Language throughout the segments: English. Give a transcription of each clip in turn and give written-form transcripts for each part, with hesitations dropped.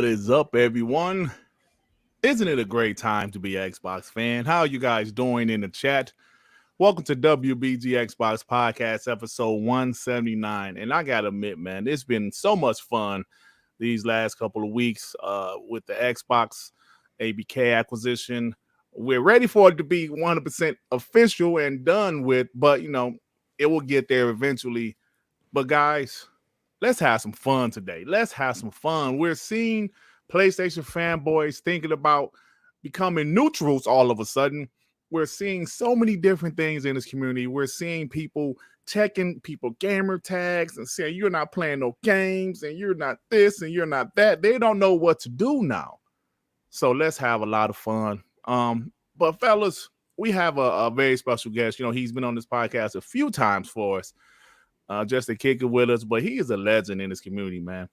What is up, everyone? Isn't it a great time to be an Xbox fan? How are you guys doing in the chat? Welcome to WBG Xbox Podcast, episode 179. And I gotta admit, man, it's been so much fun these last couple of weeks with the Xbox ABK acquisition. We're ready for it to be 100% official and done with, but, you know, it will get there eventually. But, guys, let's have some fun today. Let's have some fun. We're seeing PlayStation fanboys thinking about becoming neutrals all of a sudden. We're seeing so many different things in this community. We're seeing people checking people gamer tags and saying you're not playing no games and you're not this and you're not that. They don't know what to do now. So let's have a lot of fun. But fellas, we have a very special guest. You know, he's been on this podcast a few times for us. Just to kick it with us, but he is a legend in this community, man.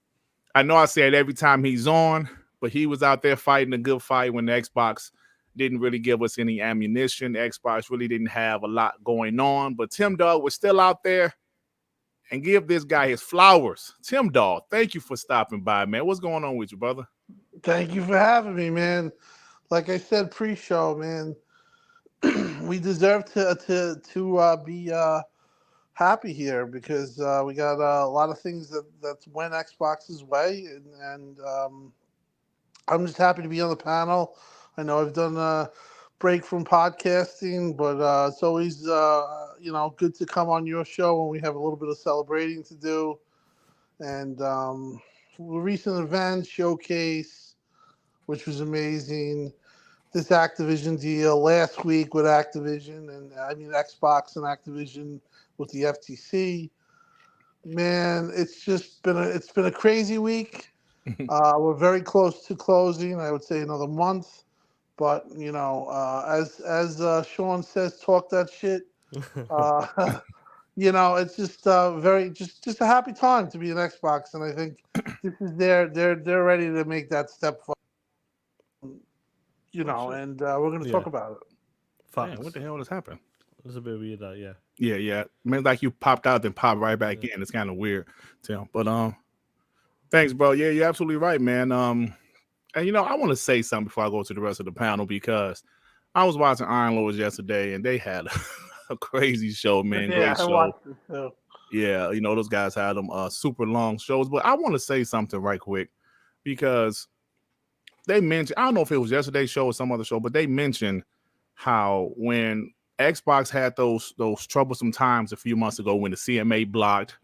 I know I say it every time he's on, but he was out there fighting a good fight when the Xbox didn't really give us any ammunition. The Xbox really didn't have a lot going on, but Timdog was still out there, and give this guy his flowers. Timdog, thank you for stopping by, man. What's going on with you, brother? Thank you for having me, man. Like I said pre-show, man, we deserve to be happy here because we got a lot of things that went Xbox's way, and I'm just happy to be on the panel. I know I've done a break from podcasting, but it's always good to come on your show when we have a little bit of celebrating to do. And the recent event showcase, which was amazing. This Activision deal last week with Activision, and I mean Xbox and Activision with the FTC, man, it's been a crazy week. We're very close to closing. I would say another month, but you know, as Sean says, talk that shit. You know, it's just just a happy time to be an Xbox, and I think this is they're ready to make that step forward. You know, and we're going to talk about it. Man, what the hell has happened? It's a bit weird, yeah. Yeah. I mean, like you popped out, then popped right back in. It's kind of weird, Tim. But thanks, bro. Yeah, you're absolutely right, man. And you know, I want to say something before I go to the rest of the panel because I was watching Iron Lords yesterday, and they had a crazy show, man. Yeah, Great show. I watched it too. Yeah, you know, those guys had them super long shows. But I want to say something right quick because they mentioned, I don't know if it was yesterday's show or some other show, but they mentioned how when Xbox had those troublesome times a few months ago when the CMA blocked,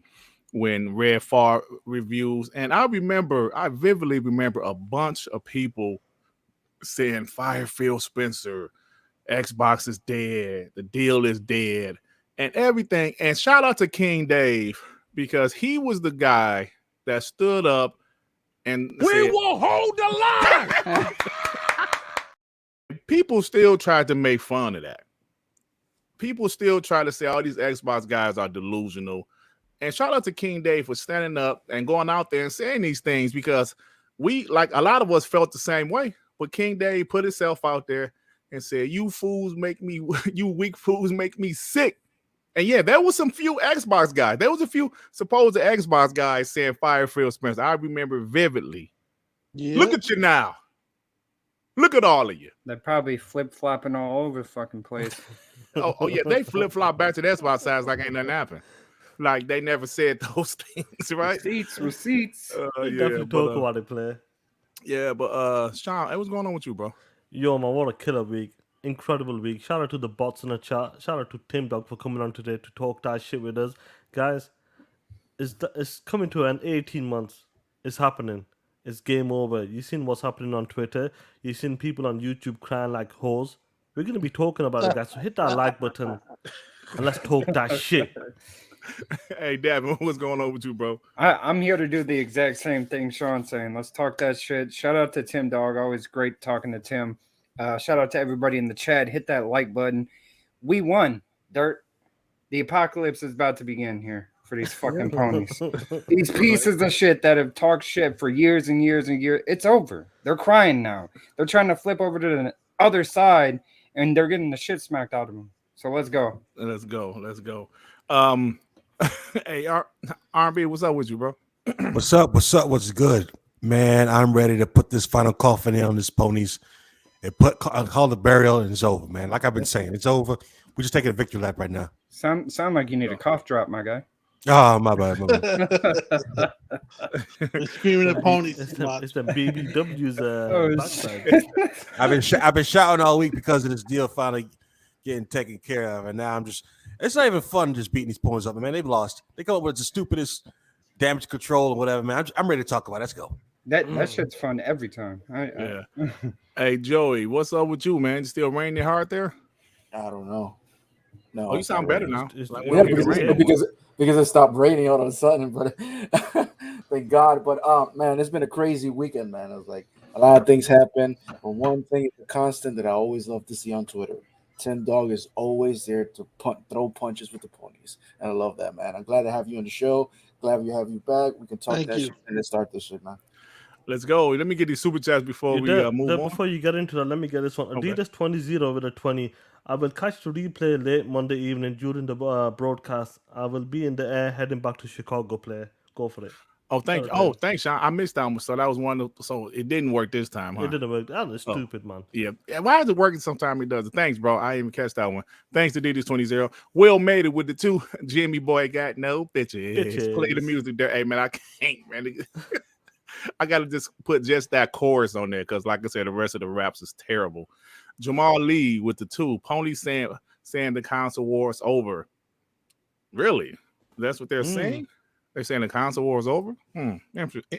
when Red Far reviews, and I vividly remember a bunch of people saying, "Fire Phil Spencer, Xbox is dead, the deal is dead," and everything. And shout out to King Dave because he was the guy that stood up and said, will hold the line. People still tried to make fun of that. People still try to say all these Xbox guys are delusional. And shout out to King Dave for standing up and going out there and saying these things because we like a lot of us felt the same way. But King Dave put himself out there and said, "You fools make me, you weak fools make me sick." And yeah, there was some few Xbox guys. There was a few supposed Xbox guys saying fire Phil Spencer. I remember vividly. Yeah. Look at you now. Look at all of you. They're probably flip-flopping all over the fucking place. oh yeah, they flip-flop back to the Xbox sides like ain't nothing happened. Like they never said those things, right? Receipts. Definitely talk about it, play. Yeah, but Sean, hey, what's going on with you, bro? Yo, man, what a killer week. Incredible week. Shout out to the bots in the chat. Shout out to Timdog for coming on today to talk that shit with us. Guys, it's coming to an 18 months. It's happening. It's game over. You've seen what's happening on Twitter. You've seen people on YouTube crying like hoes. We're going to be talking about it, guys. So hit that like button and let's talk that shit. Hey, Davin, what's going on with you, bro? I'm here to do the exact same thing Sean's saying. Let's talk that shit. Shout out to Timdog. Always great talking to Tim. Shout out to everybody in the chat. Hit that like button. We won, Dirt. The apocalypse is about to begin here for these fucking ponies. These pieces of shit that have talked shit for years and years and years. It's over. They're crying now. They're trying to flip over to the other side, and they're getting the shit smacked out of them. So let's go. Let's go. Hey, R&B, what's up with you, bro? What's up? What's good? Man, I'm ready to put this final coffin in on this ponies and call the burial, and it's over, man. Like I've been saying, it's over. We're just taking a victory lap right now. Sound like you need a cough drop, my guy. Oh, my bad. We're screaming at ponies. It's the BBW's backside. I've been shouting all week because of this deal finally getting taken care of, and now it's not even fun just beating these ponies up, man. They've lost. They come up with the stupidest damage control or whatever, man. I'm ready to talk about it. Let's go. That shit's fun every time. Yeah. Hey, Joey, what's up with you, man? You still raining hard there? I don't know. No. Oh, you sound better now. Because it stopped raining all of a sudden, but thank God. But man, it's been a crazy weekend, man. It was like a lot of things happen. But one thing is a constant that I always love to see on Twitter. Timdog is always there to throw punches with the ponies. And I love that, man. I'm glad to have you on the show. Glad we have you back. We can talk shit and let's start this shit, man. Let's go. Let me get these super chats before we move on. Before you get into that, let me get this one. Okay. Adidas 20 with a 20. I will catch the replay late Monday evening during the broadcast. I will be in the air heading back to Chicago. Play. Go for it. Oh, thank you. Oh, thanks, Sean. I missed that one. So that was one. So it didn't work this time, huh? It didn't work. That was stupid, man. Yeah. Why is it working sometimes it doesn't? Thanks, bro. I didn't even catch that one. Thanks to Adidas 20. Will made it with the 2. Jimmy boy got no bitches. Play the music there. Hey, man, I can't, man. I got to just put just that chorus on there because, like I said, the rest of the raps is terrible. Jamal Lee with the 2. Pony saying the console war is over. Really? That's what they're saying? They're saying the console war is over?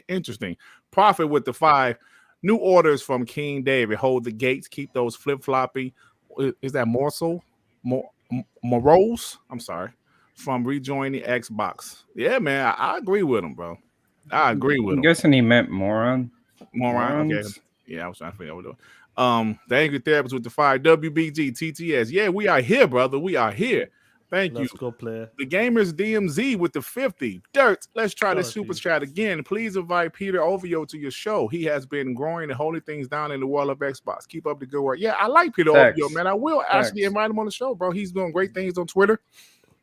Interesting. Prophet with the 5. New orders from King David. Hold the gates. Keep those flip-flopping. Is that Morsel? Morose? I'm sorry. From rejoining Xbox. Yeah, man. I agree with him, bro. I agree with him. I'm guessing he meant moron. Moron? Okay. Yeah, I was trying to figure out what we're doing. The Angry Therapist with the 5. WBG, TTS. Yeah, we are here, brother. We are here. Thank you. Let's go, player. The Gamers DMZ with the 50. Dirt, let's try this super chat again. Please invite Peter Ovio to your show. He has been growing and holding things down in the world of Xbox. Keep up the good work. Yeah, I like Peter Ovio, man. I will actually invite him on the show, bro. He's doing great things on Twitter.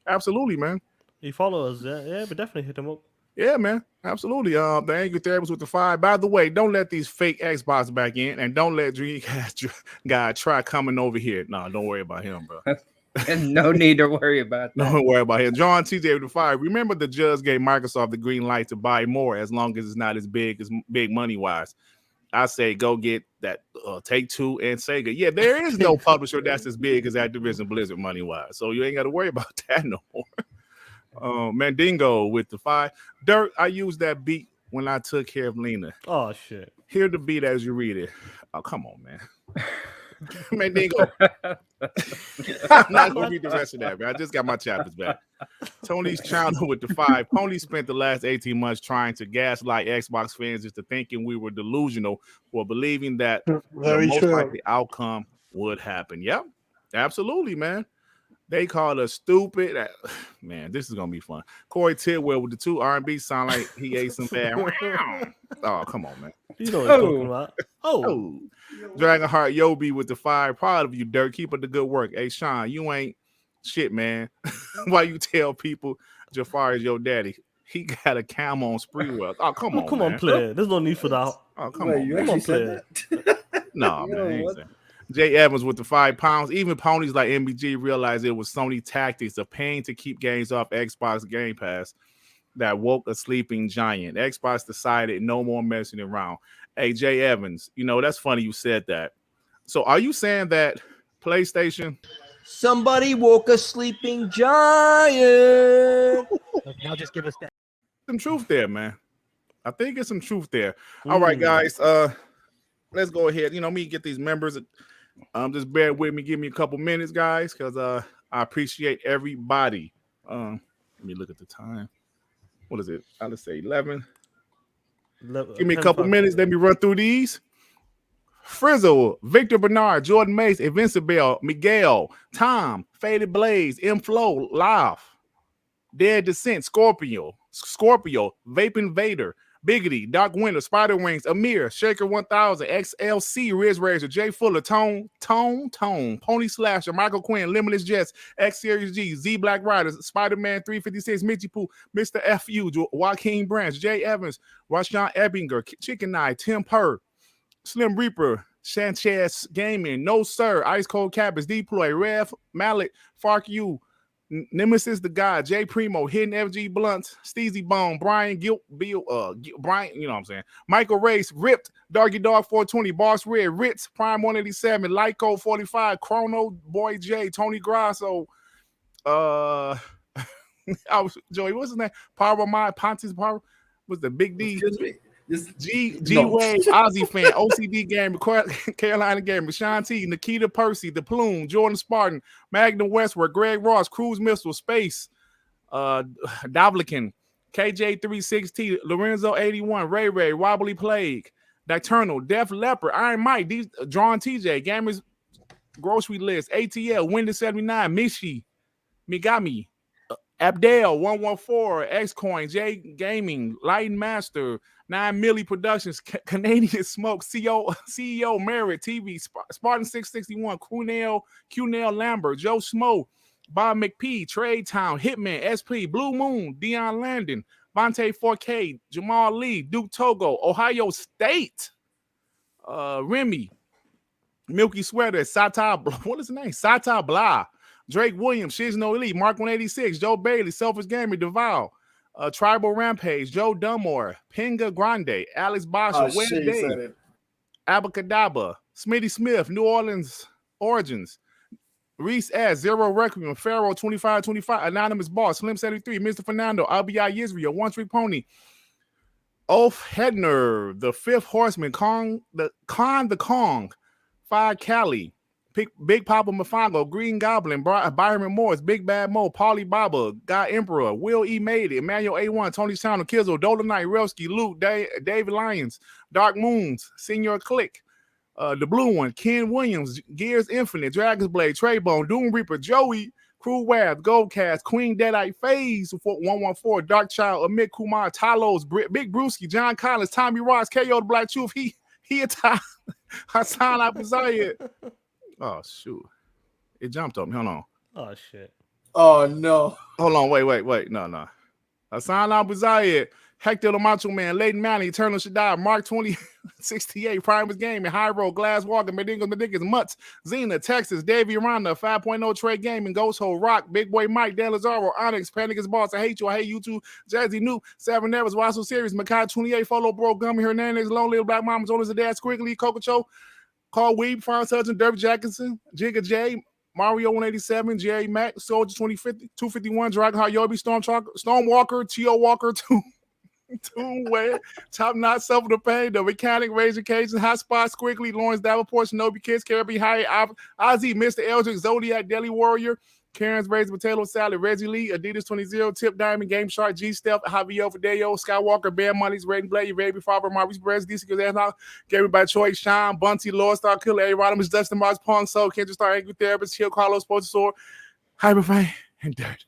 Absolutely, man. He follows us. Yeah, but definitely hit him up. Yeah, man. Absolutely. The Angry Therapist with the 5. By the way, don't let these fake Xbox back in, and don't let Dreamcast guy try coming over here. No, don't worry about him, bro. And no need to worry about that. Don't worry about him. John TJ with the 5. Remember, the judge gave Microsoft the green light to buy more as long as it's not as big money wise. I say go get that Take-Two and Sega. Yeah, there is no publisher that's as big as Activision Blizzard money wise, so you ain't got to worry about that no more. Mandingo with the 5. Dirt, I used that beat when I took care of Lena. Oh, shit. Hear the beat as you read it. Oh, come on, man. Mandingo. I'm not going to read the rest of that, man. I just got my chapters back. Tony's channel with the 5. Pony spent the last 18 months trying to gaslight Xbox fans into thinking we were delusional for believing that the most likely outcome would happen. Yep, absolutely, man. They called us stupid. Man, this is gonna be fun. Corey Tidwell with the 2. R&B sound like he ate some bad. Oh, come on, man. You know what I'm talking about. Oh, Dragonheart Yobi with the 5. Proud of you, Dirt. Keep up the good work. Hey, Sean, you ain't shit, man. Why you tell people Jafar is your daddy? He got a cam on Spreewell. Oh, come on, Come man. on, player. There's no need for that. Oh, come Wait, on, you man. actually said that? No, Yo, man. I ain't what? saying. Jay Evans with the 5 pounds. Even ponies like MBG realized it was Sony tactics, a pain to keep games off Xbox Game Pass that woke a sleeping giant. Xbox decided no more messing around. Hey, Jay Evans, you know, that's funny you said that. So are you saying that PlayStation? Somebody woke a sleeping giant. Now just give us that. Some truth there, man. I think it's some truth there. All right, guys. Let's go ahead. You know, me get these members. Just bear with me. Give me a couple minutes, guys, because I appreciate everybody. Let me look at the time. What is it? I'll say 11. Give me a couple minutes. Let me run through these. Frizzle, Victor Bernard, Jordan Mace, Invincible, Miguel, Tom, Faded Blaze, M Flow, Live, Dead Descent, Scorpio, Vaping Vader, Biggity, Dark Winter, Spider Wings, Amir, Shaker 1000, XLC, Riz Razor, Jay Fuller, Tone, Pony Slasher, Michael Quinn, Limitless Jets, X Series G, Z Black Riders, Spider-Man 356, Mitchy Poo, Mr. FU, Joaquin Branch, Jay Evans, Rashawn Ebbinger, Chicken Eye, Tim Purr, Slim Reaper, Sanchez Gaming, No Sir, Ice Cold Cabbage, Deploy, Rev, Mallet, Fark U, Nemesis the God, J Primo, Hidden FG Blunts, Steezy Bone, Brian Brian, you know what I'm saying, Michael Race, Ripped, Doggy Dog 420, Boss Red, Ritz, Prime 187, Lyco 45, Chrono Boy J, Tony Grasso, Joey, what's his name? Power Mind, Pontius Power, was the Big D. Excuse me. G Wave, Ozzy fan, OCD Gamer, Carolina Gamer, Sean T, Nikita Percy, The Plume, Jordan Spartan, Magnum Westward, Greg Ross, Cruise Missile, Space, Davlikin, KJ36T, Lorenzo 81, Ray, Wobbly Plague, Dicturnal, Def Leopard, Iron Mike, Drawn TJ, Gamers Grocery List, ATL, Windows 79, Mishi, Migami, Abdel 114, Xcoin, J Gaming, Lighting Master, 9 Milli Productions, Canadian Smoke, CEO Merritt TV, Spartan 661, QNail Lambert, Joe Smo, Bob McPee, Trade Town, Hitman, SP, Blue Moon, Dion Landon, Vontae 4K, Jamal Lee, Duke Togo, Ohio State, Remy, Milky Sweater, Sata, what is his name? Sata Blah, Drake Williams, Shizno Elite, Mark 186, Joe Bailey, Selfish Gamer, Deval, Tribal Rampage, Joe Dunmore, Pinga Grande, Alex Bosher, Wes Day, Abacadabra, Smitty Smith, New Orleans Origins, Reese S, Zero Requiem, Pharaoh 2525, Anonymous Boss, Slim 73, Mr. Fernando, RBI Israel, One Street Pony, Ulf Hedner, The Fifth Horseman, Kong, 5 Cali, Big Papa Mafango, Green Goblin, Byron Morris, Big Bad Mo, Paulie Baba, God Emperor, Will E. Made It, Emmanuel A1, Tony Channel, Kizzle, Dolan Knight, Relski, Luke, David Lyons, Dark Moons, Senior Click, the Blue One, Ken Williams, Gears Infinite, Dragon's Blade, Treybone, Doom Reaper, Joey, Crew Wab, Goldcast, Queen Deadite, Phase 114, Dark Child, Amit Kumar, Talos, Big Brewski, John Collins, Tommy Ross, KO the Black Truth, he a tie, Hassan Abuzayed. Oh shoot! It jumped on me. Hold on. Oh shit! Oh no! Hold on. Wait. No. Hassan Abuzayed, Hector the Macho Man, Leighton Manning, Eternal Shaddai, Mark 2068, Primus Gaming, High Road, Glass Walker, Medingas, Mutts, Xena, Texas, Davey Aranda, 5.0 Trade Gaming, Ghost Hole, Rock, Big Boy Mike, Dan Lazaro, Onyx, Panic is Boss, I hate you too, Jazzy Noob, 7 Nevers, Wasso Series, Makai 28, Follow Bro, Gummy Hernandez, Lone Little Black Mama, Jonas the Dad, Squiggly, Coco Cho, Carl Weeb, Franz Hudson, Derby Jackson, Jigga J, Mario 187, Jerry Mack, Soldier 2050, 251, Dragonheart Yobi, Stormwalker, T.O. Walker, Two Way, Top Knot, Suffer the Pain, The Mechanic, Rage Occasion, Hot Spot, Squiggly, Lawrence Davenport, Shinobi Kids, Caribbean High, Ozzy, Mr. Eldrick, Zodiac, Deli Warrior, Karen's Raised Potato Salad, Reggie Lee, Adidas 20, Tip Diamond, Game Shark, G Steph, Javier Fideo, Skywalker, Bear Money's, Raiden Blade, Raby Farber, Maurice Perez, DC Gazan, Gary by Choice, Sean, Bunty, Lord Star Killer, A. Rodimus, Dustin Mars, Pong, Soul, Kendra Star, Angry Therapist, Hill, Carlos, Sports Sword, Hyperfang, and Dirt.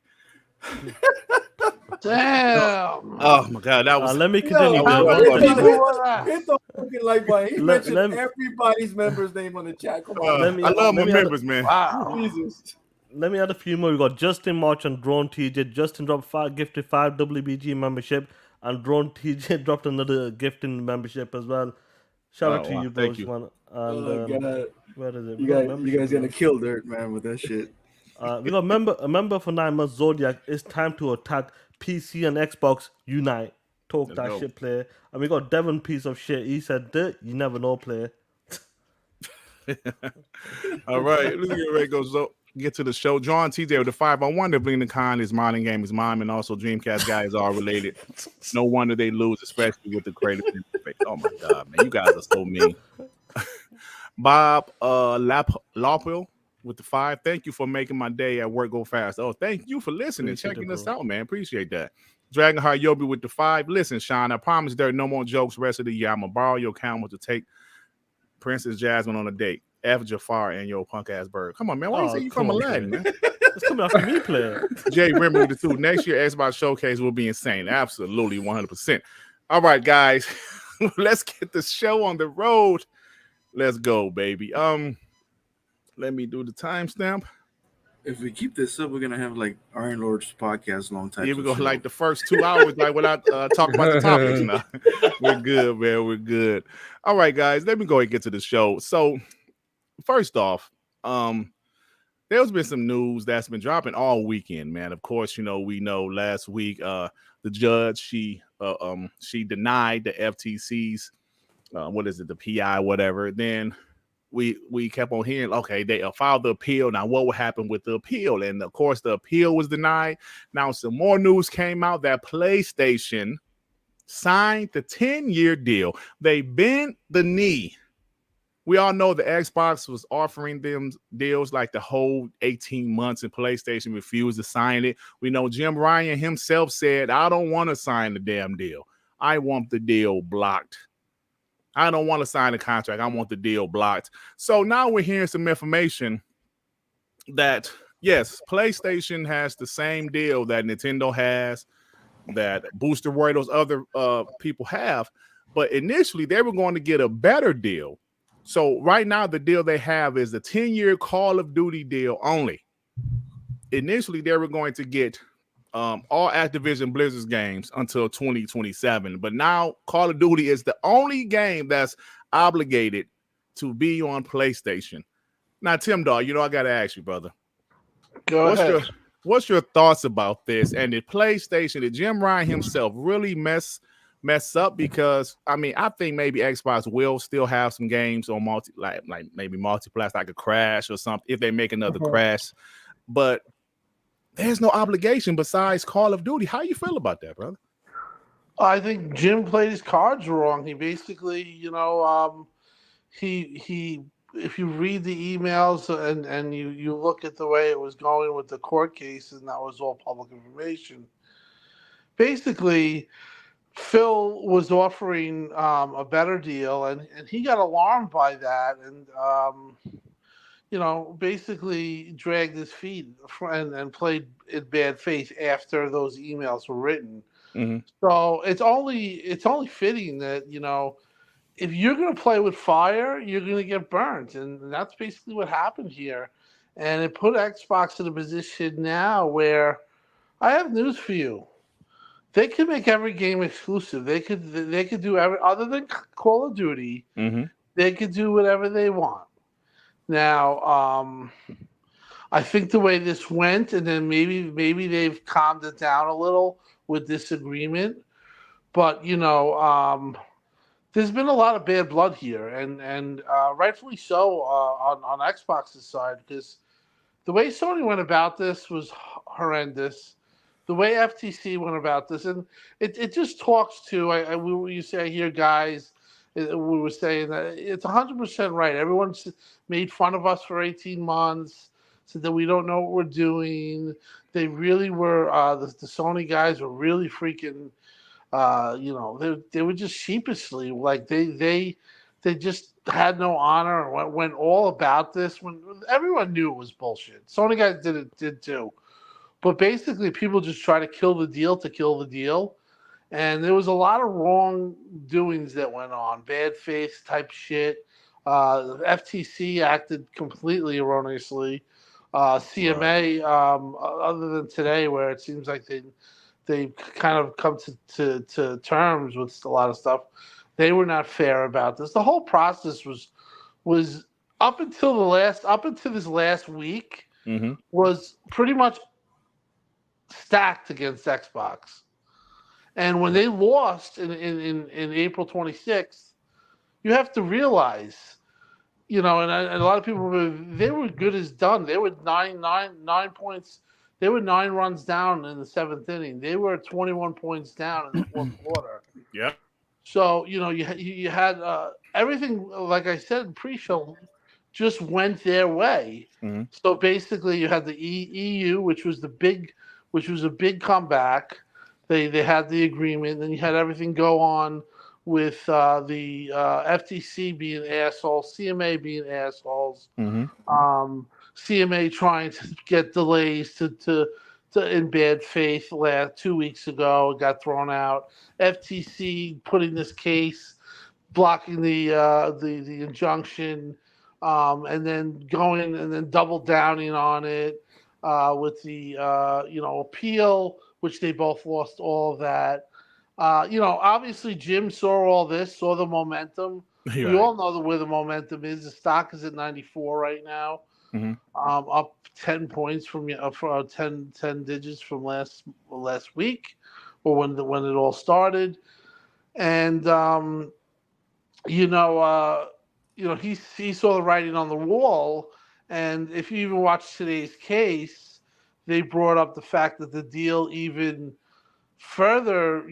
Damn. Oh my god, that was. Let me continue. How was many rough. people were that? Hit the fucking like button. He Let- mentioned let- everybody's member's name on the chat. Come on. Let me- I love my let me add a- members, man. Wow. Jesus. Let me add a few more. We got Justin March and Drone TJ. Justin dropped gifted 5 WBG membership, and Drone TJ dropped another gifting membership as well. Shout out to wow, you, thank bros, you. man. Oh, And God. where is it? You guys gonna kill Dirt, man, with that shit. We got a member for 9 months, Zodiac. It's time to attack PC and Xbox Unite. Talk Let's that go. shit, player. And we got Devon, piece of shit. He said, Dirt, you never know, player. All right, let's get ready to go. Get to the show. John TJ with the 5. I wonder if Bling the Con is Modern Gaming's mom, and also Dreamcast guys are related. No wonder they lose, especially with the creative interface. Oh my god, man, you guys are so mean. Bob Lopel with the 5. Thank you for making my day at work go fast. Oh, thank you for listening, Appreciate checking it, us bro. out, man. Appreciate that. Dragonheart Yobi with the 5. Listen, Sean, I promise there are no more jokes rest of the year. I'm gonna borrow your camera to take Princess Jasmine on a date. F. Jafar and your punk ass bird. Come on, man. Why you say you from come on, Aladdin, man? It's coming after me, player. Jay Rimmer with the 2. Next year, Xbox Showcase will be insane. Absolutely, 100%. All right, guys, let's get the show on the road. Let's go, baby. Let me do the timestamp. If we keep this up, we're gonna have like Iron Lord's podcast long time. Here we go. Like the first 2 hours, like without talking about the topics. Now we're good, man. We're good. All right, guys. Let me go and get to the show. So, first off, there's been some news that's been dropping all weekend, man. Of course, we know last week the judge she denied the FTC's the PI, whatever. Then we kept on hearing, okay, they filed the appeal. Now, what will happen with the appeal? And of course, the appeal was denied. Now, some more news came out that PlayStation signed the 10-year deal. They bent the knee. We all know the Xbox was offering them deals like the whole 18 months, and PlayStation refused to sign it. We know Jim Ryan himself said, I don't want to sign the damn deal. I want the deal blocked. I don't want to sign a contract. I want the deal blocked. So now we're hearing some information that, yes, PlayStation has the same deal that Nintendo has, that Booster Boy, those other people have. But initially, they were going to get a better deal. So right now, the deal they have is the 10-year Call of Duty deal only. Initially, they were going to get all Activision Blizzard's games until 2027. But now Call of Duty is the only game that's obligated to be on PlayStation. Now, Timdog, I got to ask you, brother. Go ahead. What's your thoughts about this? And did PlayStation, did Jim Ryan himself really mess up? Because I think maybe Xbox will still have some games on maybe multiplayer, like a Crash or something, if they make another Crash. But there's no obligation besides Call of Duty. How you feel about that, brother? I think Jim played his cards wrong. He basically, he if you read the emails and you look at the way it was going with the court case, and that was all public information. Basically, Phil was offering a better deal, and he got alarmed by that, and basically dragged his feet and played in bad faith after those emails were written. Mm-hmm. So it's only fitting that if you're going to play with fire, you're going to get burnt, and that's basically what happened here. And it put Xbox in a position now where I have news for you. They could make every game exclusive. They could do every other than Call of Duty. Mm-hmm. They could do whatever they want. Now, I think the way this went, and then maybe they've calmed it down a little with this agreement, but there's been a lot of bad blood here, and rightfully so on Xbox's side, because the way Sony went about this was horrendous. The way FTC went about this, and it just talks to I hear guys. We were saying that it's 100% right. Everyone's made fun of us for 18 months, said that we don't know what we're doing. They really were. The Sony guys were really freaking. They were just sheepishly like they just had no honor and went all about this when everyone knew it was bullshit. Sony guys did too. But basically, people just try to kill the deal. And there was a lot of wrongdoings that went on, bad faith type shit. The FTC acted completely erroneously. CMA, other than today, where it seems like they kind of come to terms with a lot of stuff, they were not fair about this. The whole process was up until this last week was pretty much stacked against Xbox. And when they lost in April 26th, you have to realize, and a lot of people they were good as done. They were 9 points. They were 9 runs down in the 7th inning. They were 21 points down in the 4th quarter. Yeah. So you had everything, like I said in pre-show, just went their way. So basically, you had the EU, which was a big comeback. They had the agreement, and you had everything go on with the FTC being assholes, CMA being assholes, CMA trying to get delays to in bad faith 2 weeks ago. It got thrown out. FTC putting this case, blocking the injunction, and then going and then double downing on it with the appeal, which they both lost all of that. Obviously Jim saw all this, saw the momentum. You're We right. all know where the momentum is. The stock is at 94 right now, up 10 points from 10 digits from last week, or when it all started. And he saw the writing on the wall. And if you even watch today's case, they brought up the fact that the deal even further,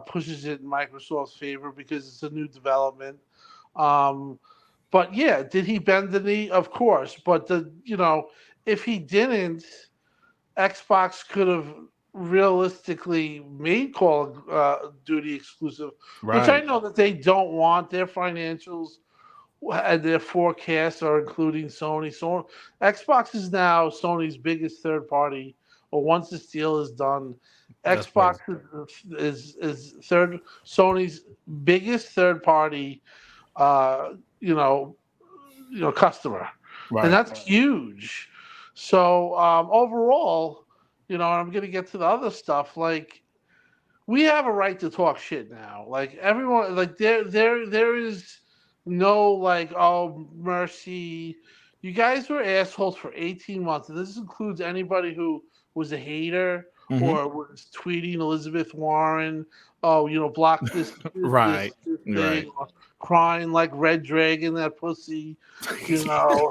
pushes it in Microsoft's favor because it's a new development. But yeah, did he bend the knee? Of course. But if he didn't, Xbox could have realistically made Call of Duty exclusive, which I know that they don't want. Their financials and their forecasts are including Sony. So Xbox is now Sony's biggest third party, or once this deal is done, That's Xbox is Sony's biggest third party customer. Right. And that's huge. So overall, and I'm going to get to the other stuff. Like, we have a right to talk shit now. Like, everyone, like, there is no like, oh, mercy. You guys were assholes for 18 months, and this includes anybody who was a hater or was tweeting Elizabeth Warren. Oh, block this, Right. this thing, Right. or crying like Red Dragon, that pussy. Going on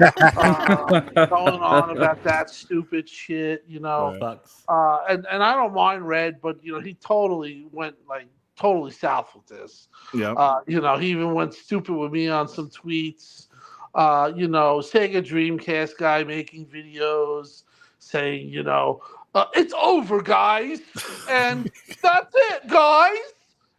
about that stupid shit. Facts. And I don't mind Red, but he totally went like totally south with this. Yeah. He even went stupid with me on some tweets. Sega Dreamcast guy making videos saying, it's over, guys, and that's it, guys.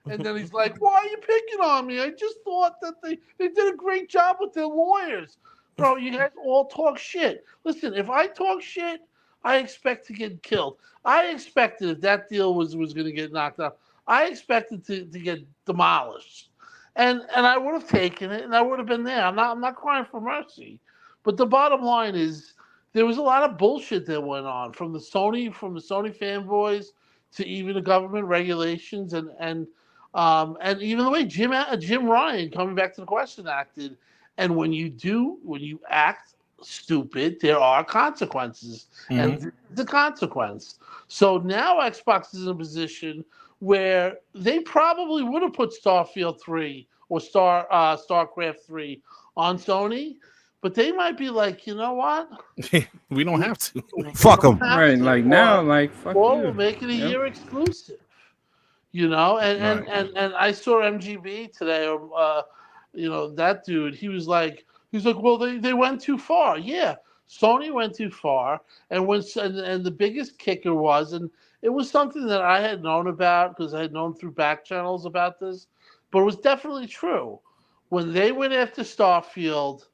And then he's like, why are you picking on me? I just thought that they did a great job with their lawyers. Bro, you guys all talk shit. Listen, if I talk shit, I expect to get killed. I expected if that deal was going to get knocked out, I expected to get demolished. And I would have taken it, and I would have been there. I'm not crying for mercy. But the bottom line is, there was a lot of bullshit that went on from the Sony fanboys to even the government regulations and even the way Jim Ryan, coming back to the question, acted. And when you act stupid, there are consequences, and the consequence. So now Xbox is in a position where they probably would have put Starfield 3 or StarCraft 3 on Sony, but they might be like, you know what? We don't have to. Fuck them. Right, like now, like fuck or you. we'll make it a Yep. year exclusive. And I saw MGB today, that dude, he's like, well, they went too far. Yeah, Sony went too far, and the biggest kicker was, and it was something that I had known about because I had known through back channels about this, but it was definitely true. When they went after Starfield,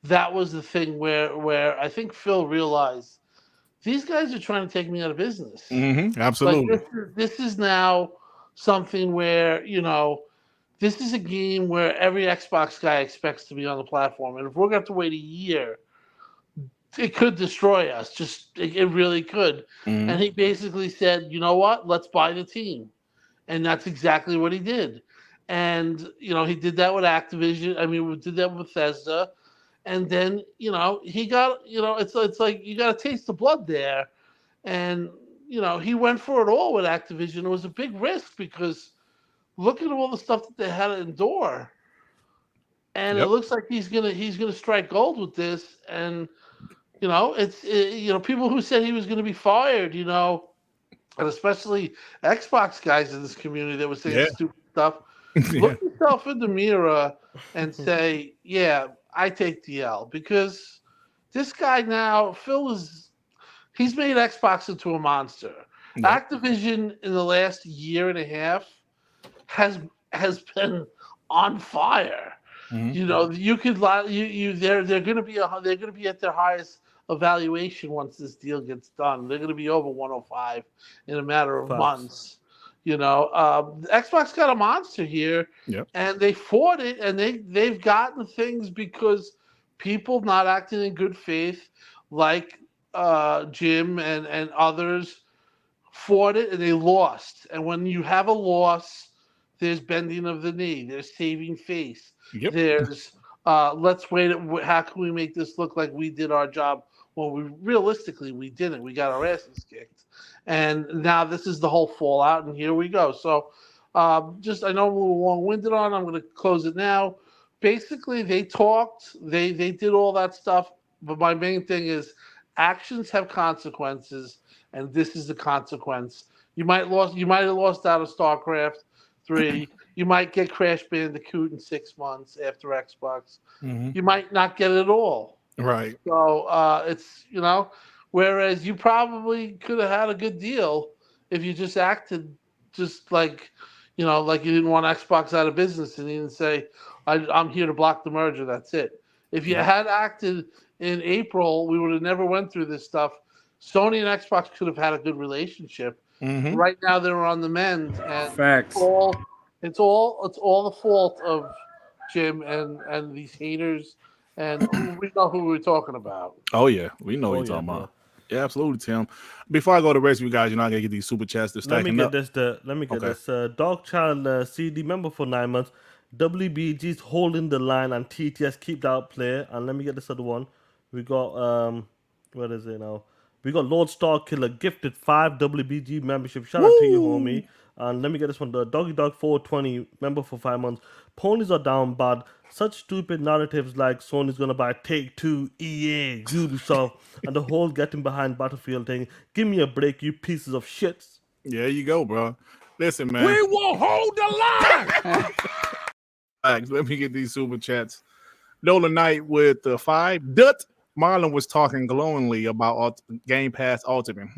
that was the thing where I think Phil realized these guys are trying to take me out of business. Absolutely. Like this is now something where, you know, this is a game where every Xbox guy expects to be on the platform. And if we're going to have to wait a year, it could destroy us. It really could. And he basically said, you know what? Let's buy the team. And that's exactly what he did. And, you know, he did that with Activision. I mean, we did that with Bethesda. And then, you know, he got, you know, it's like you got to taste the blood there. And, you know, he went for it all with Activision. It was a big risk because look at all the stuff that they had to endure. And it looks like he's gonna strike gold with this. And, you know, you know, people who said he was going to be fired, you know, and especially Xbox guys in this community that were saying stupid stuff. Look yourself in the mirror and say, yeah, I take the L, because this guy now, he's made Xbox into a monster. Activision in the last year and a half has been on fire. You know, you could they're going to be at their highest evaluation once this deal gets done. They're going to be over 105 in a matter of months. You know, Xbox got a monster here, and they fought it, and they've gotten things because people not acting in good faith, like Jim and others, fought it and they lost. And when you have a loss, there's bending of the knee, there's saving face, there's let's wait. How can we make this look like we did our job? Well, we didn't. We got our asses kicked. And now this is the whole fallout, and here we go. So I know I'm a little long-winded on. I'm going to close it now. Basically, they talked. They did all that stuff. But my main thing is actions have consequences, and this is the consequence. You might have lost out of StarCraft 3. You might get Crash Bandicoot in 6 months after Xbox. You might not get it at all. Right. So it's, you know, whereas you probably could have had a good deal if you just acted just like, you know, like you didn't want Xbox out of business and you didn't say, I'm here to block the merger. That's it. If you had acted in April, we would have never went through this stuff. Sony and Xbox could have had a good relationship. Right now they're on the mend, and Facts. It's all the fault of Jim and these haters. And we know who we're talking about. Oh, yeah. We know what you're talking about. Yeah, absolutely, Tim. Before I go to the rest of you guys, you're not going to get these super chats to stack up. Let me get this. Dog Child CD member for 9 months. WBG's holding the line and TTS keep the outplay. And let me get this other one. We got, what is it now? We got Lord Star Killer gifted 5 WBG membership. Shout out to you, homie. And let me get this one. The Doggy Dog 420 member for 5 months. Ponies are down bad. Such stupid narratives like Sony's gonna buy Take-Two, EA, Ubisoft, and the whole getting behind Battlefield thing. Give me a break, you pieces of shit. There you go, bro. Listen, man. We will hold the line. Let me get these super chats. Nolan Knight with the 5. Dut. Marlon was talking glowingly about Gamepass Ultimate.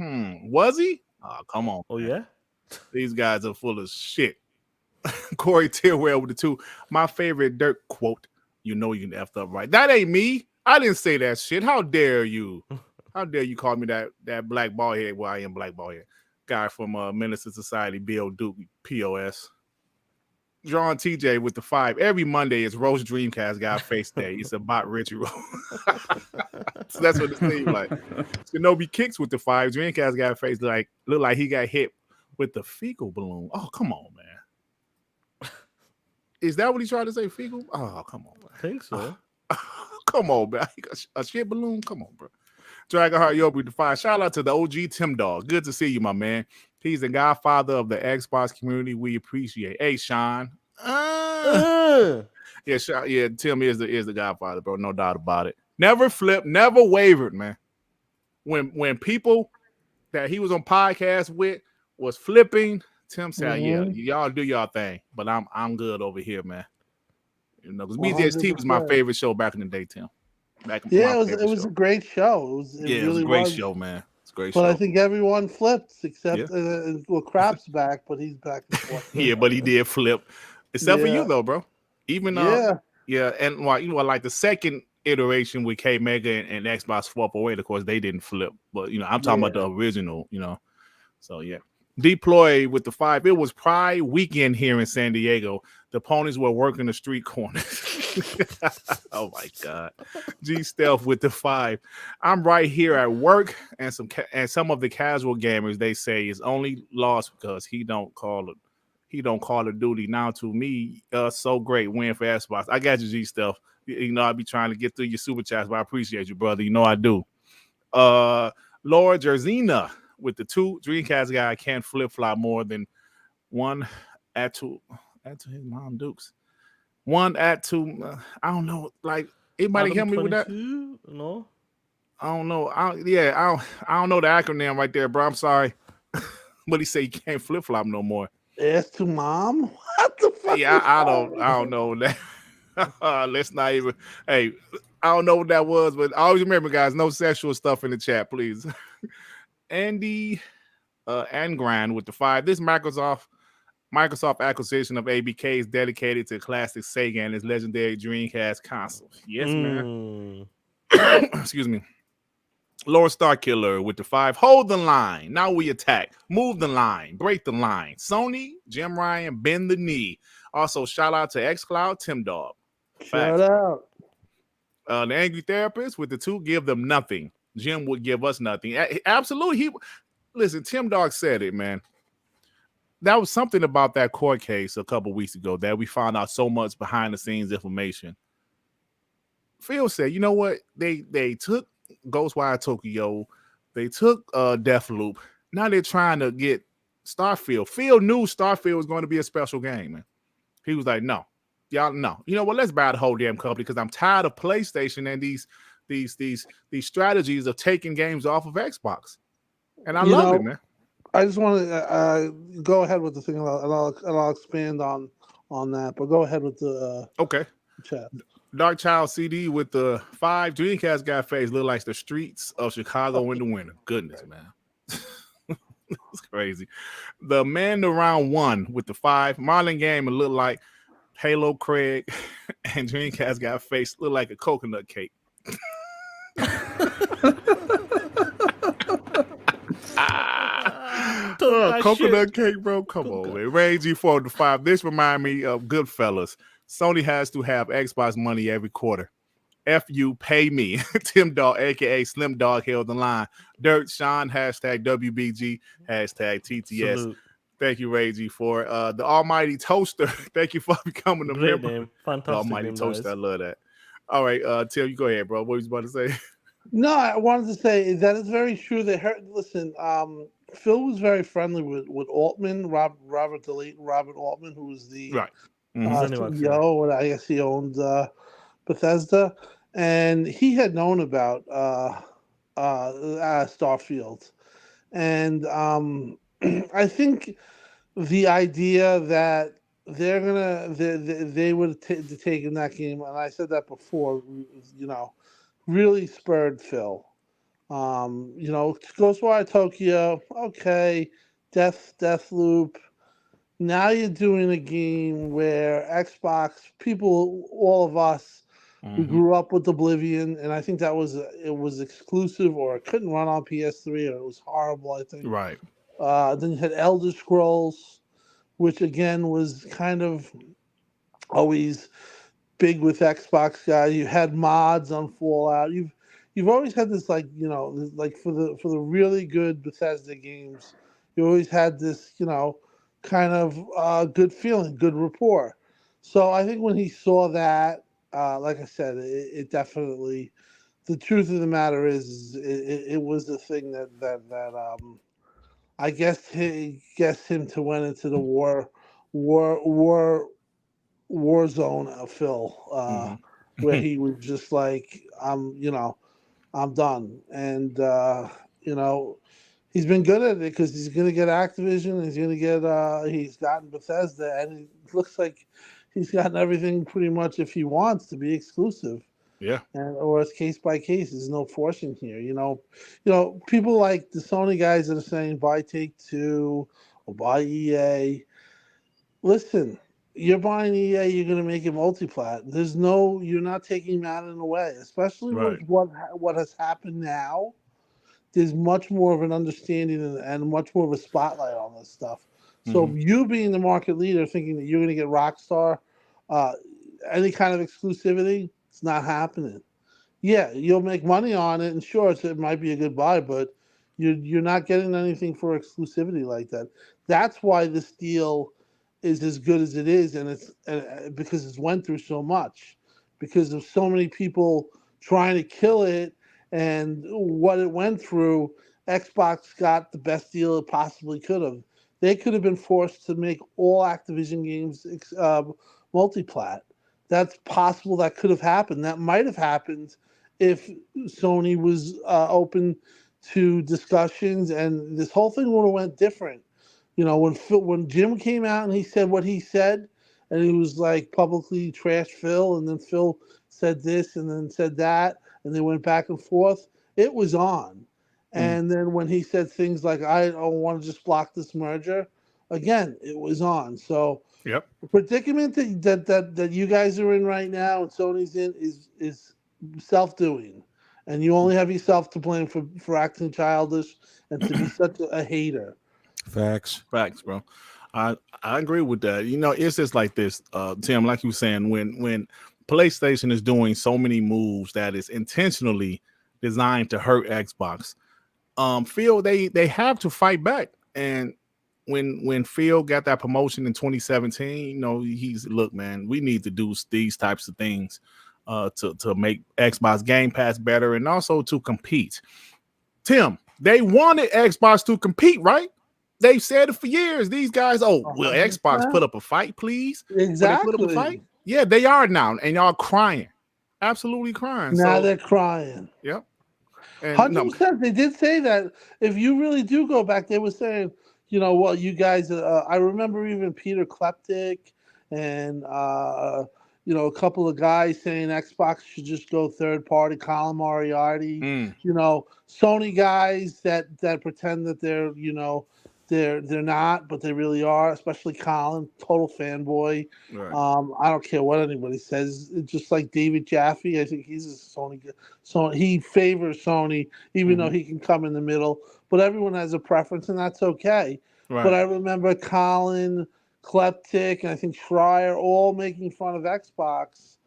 Was he? Oh, come on. Oh, yeah? These guys are full of shit. Corey Tierwell with the 2. My favorite Dirt quote. You know you can effed up right. That ain't me. I didn't say that shit. How dare you? How dare you call me that black ball head? Well, I am black ball head. Guy from Menace to Society, Bill Duke, POS. John TJ with the 5. Every Monday is Roast Dreamcast guy face day. It's a bot ritual. So that's what it seems like. Shinobi Kicks with the 5. Dreamcast guy face look like he got hit with the fecal balloon. Oh, come on, man. Is that what he tried to say? Fecal? Oh, come on, man. I think so. Come on, man. A shit balloon? Come on, bro. Dragonheart Yobi with the 5. Shout out to the OG Timdog. Good to see you, my man. He's the godfather of the Xbox community. We appreciate. Hey, Sean. Yeah, Tim is the godfather, bro. No doubt about it. Never flipped, never wavered, man. When people that he was on podcast with was flipping, Tim said, "Yeah, y'all do y'all thing, but I'm good over here, man." You know, because BGST was my favorite show back in the day, Tim. It was a great show. It was a great show, man. It's a great show. But I think everyone flipped except Crap's back, but he's back and forth. Yeah, but he did flip, except for you though, bro. Even and you know, like the second iteration with K Mega and Xbox swap away. Of course, they didn't flip, but I'm talking about the original. So yeah. Deploy with the 5. It was Pride weekend here in San Diego. The ponies were working the street corners. Oh my God. G Stealth with the 5. I'm right here at work, and some of the casual gamers, they say, is only lost because he don't call of Duty. Now to me, so great win for Xbox. I got you, G Stealth. I'll be trying to get through your super chats, but I appreciate you, brother. I do. Laura Jerzina with the 2. Dreamcast guy can't flip-flop more than one at two. Add to his mom Dukes. One at 2. I don't know. Like, anybody help me with that? No. I don't know. I don't know the acronym right there, bro. I'm sorry. But he said you can't flip-flop no more. Ass to mom? What the fuck? Yeah, I don't know that. Let's not even. Hey, I don't know what that was, but always remember, guys, no sexual stuff in the chat, please. Andy Angran with the 5. This Microsoft acquisition of ABK is dedicated to classic Sega and its legendary Dreamcast consoles. Yes, man. Excuse me. Lord Starkiller with the 5. Hold the line. Now we attack. Move the line. Break the line. Sony, Jim Ryan, bend the knee. Also, shout out to xCloud, Timdog. Shout out. The Angry Therapist with the 2. Give them nothing. Jim would give us nothing. Absolutely. Listen, Timdog said it, man. That was something about that court case a couple weeks ago that we found out so much behind the scenes information. Phil said, you know what? They took Ghostwire Tokyo. They took Deathloop. Now they're trying to get Starfield. Phil knew Starfield was going to be a special game, man. He was like, no. Y'all, no. You know what? Let's buy the whole damn company because I'm tired of PlayStation and these strategies of taking games off of Xbox. And I love it, man. I just want to go ahead with the thing, and I'll expand on that. But go ahead with the chat. Dark Child CD with the 5. Dreamcast guy face look like the streets of Chicago in the winter. Goodness, man. It's crazy. The man around 1 with the 5. Marlon Game look like Halo Craig, and Dreamcast guy face look like a coconut cake. Coconut cake, bro. Come on, man. Ray G4 to 5. This remind me of Goodfellas. Sony has to have Xbox money every quarter. F you, pay me. Tim Dog, aka Slim Dog, held the line. Dirt Sean, hashtag WBG, hashtag TTS. Salute. Thank you, Ray G4. The Almighty Toaster. Thank you for becoming a Great member. name. Fantastic. The Almighty name, Toaster. guys. I love that. All right, Tim, you go ahead, bro. What was you about to say? No, I wanted to say that it's very true. Listen, Phil was very friendly with Altman, Robert Altman, who was the Right. CEO, and I guess he owned Bethesda, and he had known about Starfield, and I think the idea that they would have taken that game, and I said that before, really spurred Phil. Ghostwire Tokyo, okay, Deathloop. Now you're doing a game where Xbox people, all of us, we grew up with Oblivion, and I think it was exclusive, or it couldn't run on PS3, or it was horrible, I think. Right. Then you had Elder Scrolls, which again was kind of always big with Xbox guys. You had mods on Fallout. You've always had this, like for the really good Bethesda games, you always had this kind of good feeling, good rapport. So I think when he saw that, like I said, it definitely. The truth of the matter is, it was the thing that I guess him to went into the war zone of Phil, where he was just like, I'm done, and he's been good at it because he's going to get Activision, he's gotten Bethesda, and it looks like he's gotten everything pretty much if he wants to be exclusive. Yeah. Or it's case by case. There's no forcing here. People like the Sony guys that are saying buy Take-Two or buy EA. Listen, you're buying EA, you're going to make it multi-plat. You're not taking Madden away, especially Right. with what has happened now. There's much more of an understanding and much more of a spotlight on this stuff. So you being the market leader, thinking that you're going to get Rockstar, any kind of exclusivity, it's not happening. Yeah, you'll make money on it, and sure, it might be a good buy, but you're not getting anything for exclusivity like that. That's why this deal is as good as it is, and it's because it's went through so much, because of so many people trying to kill it, and what it went through. Xbox got the best deal it possibly could have. They could have been forced to make all Activision games multi-plat. That's possible. That could have happened. That might have happened if Sony was open to discussions, and this whole thing would have went different. You know, when Jim came out and he said what he said, and he was like publicly trashed Phil, and then Phil said this and then said that, and they went back and forth. It was on. And then when he said things like, I don't want to just block this merger, again, it was on. So the predicament that you guys are in right now and Sony's in is self-doing. And you only have yourself to blame for acting childish and to be such a hater. Facts, bro. I agree with that. You know, it's just like this, Tim, like you were saying, when PlayStation is doing so many moves that is intentionally designed to hurt Xbox, Phil, they have to fight back. And when Phil got that promotion in 2017, you know, look, man, we need to do these types of things to make Xbox Game Pass better and also to compete. Tim, they wanted Xbox to compete, right? They've said it for years. These guys, will Xbox put up a fight, please? Exactly. Put up a fight? Yeah, they are now, and y'all crying. Absolutely crying. Now they're crying. Yep. 100%. They did say that. If you really do go back, they were saying, you know, well, you guys, I remember even Peter Kleptic and, you know, a couple of guys saying Xbox should just go third party, Colin Moriarty, you know, Sony guys that pretend that they're, you know, they're not, but they really are, especially Colin, total fanboy. Right. I don't care what anybody says. It's just like David Jaffe, I think he's a Sony guy. So he favors Sony, even though he can come in the middle. But everyone has a preference, and that's okay. Right. But I remember Colin, Kleptic, and I think Schreier all making fun of Xbox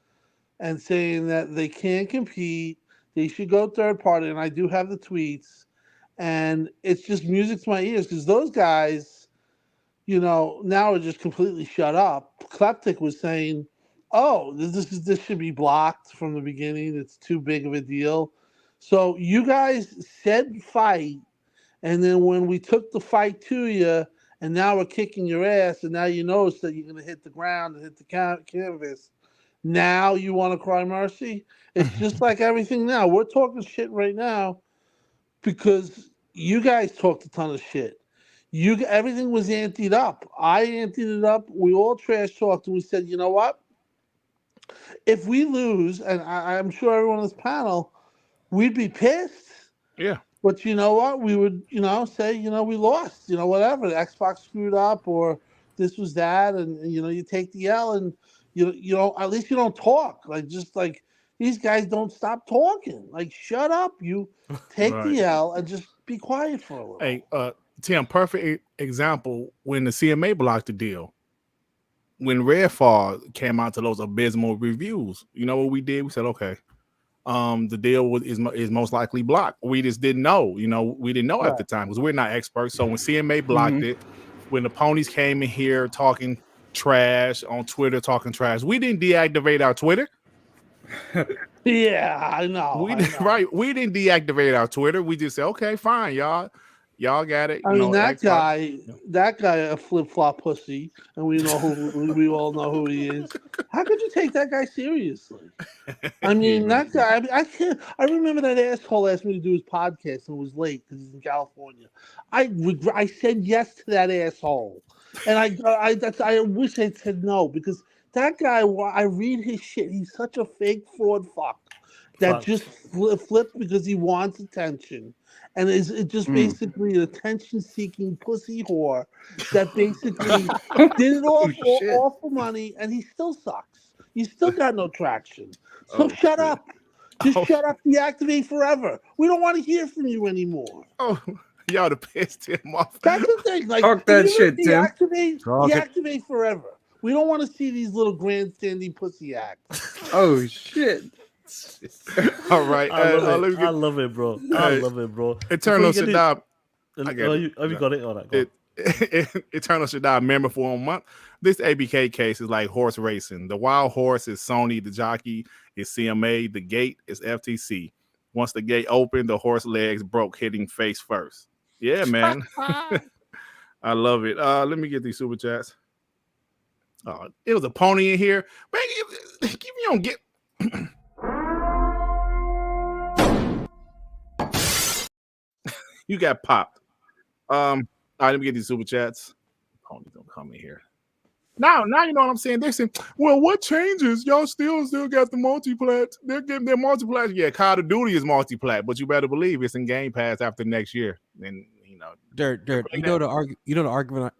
and saying that they can't compete. They should go third party, and I do have the tweets. And it's just music to my ears because those guys, you know, now are just completely shut up. Kleptic was saying, "Oh, this should be blocked from the beginning. It's too big of a deal." So you guys said fight, and then when we took the fight to you, and now we're kicking your ass, and now you notice that you're going to hit the ground and hit the canvas. Now you want to cry mercy? It's just like everything now. We're talking shit right now because you guys talked a ton of shit. Everything was anteed up. I anteed it up. We all trash talked, and we said, you know what? If we lose, and I'm sure everyone on this panel, we'd be pissed. Yeah. But you know what? We would, you know, say, you know, we lost. You know, whatever. The Xbox screwed up, or this was that, and you know, you take the L, and you know, at least you don't talk. Like just like these guys don't stop talking. Like shut up. You take the L and just be quiet for a little. Hey, Tim, perfect example when the CMA blocked the deal. When Redfall came out to those abysmal reviews, you know what we did? We said, okay, the deal is most likely blocked. We just didn't know. You know, we didn't know at the time because we're not experts. So when CMA blocked it, when the ponies came in here talking trash on Twitter, talking trash, we didn't deactivate our Twitter. Yeah, I know. Right. We didn't deactivate our Twitter. We just said, okay, fine, y'all got it. I mean, that guy, a flip-flop pussy, and we all know who he is. How could you take that guy seriously? I mean, that guy. I can't. I remember that asshole asked me to do his podcast and was late because he's in California. I said yes to that asshole, and I wish I said no because that guy. I read his shit. He's such a fake fraud fuck. that just flipped because he wants attention. And it's just basically an attention-seeking pussy whore that basically did it all for money, and he still sucks. You still got no traction. So shut up. Just shut up. Deactivate forever. We don't want to hear from you anymore. Oh, y'all to piss Tim off. That's the thing. Like, Talk that shit, Tim. Deactivate forever. We don't want to see these little grandstanding pussy acts. Oh shit. All right. I love it, bro. I love it, bro. Eternal should die. Have you got it? All right, go Eternal should die member for a month. This ABK case is like horse racing. The wild horse is Sony, the jockey is CMA, the gate is FTC. Once the gate opened, the horse legs broke, hitting face first. Yeah, man. I love it. Let me get these super chats. It was a pony in here. Man, if you don't get you got popped. All right, let me get these super chats. Ponies don't come in here. Now you know what I'm saying. They're saying, well, what changes? Y'all still got the multiplat. They're getting their multiplat. Yeah, Call of Duty is multiplat, but you better believe it's in Game Pass after next year. And Dirt. You know the argument.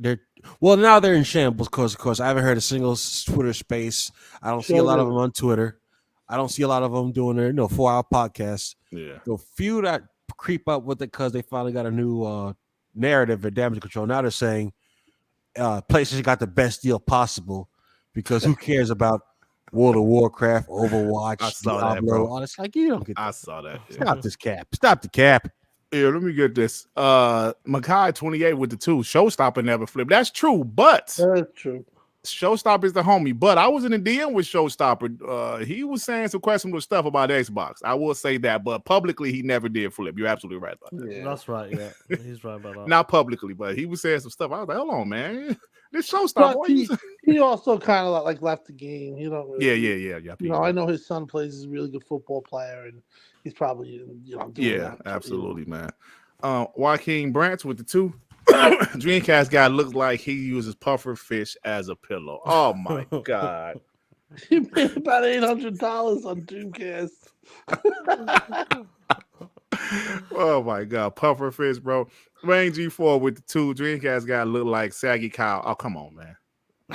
Well, now they're in shambles because I haven't heard a single Twitter space. I don't see a lot of them on Twitter. I don't see a lot of them doing their 4-hour podcasts. Yeah, the few that creep up with it because they finally got a new narrative for damage control. Now they're saying PlayStation got the best deal possible because who cares about World of Warcraft, Overwatch, I saw that, bro. It's like you don't get. I saw that. Stop this cap. Stop the cap. Yeah, let me get this. Makai 28 with the 2. Showstopper never flipped. That's true, but that's true. Showstopper is the homie. But I was in a DM with Showstopper. He was saying some questionable stuff about Xbox. I will say that, but publicly he never did flip. You're absolutely right about that. Yeah. That's right. Yeah, he's right about that. Not publicly, but he was saying some stuff. I was like, hold on, man. This Showstopper. He also kind of like left the game. You know. Really, yeah. I know his son plays a really good football player, and he's probably doing that. Absolutely, man. Joaquin Branch with the 2. Dreamcast guy looks like he uses puffer fish as a pillow. Oh my god! He paid about $800 on Dreamcast. Oh my god, puffer fish, bro. Rain G4 with the 2. Dreamcast guy look like Saggy Kyle. Oh come on, man.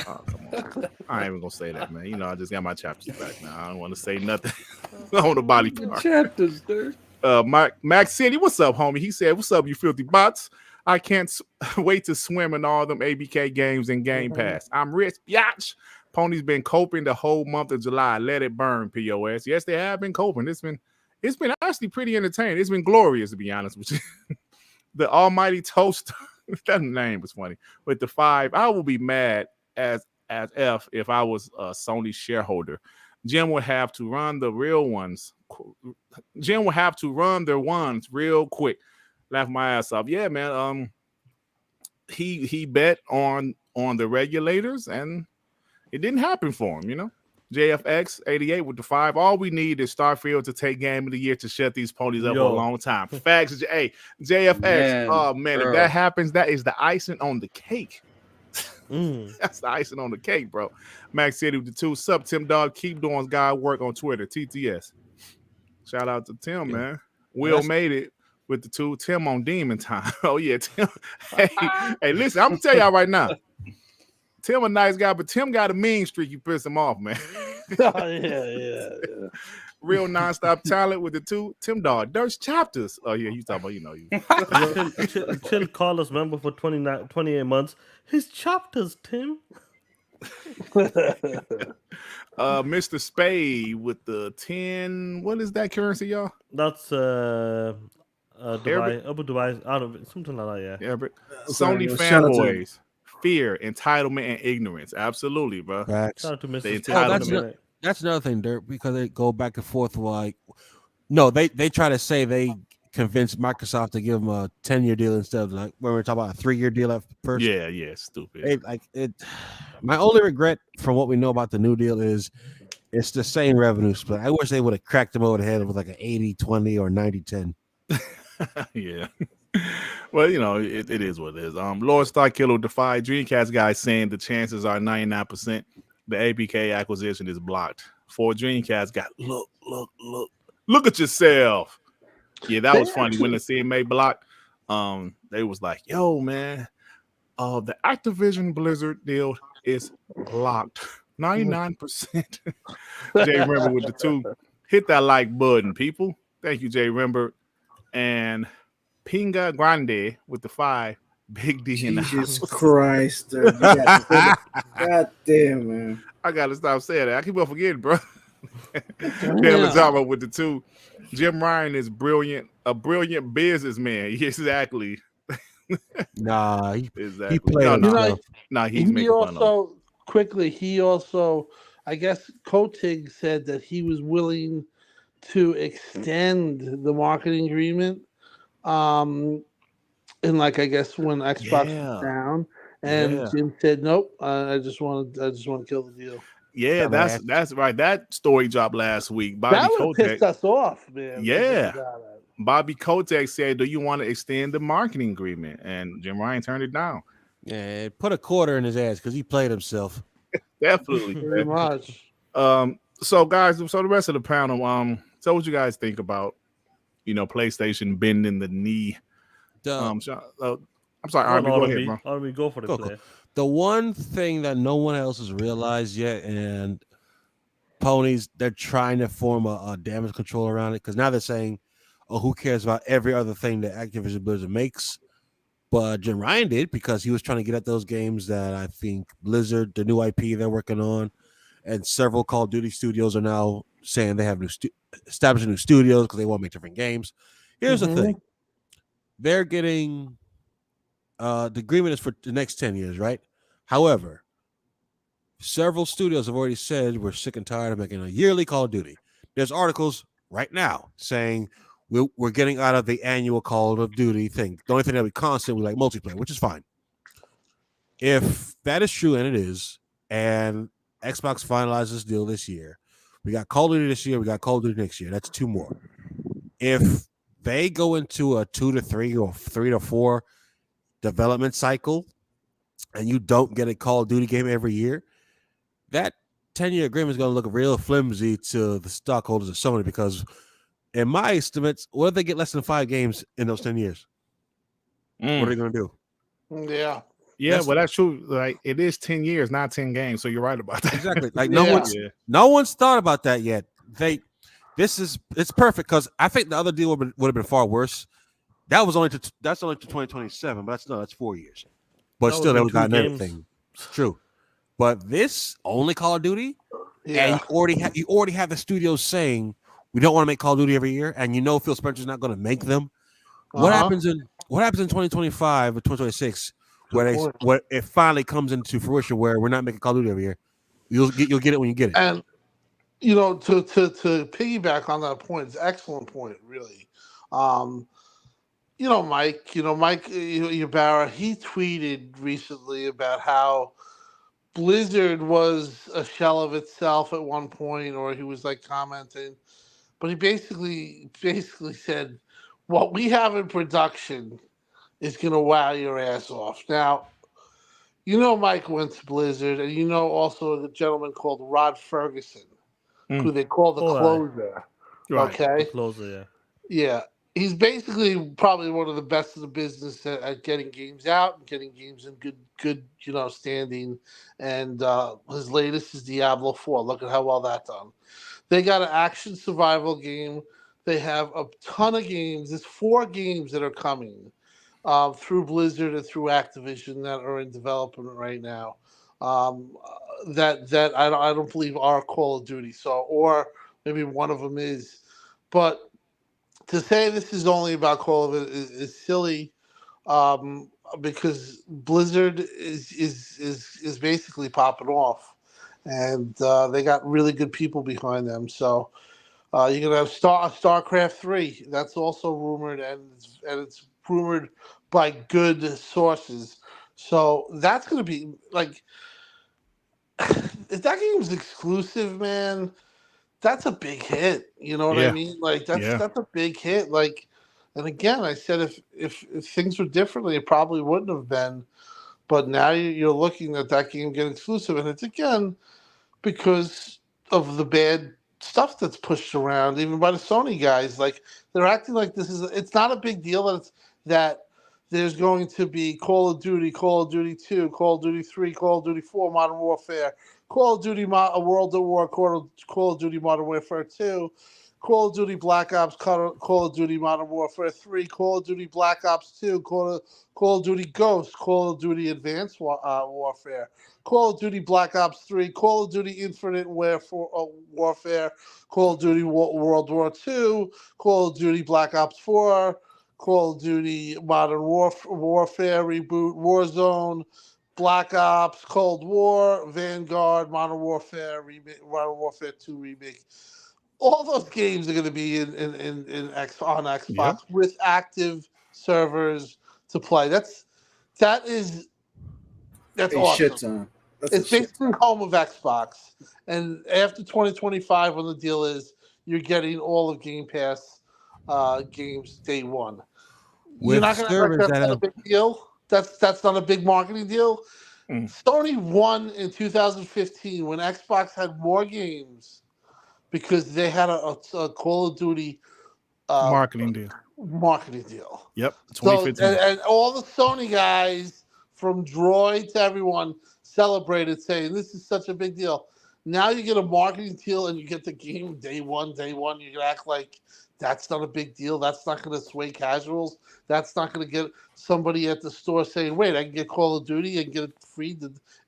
Oh, come on. I ain't even gonna say that, man. I just got my chapters back now. I don't want to say nothing on the body part. Chapters, dude. Max City, what's up, homie? He said, "What's up, you filthy bots? I can't wait to swim in all them ABK games and Game Pass. I'm rich, biatch. Pony's been coping the whole month of July. Let it burn, POS. Yes, they have been coping. It's been actually pretty entertaining. It's been glorious, to be honest with you. The Almighty Toast, that name was funny. With the 5, I will be mad as F if I was a Sony shareholder. Jim would have to run the real ones. Jim will have to run their ones real quick. Laugh my ass off. Yeah, man. He bet on the regulators, and it didn't happen for him. JFX 88 with the 5. All we need is Starfield to take Game of the Year to shut these ponies up for a long time. Facts. Hey, JFX. Man, oh man, bro. If that happens, that is the icing on the cake. That's the icing on the cake, bro. Max City with the 2. Sup, Timdog. Keep doing God work on Twitter. TTS. Shout out to Tim, man. Will made it with the 2. Tim on Demon Time. Oh yeah, Tim. Hey, listen, I'm gonna tell y'all right now. Tim a nice guy, but Tim got a mean streak. You piss him off, man. Oh, yeah. Real nonstop talent with the 2. Timdog. Dirt's chapters. Oh yeah, you talking about you. Chill Carlos member for 28 months. His chapters, Tim. Mr. Spade with the 10. What is that currency, y'all? That's Dubai, Abu Dubai, out of it, something like that. Yeah. Sony fanboys, fear, entitlement, and ignorance. Absolutely, bro. Facts. Shout out to Mr. That's another thing, Dirt, because they go back and forth. Like, no, they try to say they convinced Microsoft to give them a 10-year deal instead of like when we're talking about a 3-year deal at first. Yeah, stupid. My only regret from what we know about the new deal is it's the same revenue split. I wish they would have cracked them over the head with like an 80-20 or 90-10. Yeah. Well, it is what it is. Lord Starkiller Defy Dreamcast guy saying the chances are 99%. The ABK acquisition is blocked. For Dreamcast got look. Look at yourself. Yeah, that They was funny when the actually- CMA blocked. They was like, "Yo, man, the Activision Blizzard deal is locked, 99%." Jay Remember with the 2. Hit that like button, people. Thank you, Jay Remember. And Pinga Grande with the 5. Big D in the Jesus house. Christ, dude. God damn, man. I gotta stop saying that. I keep on forgetting, bro. Dan Damn. Lazaro with the 2. Jim Ryan is brilliant, a brilliant businessman. Exactly. Nah, he Exactly. played no, himself. no, he's He making fun of him. also I guess Kotig said that he was willing to extend the marketing agreement. And like I guess when Xbox was down, and Jim said, "Nope, I just want to kill the deal." Yeah, that's right. That story dropped last week. Bobby That would have Kotick, pissed us off, man. yeah. Bobby Kotick said, "Do you want to extend the marketing agreement?" And Jim Ryan turned it down. Yeah, put a quarter in his ass because he played himself. Definitely. Very much. So guys, so the rest of the panel, so what you guys think about, PlayStation bending the knee? I'm sorry, Army, go ahead, bro. Army, go for the play. The one thing that no one else has realized yet, and Ponies, they're trying to form a damage control around it because now they're saying, "Oh, who cares about every other thing that Activision Blizzard makes?" But Jim Ryan did because he was trying to get at those games that I think Blizzard, the new IP they're working on, and several Call of Duty studios are now saying they have establishing new studios because they want to make different games. Here's the thing: they're getting the agreement is for the next 10 years, right? However, several studios have already said we're sick and tired of making a yearly Call of Duty. There's articles right now saying we're getting out of the annual Call of Duty thing. The only thing that we constant, we like multiplayer, which is fine. If that is true, and it is, and Xbox finalizes this deal this year, we got Call of Duty this year, we got Call of Duty next year. That's 2 more. If they go into a 2 to 3 or 3 to 4 development cycle, and you don't get a Call of Duty game every year, that 10-year agreement is going to look real flimsy to the stockholders of Sony because, in my estimates, what if they get less than 5 games in those 10 years? What are they going to do? Yeah. Yeah, well, that's true. Like, it is 10 years, not 10 games. So you're right about that. Exactly. Like no one's thought about that yet. It's perfect because I think the other deal would have been far worse. That's only to 2027, but that's 4 years. But That still, would they be got 2 everything. It's true. But this only Call of Duty, and you already have the studios saying we don't want to make Call of Duty every year, and Phil Spencer's not going to make them. What happens in 2025 or 2026 where it finally comes into fruition where we're not making Call of Duty every year? You'll get it when you get it. And to piggyback on that point, it's an excellent point, really. Mike Ybarra, he tweeted recently about how Blizzard was a shell of itself at one point, or he was like commenting, but he basically said, what we have in production is going to wow your ass off. Now, Mike went to Blizzard, and also a gentleman called Rod Ferguson, who they call the closer. Right. Okay? The closer, yeah. He's basically probably one of the best in the business at getting games out and getting games in good standing. And his latest is Diablo 4. Look at how well that's done. They got an action survival game. They have a ton of games. There's 4 games that are coming through Blizzard and through Activision that are in development right now. That I don't believe are Call of Duty. Or maybe one of them is, but to say this is only about Call of Duty is silly, because Blizzard is basically popping off, and they got really good people behind them. So you're gonna have StarCraft 3. That's also rumored, and it's rumored by good sources. So that's gonna be like, if that game's exclusive, man, that's a big hit. You know what I mean? Like that's a big hit. Like, and again, I said if things were differently, it probably wouldn't have been. But now you're looking at that game getting exclusive, and it's again because of the bad stuff that's pushed around, even by the Sony guys. Like they're acting like it's not a big deal that there's going to be Call of Duty, Call of Duty 2, Call of Duty 3, Call of Duty 4, Modern Warfare, Call of Duty World at War, Call of Duty Modern Warfare 2, Call of Duty Black Ops, Call of Duty Modern Warfare 3, Call of Duty Black Ops 2, Call of Duty Ghost, Call of Duty Advanced Warfare, Call of Duty Black Ops 3, Call of Duty Infinite Warfare, Call of Duty World War 2, Call of Duty Black Ops 4, Call of Duty Modern Warfare Reboot, Warzone, Black Ops, Cold War, Vanguard, Modern Warfare 2 Remake. All those games are going to be on Xbox with active servers to play. That's awesome. Shit ton. It's basically home of Xbox. And after 2025, when the deal is, you're getting all of Game Pass games day one. You're not going to that's not a big deal. That's not a big marketing deal. Sony won in 2015 when Xbox had more games because they had a Call of Duty marketing deal. Yep, 2015. So, and all the Sony guys, from Droid to everyone, celebrated, saying this is such a big deal. Now you get a marketing deal and you get the game day one. You can act like that's not a big deal. That's not going to sway casuals. That's not going to get somebody at the store saying, wait, I can get Call of Duty and get it free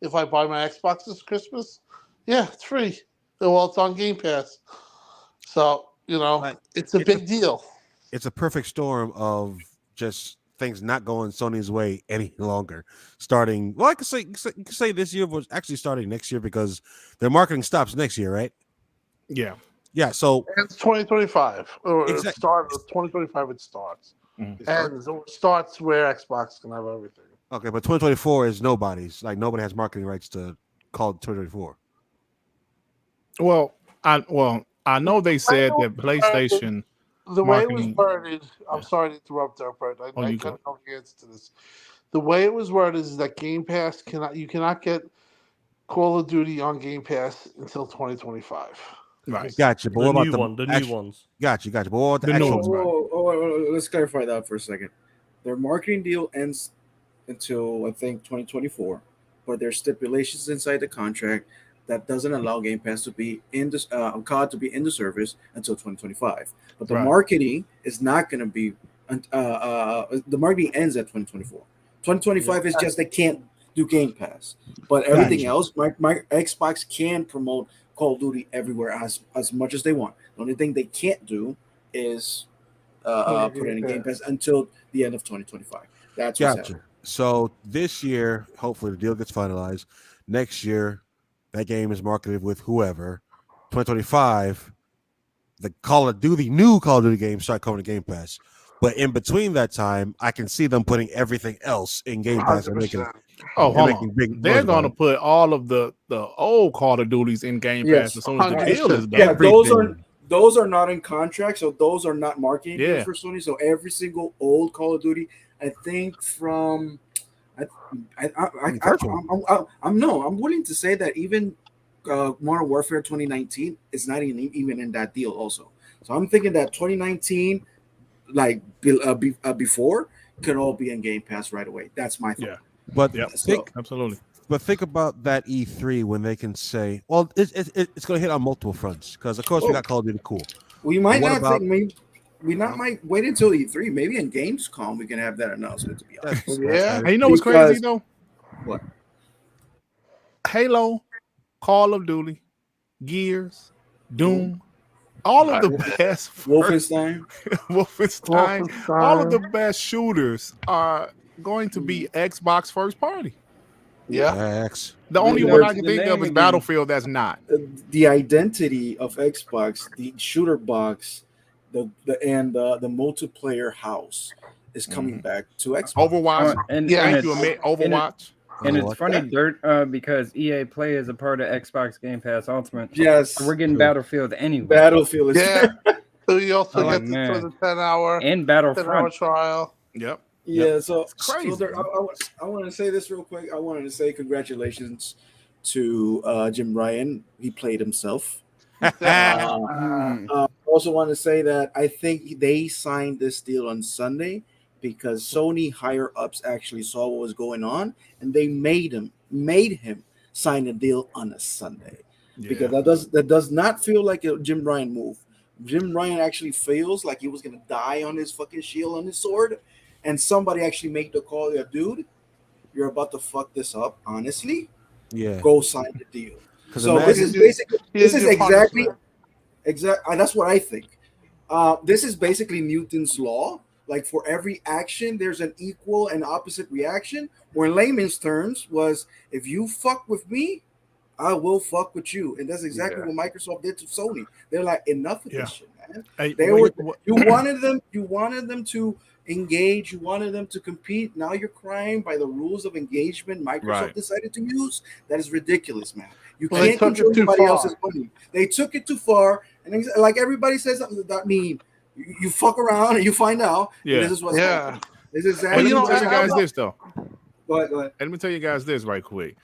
if I buy my Xbox this Christmas? Yeah, it's free. Well, it's on Game Pass. So, it's a big deal. It's a perfect storm of just things not going Sony's way any longer. Starting, well, I could say this year was actually starting next year because their marketing stops next year, right? Yeah. Yeah, so it's 2025. Or exactly. It starts 2025. It starts, and so it starts where Xbox can have everything. Okay, but 2024 is nobody's. Like nobody has marketing rights to call it 2024. Well, I know they said that PlayStation. The way it was worded, I'm sorry to interrupt there, but I kind of know the answer to this. The way it was worded is that Game Pass cannot get Call of Duty on Game Pass until 2025. Right. Gotcha. But what about the new ones? Gotcha. But what about the actual? Let's clarify that for a second. Their marketing deal ends until I think 2024, but there's stipulations inside the contract that doesn't allow Game Pass to be in this COD to be in the service until 2025. But the marketing is not going to be. The marketing ends at 2024. 2025 is just they can't do Game Pass, but everything else, my Xbox can promote Call of Duty everywhere as much as they want. The only thing they can't do is put it in Game Pass until the end of 2025. That's what's happening. So this year, hopefully the deal gets finalized. Next year, that game is marketed with whoever. 2025, the new Call of Duty games start coming to Game Pass. But in between that time, I can see them putting everything else in Game Pass and making. They're going to put all of the old Call of Duties in Game Pass as soon as the deal is done. Yeah, those are not in contract, so those are not marketing deals for Sony. So every single old Call of Duty, I think from, I'm willing to say that even Modern Warfare 2019 is not even in that deal also. So I'm thinking that 2019, before, could all be in Game Pass right away. That's my thought. Yeah. But absolutely. But think about that E3 when they can say, well, it's going to hit on multiple fronts because, of course, we got Call of Duty cool. We might might wait until E3. Maybe in Gamescom we can have that announcement, to be honest. Hey, you know what's crazy, though? What? Halo, Call of Duty, Gears, Doom, all of the best Wolfenstein, all of the best shooters are going to be Xbox first party. Yeah. The only one I can think of is Battlefield that's not. The identity of Xbox, the shooter box, the multiplayer house is coming back to Xbox. Overwatch. Overwatch. And it's funny, Dirt, because EA Play is a part of Xbox Game Pass Ultimate. Yes. So we're getting Battlefield anyway. Battlefield is So you also get the 10-hour and Battlefront trial. Yep. Yeah, so it's crazy. So I want to say this real quick. I wanted to say congratulations to Jim Ryan. He played himself. I also want to say that I think they signed this deal on Sunday because Sony higher ups actually saw what was going on, and they made him sign a deal on a Sunday. Because that does not feel like a Jim Ryan move. Jim Ryan actually feels like he was gonna die on his fucking shield on his sword, and somebody actually made the call. Yeah, dude, you're about to fuck this up. Honestly, go sign the deal. So this is basically exactly. That's what I think. This is basically Newton's law. Like for every action, there's an equal and opposite reaction. Or in layman's terms, was if you fuck with me, I will fuck with you, and that's exactly what Microsoft did to Sony. They're like, enough of this shit, man. You wanted them to engage, you wanted them to compete. Now you're crying by the rules of engagement Microsoft decided to use. That is ridiculous, man. You can't control anybody else's money. They took it too far, and like everybody says something that mean you fuck around and you find out. Yeah, this is what's happening. This is exactly. Let me tell you guys this though. Go ahead. Let me tell you guys this right quick.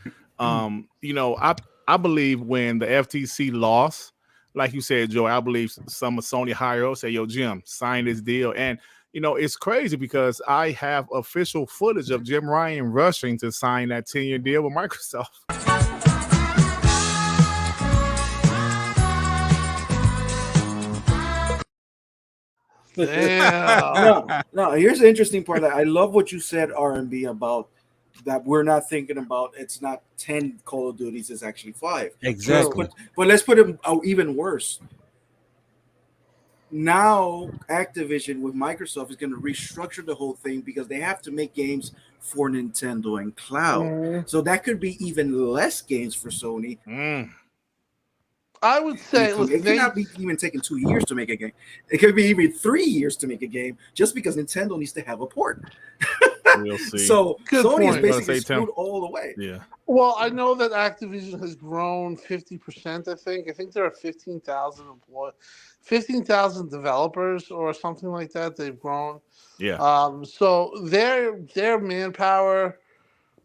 I believe when the FTC lost, like you said, Joe, I believe some of Sony higher ups say, "Yo, Jim, sign this deal." And it's crazy because I have official footage of Jim Ryan rushing to sign that 10-year deal with Microsoft. No. Here's the interesting part. That I love what you said, R&B, about that we're not thinking about. It's not 10 Call of Duties, it's actually 5. Exactly. But let's put it out even worse. Now Activision with Microsoft is going to restructure the whole thing because they have to make games for Nintendo and cloud. So that could be even less games for Sony. I would say it cannot be even taking 2 years to make a game. It could be even 3 years to make a game just because Nintendo needs to have a port. We'll see. So Good Sony point. is basically screwed all the way. Yeah. Well, I know that Activision has grown 50%. I think there are 15,000 employees, 15,000 developers or something like that. They've grown. Yeah. So their manpower,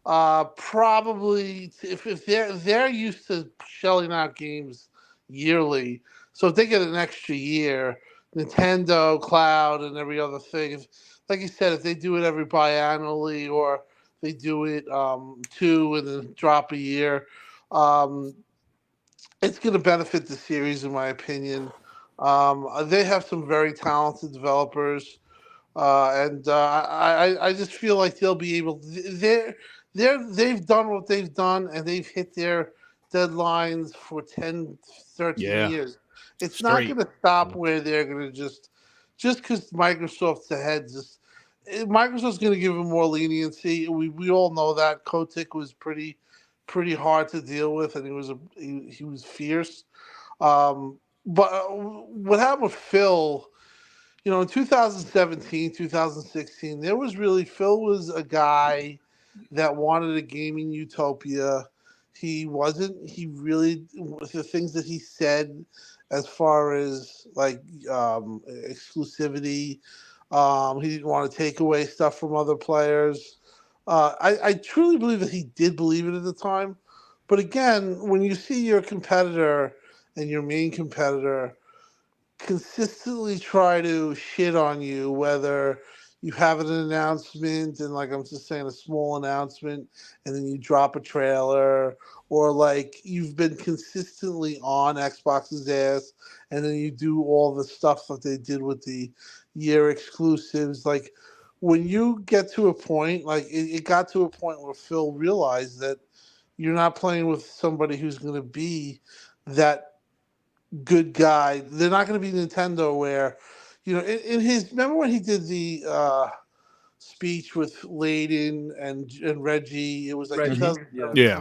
probably if they're used to shelling out games yearly, so if they get an extra year, Nintendo, cloud, and every other thing. Like you said, if they do it every biannually or they do it 2 and then drop a year, it's going to benefit the series, in my opinion. They have some very talented developers, and I just feel like they'll be able. They've done what they've done, and they've hit their deadlines for 10, 13 years. It's not going to stop where they're going to just because Microsoft's ahead. Microsoft's going to give them more leniency. We all know that Kotick was pretty hard to deal with, and he was fierce. But what happened with Phil? In 2017, 2016, Phil was a guy that wanted a gaming utopia. The things that he said as far as like exclusivity, he didn't want to take away stuff from other players. I truly believe that he did believe it at the time. But again, when you see your competitor and your main competitor consistently try to shit on you, whether you have an announcement and like I'm just saying a small announcement and then you drop a trailer, or like you've been consistently on Xbox's ass and then you do all the stuff that they did with the year exclusives. Like when you get to a point, like it got to a point where Phil realized that you're not playing with somebody who's going to be that good guy. They're not going to be Nintendo where, in his, remember when he did the speech with Layden and Reggie? It was like 2017. Yeah.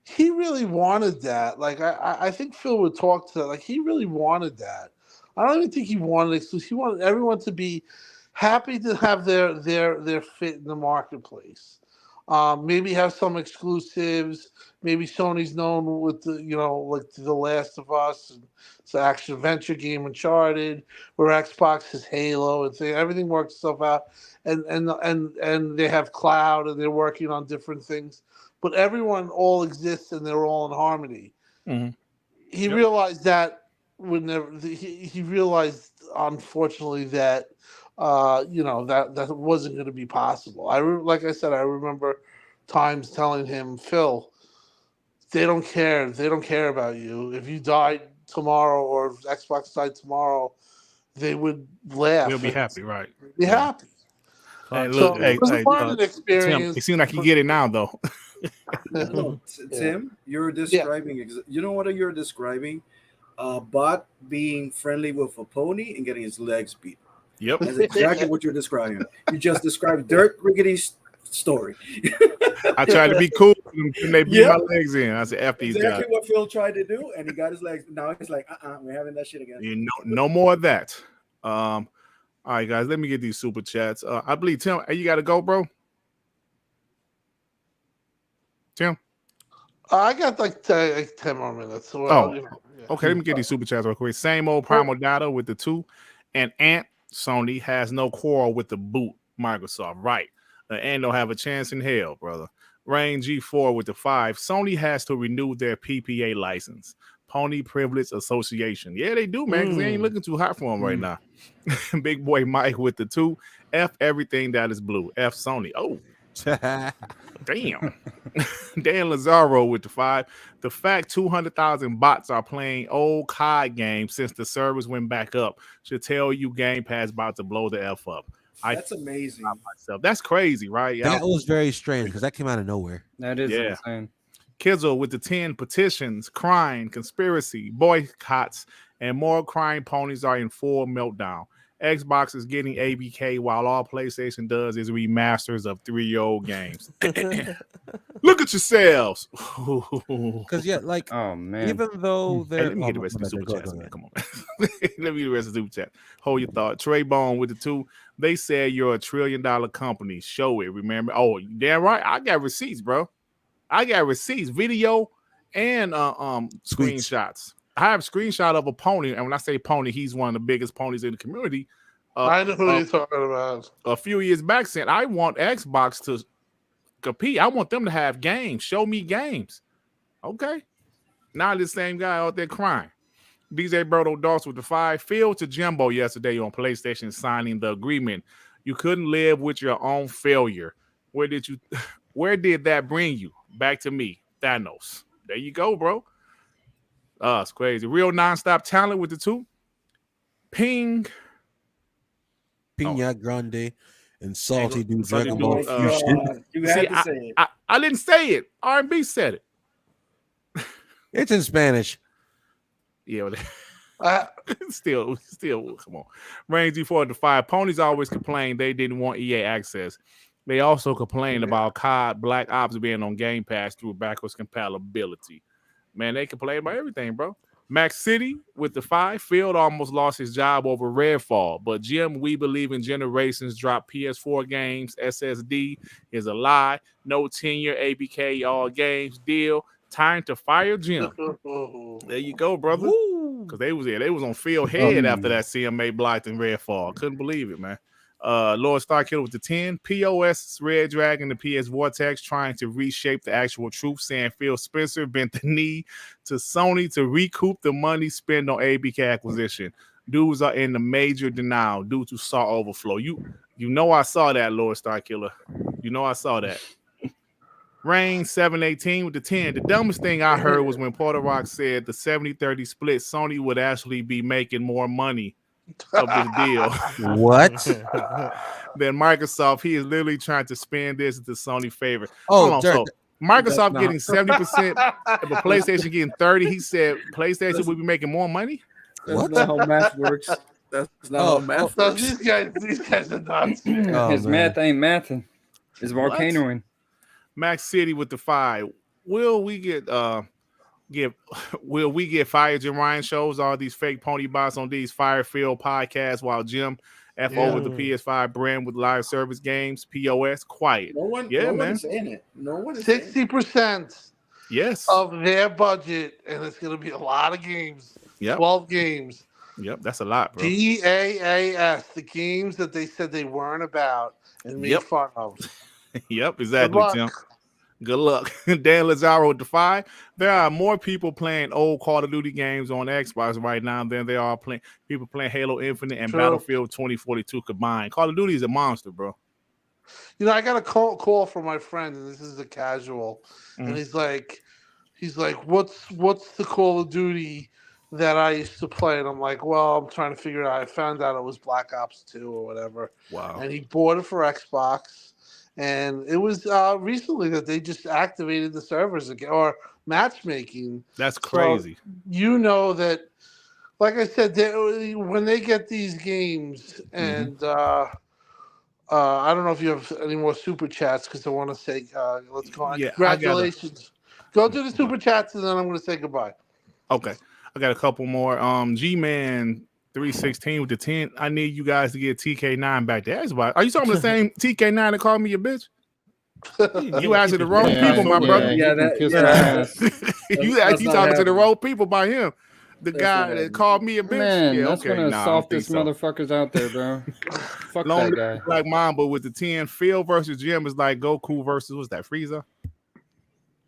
He really wanted that. Like I think Phil would talk to that. Like he really wanted that. I don't even think he wanted exclusive. He wanted everyone to be happy to have their fit in the marketplace. Maybe have some exclusives. Maybe Sony's known with the, like The Last of Us, and it's an action adventure game, Uncharted, where Xbox is Halo, and everything works itself out. And they have cloud, and they're working on different things. But everyone all exists, and they're all in harmony. Mm-hmm. he realized that he realized, unfortunately, that that wasn't going to be possible. Like I said, I remember times telling him, Phil, they don't care. They don't care about you. If you died tomorrow or if Xbox died tomorrow, they would laugh. We'll be happy, right? Be happy. Hey, So look, it was a learning Tim, experience. it seems like you get it now, though. No, Tim, you're describing. You know what you're describing? A bot being friendly with a pony and getting his legs beat. Yep, that's exactly what you're describing. You just described Dirt Griggity's story. I tried to be cool and they beat my legs in. I said, "F these guys." Exactly what Phil tried to do, and he got his legs. Now he's like, we're having that shit again. No more of that. All right, guys, let me get these super chats. I believe Tim, hey, you got to go, bro. Tim, I got like 10 more minutes. So okay. Let me get these super chats real quick. Same old Primal Data with the 2, and Ant Sony has no quarrel with the boot Microsoft, right? And don't have a chance in hell, brother. Rain G4 with the 5. Sony has to renew their PPA license. Pony Privilege Association. Yeah, they do, man, because they ain't looking too hot for them right now. Big Boy Mike with the 2. F everything that is blue. F Sony. Oh, damn. Dan Lazaro with the 5. The fact 200,000 bots are playing old COD games since the servers went back up should tell you Game Pass about to blow the F up. That's amazing. That's crazy, right? That was very strange because that came out of nowhere. That is insane. Kizzle with the 10 petitions, crying, conspiracy, boycotts, and more crying ponies are in full meltdown. Xbox is getting ABK while all PlayStation does is remasters of 3-year-old games. Look at yourselves. Because oh man, even though they're let me get the rest of the super chats. Come on, man. Let me get the rest of the super chat. Hold your thought. Trey Bone with the 2. They said you're $1 trillion company. Show it. Remember? Oh, damn right. I got receipts, bro. I got receipts, video, and screenshots. I have a screenshot of a pony, and when I say pony, he's one of the biggest ponies in the community. I know who you're talking about. A few years back, said I want Xbox to compete. I want them to have games. Show me games. Okay. Now the same guy out there crying. DJ Berto Doss with the 5. Phil to Jimbo yesterday on PlayStation signing the agreement. You couldn't live with your own failure. Where did that bring you? Back to me, Thanos. There you go, bro. It's crazy. Real nonstop talent with the 2. Pina Grande and Salty do Salty Dragon do, Ball Fusion. You had to say it. I didn't say it. R&B said it. It's in Spanish. Yeah, still, come on. Range G4 to 5. Ponies always complained they didn't want EA access. They also complained about COD Black Ops being on Game Pass through backwards compatibility. Man, they complain about everything, bro. Max City with the 5. Field almost lost his job over Redfall, but Jim, we believe in generations. Drop PS4 games. SSD is a lie. No tenure. ABK all games. Deal. Time to fire Jim. There you go, brother. Because they was on field head after that CMA blocked in Redfall. Couldn't believe it, man. Lord Starkiller with the 10. POS Red Dragon, the PS Vortex trying to reshape the actual truth, saying Phil Spencer bent the knee to Sony to recoup the money spent on ABK acquisition. Dudes are in the major denial due to saw overflow. You know I saw that, Lord Starkiller. You know I saw that. Rain 718 with the 10. The dumbest thing I heard was when Porter Rock said the 70-30 split, Sony would actually be making more money of this deal. What? Then Microsoft, he is literally trying to spin this into Sony favor. Oh, so Microsoft getting 70%, but PlayStation getting 30%. He said PlayStation would be making more money. That's not how math works. That's not how math works. These guys are nuts. His math ain't mathing. It's volcanoing. Max City with the 5. Will we get Fire Jim Ryan shows all these fake pony bots on these Firefield podcasts while Jim FO with the PS5 brand with live service games, POS, quiet. No one is saying it. No one is 60% yes of their budget, and it's going to be a lot of games. Yep. 12 games. Yep, that's a lot, bro. GAAS, the games that they said they weren't about and made fun of. Yep, exactly, Tim. Good luck. Dan Lazaro with the 5. There are more people playing old Call of Duty games on Xbox right now than there are people playing Halo Infinite and Battlefield 2042 combined. Call of Duty is a monster, bro. You know, I got a call from my friend, and this is a casual, and he's like, what's the Call of Duty that I used to play? And I'm like, well, I'm trying to figure it out. I found out it was Black Ops 2 or whatever. Wow. And he bought it for Xbox. And it was recently that they just activated the servers again, or matchmaking. That's crazy. So you know that, like I said, when they get these games, and I don't know if you have any more super chats, because I want to say, let's go on. Yeah, Congratulations. Go do the super chats, and then I'm going to say goodbye. Okay. I got a couple more. G-Man 316 with the 10. I need you guys to get TK9 back there. Are you talking about the same TK9 that called me a bitch? You asking the wrong people, my brother. Yeah, you talking to the wrong people by him. The guy that called me a bitch. Man, yeah, that's okay. one of the softest so. motherfuckers out there, bro. Fuck Long that guy. like Mamba with the 10. Phil versus Jim is like Goku versus, what's that, Frieza?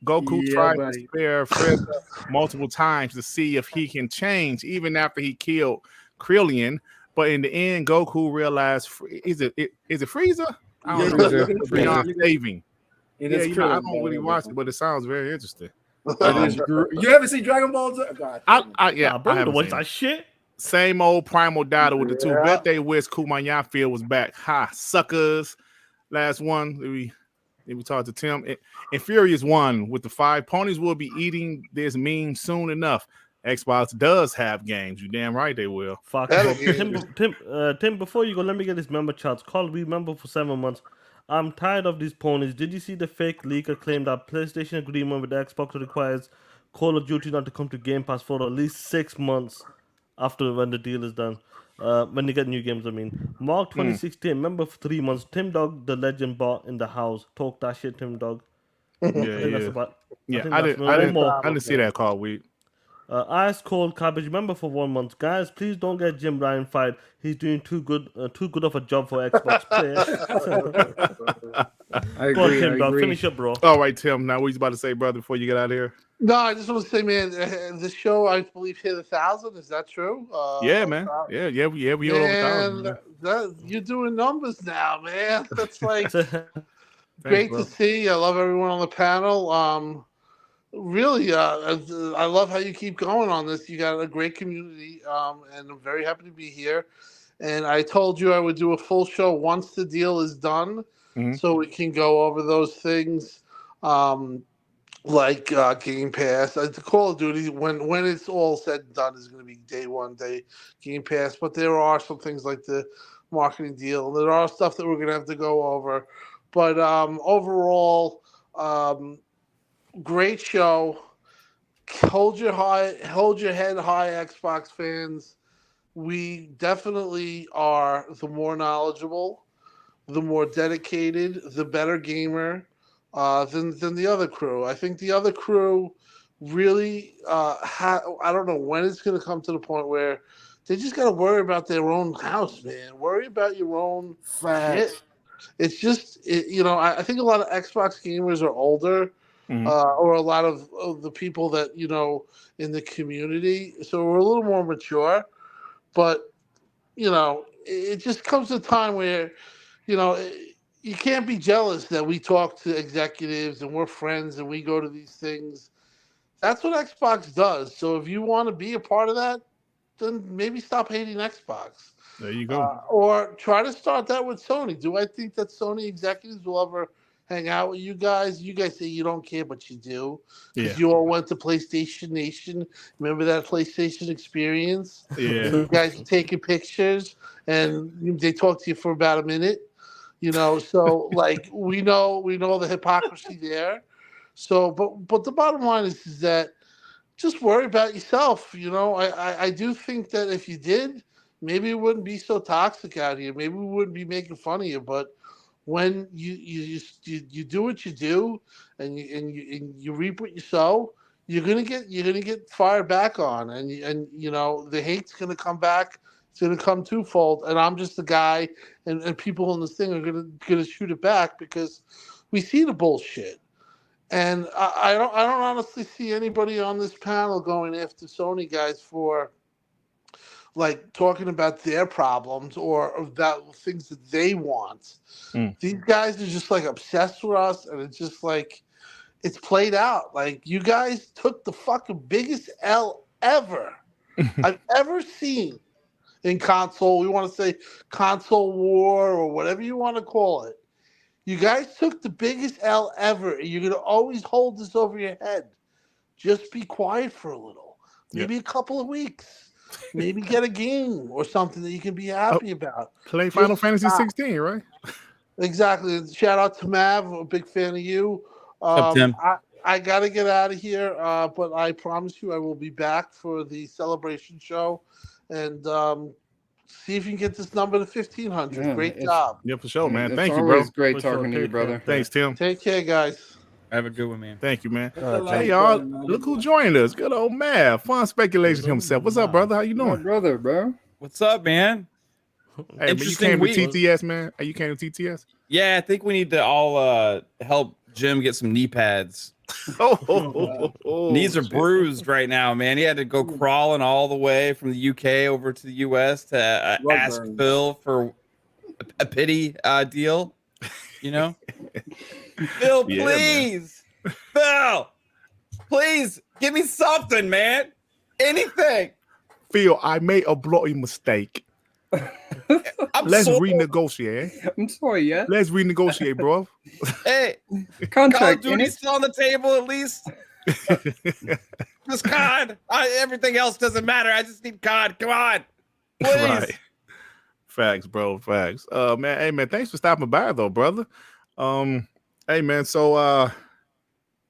Goku tried to spare Frieza multiple times to see if he can change, even after he killed Krillin. But in the end, Goku realized, is it Frieza? I don't know. Frieza saving. I don't really watch it, but it sounds very interesting. You haven't seen Dragon Ball Z? God, I haven't watched that shit. Same old Primal Data with the 2. Bet they wish Kumaya Field was back. Ha, suckers. Last one. We talked to Tim. Infurious 1 with the 5. Ponies will be eating this meme soon enough. Xbox does have games. You damn right they will. Fuck. Tim, before you go, let me get his member charts. Call we member for 7 months. I'm tired of these ponies. Did you see the fake leaker claim that PlayStation agreement with Xbox requires Call of Duty not to come to Game Pass for at least 6 months after when the deal is done? When you get new games, I mean. Mark 2016, member for 3 months. Timdog, the legend bot in the house. Talk that shit, Timdog. I didn't see that call, week. Ice Cold Cabbage, member for 1 month. Guys, please don't get Jim Ryan fired. He's doing too good of a job for Xbox players. I agree. Go on, Tim, dog. Finish up, bro. All right, Tim. Now, what you about to say, brother, before you get out of here? No, I just want to say, man, the show, I believe, hit 1,000. Is that true? Yeah, man. Yeah, we hit over 1,000. You're doing numbers now, man. That's like great to see. I love everyone on the panel. Really, I love how you keep going on this. You got a great community, and I'm very happy to be here. And I told you I would do a full show once the deal is done, so we can go over those things, like Game Pass. The Call of Duty, when it's all said and done, is going to be day one, Game Pass. But there are some things like the marketing deal. There are stuff that we're going to have to go over. But overall, great show. Hold your head high, Xbox fans. We definitely are the more knowledgeable, the more dedicated, the better gamer than the other crew. I think the other crew really I don't know when it's going to come to the point where they just got to worry about their own house, man. Worry about your own shit. It's just I think a lot of Xbox gamers are older. Or a lot of the people that in the community, so we're a little more mature, but it just comes to a time where you can't be jealous that we talk to executives and we're friends and we go to these things. That's what Xbox does. So if you want to be a part of that, then maybe stop hating Xbox. There you go. Or try to start that with Sony. Do I think that Sony executives will ever hang out with you guys? You guys say you don't care, but you do. Because you all went to PlayStation Nation. Remember that PlayStation experience? Yeah. You guys are taking pictures, and they talk to you for about a minute. So like we know the hypocrisy there. So, but the bottom line is that just worry about yourself. I do think that if you did, maybe it wouldn't be so toxic out here. Maybe we wouldn't be making fun of you, but when you do what you do and you reap what you sow, you're gonna get fired back on, and the hate's gonna come back. It's gonna come twofold, and I'm just the guy, and people in this thing are gonna shoot it back because we see the bullshit, And I don't honestly see anybody on this panel going after Sony guys for like talking about their problems or about things that they want. These guys are just like obsessed with us, and it's just like it's played out. Like you guys took the fucking biggest L ever I've ever seen in console. We want to say console war or whatever you want to call it. You guys took the biggest L ever, and you're gonna always hold this over your head. Just be quiet for a little, maybe a couple of weeks. Maybe get a game or something that you can be happy about. Play Final Fantasy 16, right? Exactly. Shout out to Mav, a big fan of you. Tim? I got to get out of here, but I promise you I will be back for the celebration show and see if you can get this number to 1,500. Yeah, Great job. Yeah, for sure, man. It's Thank you, bro. always great talking to you, brother. Thanks, Tim. Take care, guys. Have a good one, man. Thank you, man. Hey, y'all, look who joined us. Good old Mav. Fun speculation himself. What's up, brother? How you My doing? brother, bro. What's up, man? Hey, man, you Interesting came to week. TTS, man. Hey, you came to TTS? Yeah, I think we need to all help Jim get some knee pads. Knees are shit. bruised right now, man. He had to go crawling all the way from the UK over to the US to Rug ask burn. Phil for a pity deal. You know, Phil, Yeah, please, Phil, please give me something, man. Anything. Phil, I made a bloody mistake. I'm Let's so- renegotiate. I'm sorry, yeah. Let's renegotiate, bro. Hey, Call of Contract in Duty's it. still on the table at least. Just COD. Everything else doesn't matter. I just need COD. Come on, please. Right. Facts, bro. Facts. Man, hey man, thanks for stopping by though, brother. Hey man, so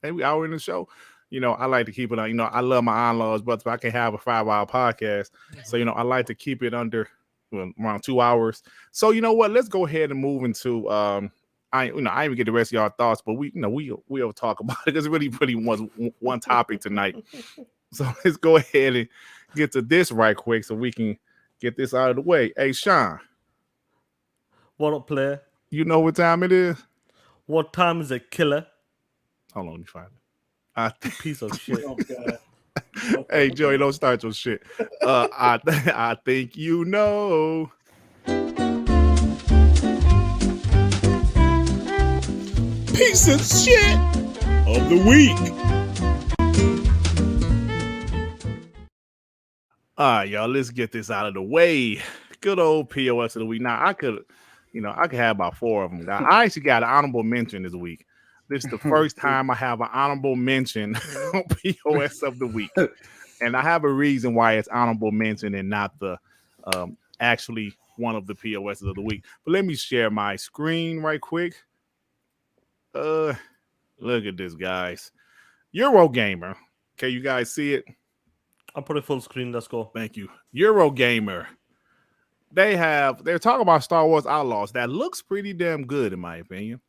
hey, we out in the show. You know, I like to keep it on, I love my in-laws, but I can have a 5-hour podcast. So, I like to keep it under around 2 hours. So, you know what? Let's go ahead and move into I even get the rest of y'all thoughts, but we'll talk about it because it really was one topic tonight. So let's go ahead and get to this right quick so we can get this out of the way. Hey, Sean. What up, player? You know what time it is? What time is it, killer? Hold on, let me find it. Piece of shit. Oh, God. Hey, Joey, don't start your shit. I think you know. Piece of shit of the week. All right, y'all, let's get this out of the way. Good old POS of the week. Now, I could have about 4 of them. Now, I actually got an honorable mention this week. This is the first time I have an honorable mention on POS of the week. And I have a reason why it's honorable mention and not the actually one of the POS of the week. But let me share my screen right quick. Look at this, guys. Eurogamer. Okay, you guys see it? I'll put it full screen. Let's go. Thank you. Eurogamer. They're talking about Star Wars Outlaws. That looks pretty damn good, in my opinion.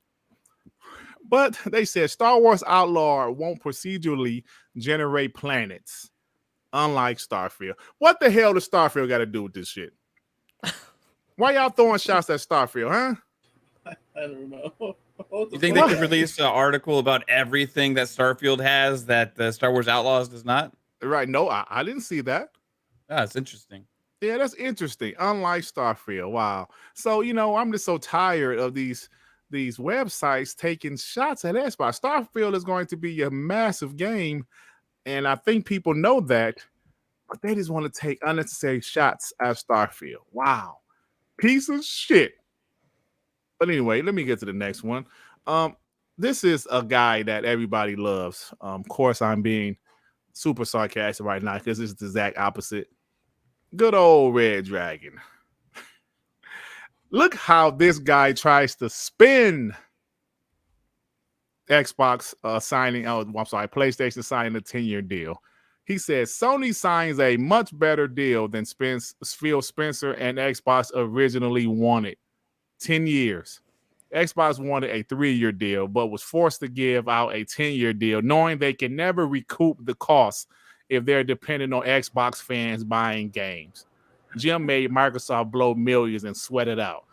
But they said Star Wars Outlaw won't procedurally generate planets, unlike Starfield. What the hell does Starfield got to do with this shit? Why y'all throwing shots at Starfield, huh? I don't know. You think they could release an article about everything that Starfield has that the Star Wars Outlaws does not? Right. No, I didn't see that. Ah, it's interesting. Yeah, that's interesting. Unlike Starfield. Wow. So, I'm just so tired of these websites taking shots at Xbox. Starfield is going to be a massive game, and I think people know that, but they just want to take unnecessary shots at Starfield. Wow. Piece of shit. But anyway, let me get to the next one. This is a guy that everybody loves. Of course, I'm being super sarcastic right now because it's the exact opposite. Good old Red Dragon. Look how this guy tries to spin Xbox PlayStation signing a 10-year deal. He says Sony signs a much better deal than Phil Spencer and Xbox originally wanted. 10 years. Xbox wanted a 3-year deal, but was forced to give out a 10-year deal, knowing they can never recoup the cost if they're dependent on Xbox fans buying games. Jim made Microsoft blow millions and sweat it out.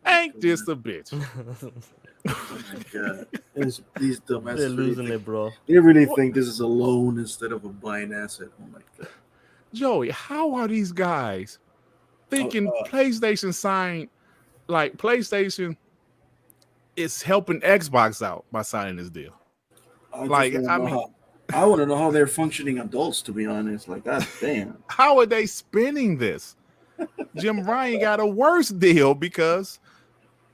Ain't just a bitch. Oh my god, these dumbasses They're really losing think, it, bro. they really think this is a loan instead of a buying asset. Oh my god. Joey, how are these guys thinking Oh, PlayStation signed, like PlayStation is helping Xbox out by signing this deal? I Like, just I want to mean, know how. I want to know how they're functioning adults. To be honest, like god damn. how are they spending this? Jim Ryan got a worse deal because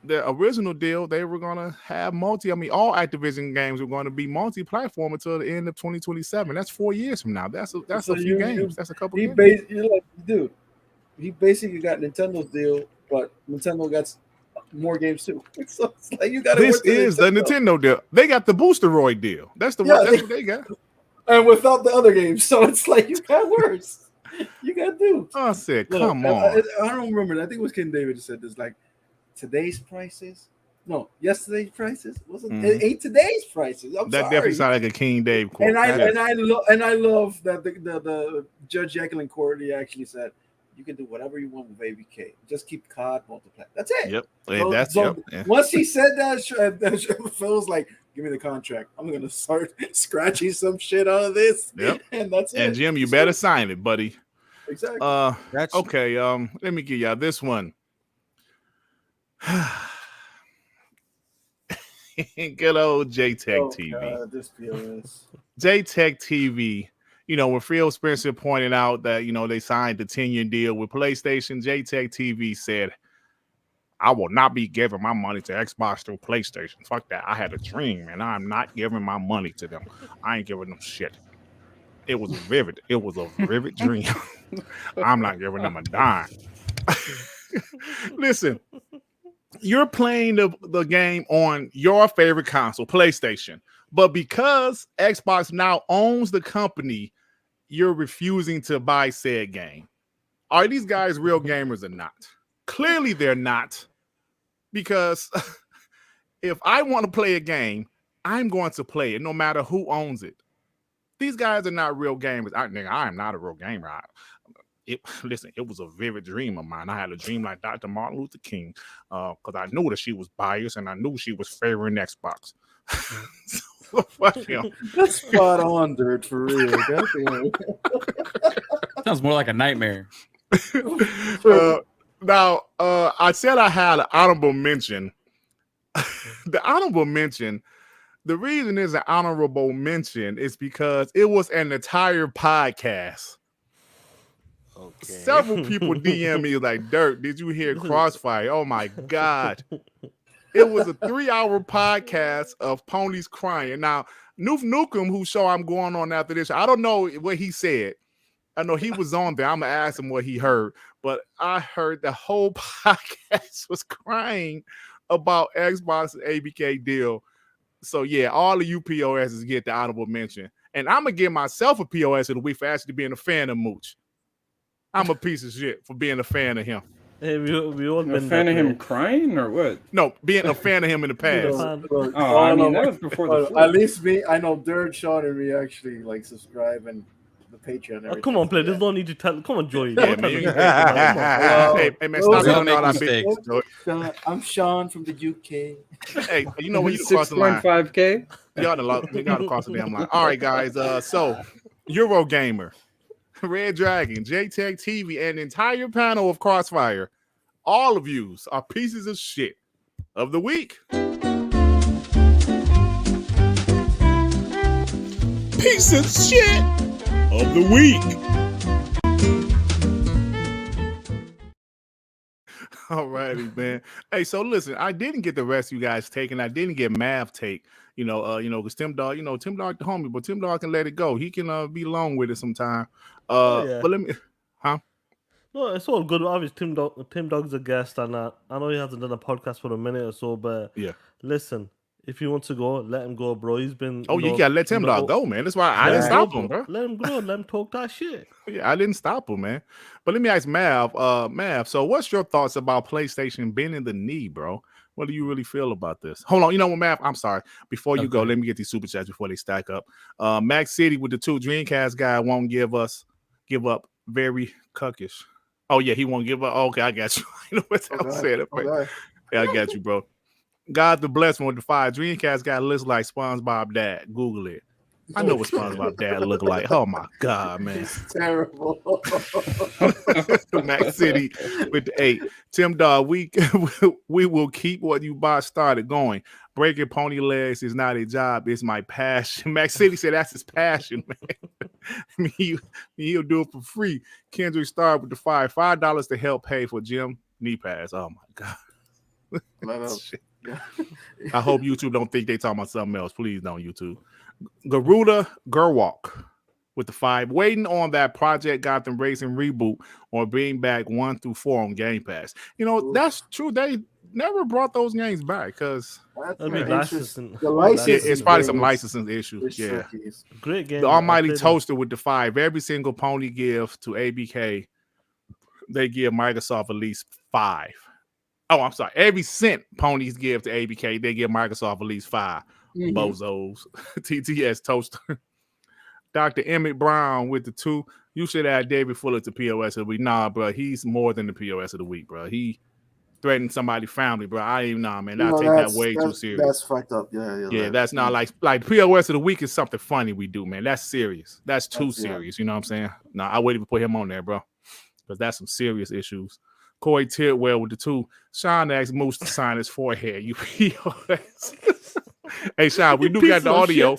the original deal, they were going to have all Activision games were going to be multi-platform until the end of 2027. That's 4 years from now. That's So a few games. That's a couple games. You're like, dude, he basically got Nintendo's deal, but Nintendo got more games too. So it's like you got to. This is the Nintendo deal. They got the Boosteroid deal. That's what they got. And without the other games, so it's like you got worse. You got dudes. I said, Look, come on. I don't remember. I think it was Ken David who said this. Like today's prices. No, yesterday's prices. It ain't today's prices. I'm That sorry. definitely sounded like a King Dave quote. And I love that the Judge Jekyll and Cordy actually said you can do whatever you want with ABK. Just keep COD multiplayer. That's it. Yep. So once he said that, Phil was like, "Give me the contract. I'm gonna start scratching some shit out of this." Yep. And that's it. And Jim, you better sign it, buddy. Exactly. Okay. Let me give y'all this one. Good old JaytechTv. God, this POS. JaytechTV. You know, when Phil Spencer pointed out that, you know, they signed the 10-year deal with PlayStation, JaytechTv said, I will not be giving my money to Xbox through PlayStation. Fuck that. I had a dream, and I'm not giving my money to them. I ain't giving them shit. It was vivid. It was a vivid dream. I'm not giving them a dime. Listen, you're playing the game on your favorite console, PlayStation. But because Xbox now owns the company, you're refusing to buy said game. Are these guys real gamers or not? Clearly they're not. Because if I want to play a game, I'm going to play it no matter who owns it. These guys are not real gamers. I am not a real gamer. Listen, it was a vivid dream of mine. I had a dream like Dr. Martin Luther King because I knew that she was biased and I knew she was favoring Xbox. So, fuck him. That's spot on, Dirt, for real. Goddamn. Sounds more like a nightmare. Now, I said I had an honorable mention. The honorable mention, the reason is an honorable mention is because it was an entire podcast. Okay. Several people DM me like, Dirt, did you hear Crossfire? Oh my God. It was a 3-hour podcast of ponies crying. Now, Noof Nukem, whose show I'm going on after this, I don't know what he said. I know he was on there. I'm going to ask him what he heard. But I heard the whole podcast was crying about Xbox and ABK deal. So, yeah, all the UPOSs get the honorable mention. And I'm going to give myself a POS of the week for actually being a fan of Mooch. I'm a piece of shit for being a fan of him. Hey, we all been a fan of him crying or what? No, being a fan of him in the past. I mean, that was before the flood. At least me, I know Dirt, Sean, and me actually like subscribe and the Patreon. Oh, come on, play. There's no need to tell. Come on, Joey. Yeah, man, hey, man, stop doing all that big. I'm Sean from the UK. Hey, you know when you cross the line. 6.5K. Y'all to cross the damn line. All right, guys. So, Eurogamer, Red Dragon, JaytechTv, and the entire panel of Crossfire, all of you are pieces of shit of the week. Piece of shit of the week. All righty, man. Hey, so listen, I didn't get the rest of you guys taken. I didn't get Mav take. Because Timdog, Timdog the homie, but Timdog can let it go. He can be alone with it sometime. But let me, No, it's all good. Obviously, Timdog's a guest, and I know he hasn't done a podcast for a minute or so, but yeah, listen, if he wants to go, let him go, bro. He's been. You gotta let Timdog go, man. That's why I didn't stop him, bro. Let him go. Let him talk that shit. Yeah, I didn't stop him, man. But let me ask Mav. Mav, so what's your thoughts about PlayStation bending the knee, bro? What do you really feel about this? Hold on, you know what, Mav? I'm sorry. Before you go, let me get these super chats before they stack up. Max City with the 2 Dreamcast guy won't give up. Very cuckish. Oh yeah, he won't give up. Okay, I got you. I know what I said. Yeah, I got you, bro. God the bless one with the fire. Dreamcast got looks like SpongeBob dad. Google it. I know what SpongeBob dad look like. Oh my god, man. It's terrible. Mac City with the 8. Timdog, we will keep what you bought started going. Breaking pony legs is not a job, it's my passion. Mac City said that's his passion, man. I mean, he'll do it for free. Kendrick started with the fire. $5 to help pay for gym knee pads. Oh my god. I hope YouTube don't think they talking about something else. Please don't, YouTube. Garuda Gerwalk with the 5. Waiting on that Project Gotham Racing reboot or bring back 1 through 4 on Game Pass. You know, that's true. They never brought those games back because it's probably some licensing issues. Yeah. Great game. The Almighty Toaster with the 5. Every single pony give to ABK, they give Microsoft at least 5. Oh, I'm sorry. Every cent ponies give to ABK, they give Microsoft at least 5. Bozos. TTS Toaster. Dr. Emmett Brown with the 2. You should add David Fuller to POS of the week. Nah, bro. He's more than the POS of the week, bro. He threatened somebody's family, bro. I ain't man. I take that way too serious. That's fucked up. Yeah. That's not like POS of the week is something funny we do, man. That's serious. That's too serious. You know what I'm saying? Nah, I wouldn't even put him on there, bro. Because that's some serious issues. Corey Tidwell with the 2. Sean asked Moose to sign his forehead. You POS. Hey, Sean, we do got the audio.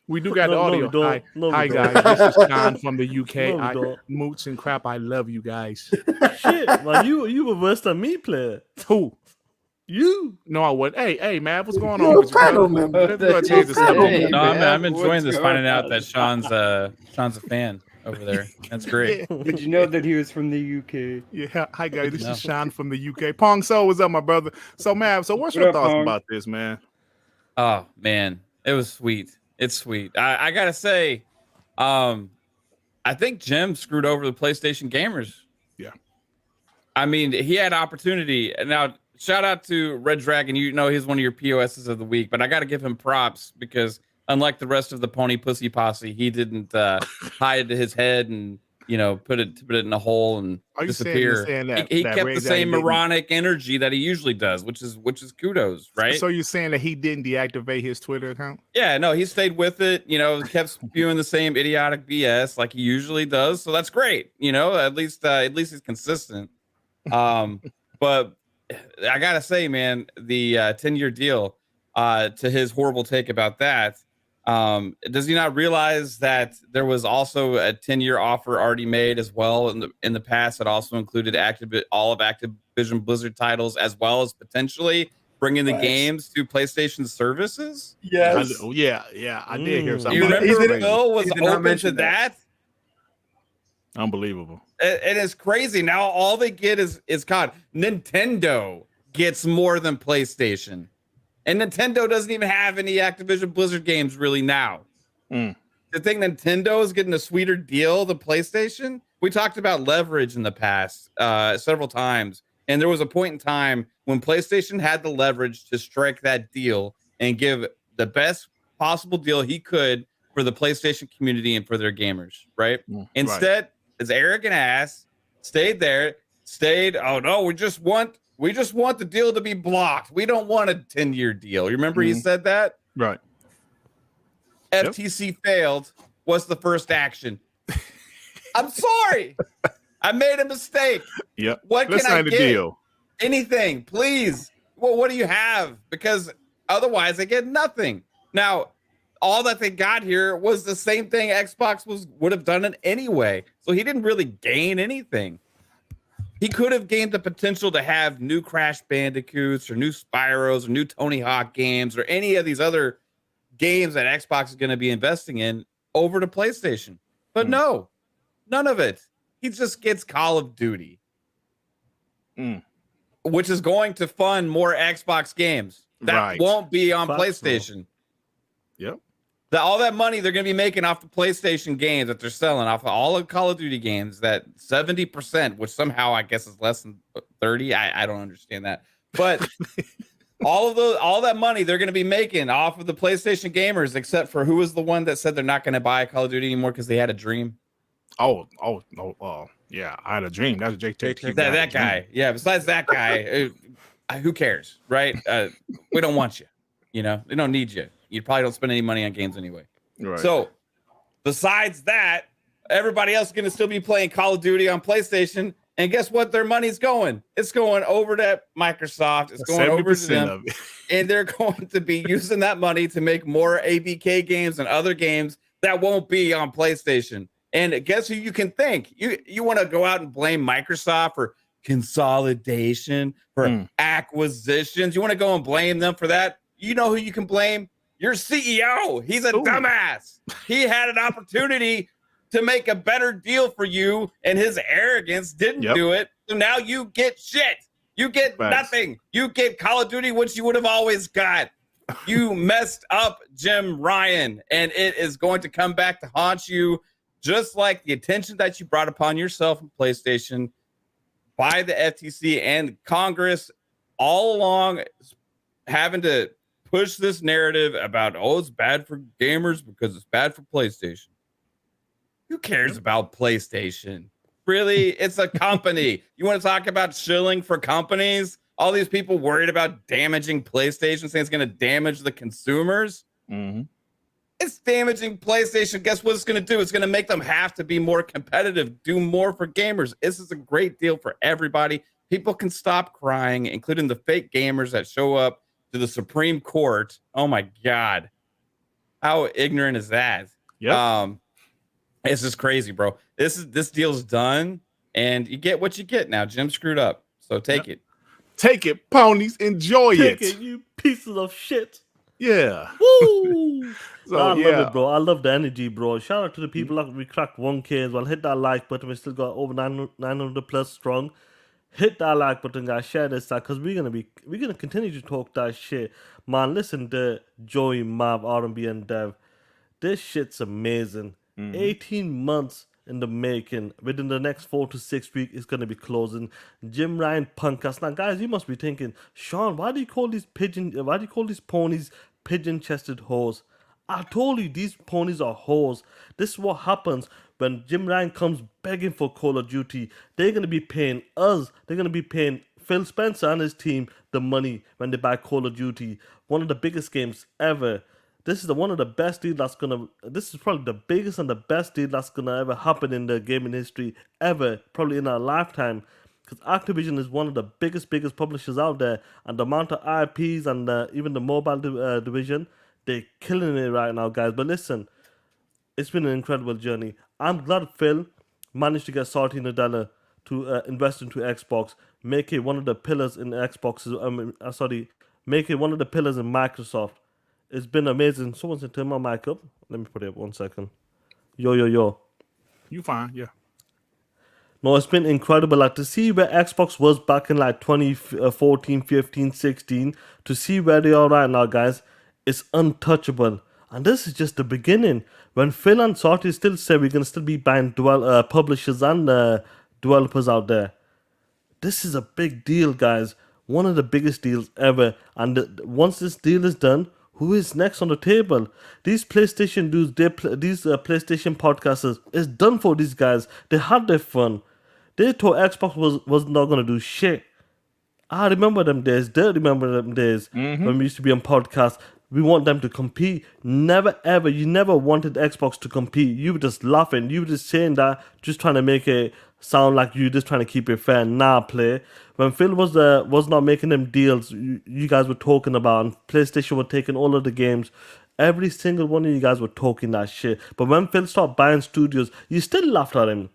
We do got the audio. Hi guys. This is Sean from the UK. Mooch and crap. I love you guys. Shit, man, you were worse than me, player. Who? You? No, I wouldn't. Hey, man, what's going on with you? No, I'm enjoying this. Finding out that Sean's a fan over there. That's great. Did you know that he was from the UK? Yeah. Hi guys. This is Sean from the UK. Pong So, what's up, my brother? So, man, what's your thoughts about this, man? Oh man, it was sweet. It's sweet. I gotta say, I think Jim screwed over the PlayStation gamers. Yeah. I mean, he had opportunity. Now, shout out to Red Dragon. You know he's one of your POSs of the week, but I got to give him props because unlike the rest of the Pony Pussy Posse, he didn't hide his head and put it in a hole and disappear. He kept the same moronic energy that he usually does, which is kudos, right? So you're saying that he didn't deactivate his Twitter account? Yeah, no, he stayed with it. Kept spewing the same idiotic BS like he usually does. So that's great. At least he's consistent. But I gotta say, man, the 10-year deal. To his horrible take about that. Does he not realize that there was also a 10-year offer already made as well in the past that also included all of Activision Blizzard titles as well as potentially bringing the games to PlayStation services? Yes. I did hear something. You remember Bill was open to that? Unbelievable. It is crazy. Now all they get is COD. Nintendo gets more than PlayStation. And Nintendo doesn't even have any Activision Blizzard games really now. To think Nintendo is getting a sweeter deal than PlayStation? We talked about leverage in the past several times. And there was a point in time when PlayStation had the leverage to strike that deal and give the best possible deal he could for the PlayStation community and for their gamers, right? Instead, his arrogant ass stayed, oh no, we just want the deal to be blocked. We don't want a 10-year deal. You remember he said that? Right. FTC failed. What's the first action? I'm sorry. I made a mistake. Yep. What Let's can I sign get? the deal. Anything, please. Well, what do you have? Because otherwise they get nothing. Now, all that they got here was the same thing Xbox would have done it anyway. So he didn't really gain anything. He could have gained the potential to have new Crash Bandicoots or new Spyros or new Tony Hawk games or any of these other games that Xbox is going to be investing in over to PlayStation. But no, none of it. He just gets Call of Duty, which is going to fund more Xbox games. That won't be on PlayStation. Yep. All that money they're going to be making off the PlayStation games that they're selling off of all of Call of Duty games, that 70%, which somehow I guess is less than 30. I don't understand that. But all that money they're going to be making off of the PlayStation gamers, except for who was the one that said they're not going to buy Call of Duty anymore because they had a dream? Yeah, I had a dream. That's JaytechTv. That guy. Yeah, besides that guy, who cares, right? We don't want you. You know, they don't need you. You probably don't spend any money on games anyway. Right. So besides that, everybody else is going to still be playing Call of Duty on PlayStation. And guess what? Their money's going. It's going over to Microsoft. It's going over to them. And they're going to be using that money to make more ABK games and other games that won't be on PlayStation. And guess who you can thank? You want to go out and blame Microsoft for consolidation, for acquisitions. You want to go and blame them for that? You know who you can blame? Your CEO. He's a dumbass. He had an opportunity to make a better deal for you, and his arrogance didn't do it. So now you get shit. You get nothing. You get Call of Duty, which you would have always got. You messed up, Jim Ryan, and it is going to come back to haunt you, just like the attention that you brought upon yourself in PlayStation by the FTC and Congress all along, having to push this narrative about, oh, it's bad for gamers because it's bad for PlayStation. Who cares about PlayStation? Really? It's a company. You want to talk about shilling for companies? All these people worried about damaging PlayStation, saying it's going to damage the consumers. It's damaging PlayStation. Guess what it's going to do? It's going to make them have to be more competitive, do more for gamers. This is a great deal for everybody. People can stop crying, including the fake gamers that show up to the Supreme Court. Oh my God. How ignorant is that? It's just crazy, bro. This deal's done, and you get what you get now. Jim screwed up, so take it. Take it, ponies. Enjoy Take it. it, you pieces of shit. Yeah. Woo! So, I love it, bro. I love the energy, bro. Shout out to the people that we cracked 1K as well. Hit that like button. We still got over 900 plus strong. Hit that like button, guys. Share this out, because we're gonna continue to talk that shit, man. Listen to Joey, Mav, R&B, and Dev. This shit's amazing. 18 months in the making. Within the next 4 to 6 weeks, it's gonna be closing. Jim Ryan Punkas. Now, guys, you must be thinking, Sean, why do you call these ponies pigeon-chested hoes? I told you these ponies are hoes. This is what happens when Jim Ryan comes begging for Call of Duty. They're gonna be paying us. They're gonna be paying Phil Spencer and his team the money when they buy Call of Duty. One of the biggest games ever. This is one of the best deals that's gonna. This is probably the biggest and the best deal that's gonna ever happen in the gaming history ever, probably in our lifetime. Because Activision is one of the biggest publishers out there, and the amount of IPs and even the mobile division, they're killing it right now, guys. But listen, it's been an incredible journey. I'm glad Phil managed to get Satya Nadella to invest into Xbox, make it one of the pillars in Xbox. Make it one of the pillars in Microsoft. It's been amazing. Someone said turn my mic up. Let me put it up 1 second. Yo. You fine, yeah. No, it's been incredible. Like, to see where Xbox was back in like 2014, 15, 16, to see where they are right now, guys, it's untouchable. And this is just the beginning. When Phil and Satya still say we're going to still be buying publishers and developers out there. This is a big deal, guys. One of the biggest deals ever. And once this deal is done, who is next on the table? These PlayStation dudes, these PlayStation podcasters, it's done for these guys. They had their fun. They thought Xbox was not going to do shit. I remember them days. They remember them days when we used to be on podcasts. We want them to compete. Never ever. You never wanted Xbox to compete. You were just laughing. You were just saying that, just trying to make it sound like you just trying to keep it fair. Nah, play. When Phil was not making them deals, you guys were talking about, and PlayStation were taking all of the games. Every single one of you guys were talking that shit. But when Phil stopped buying studios, you still laughed at him.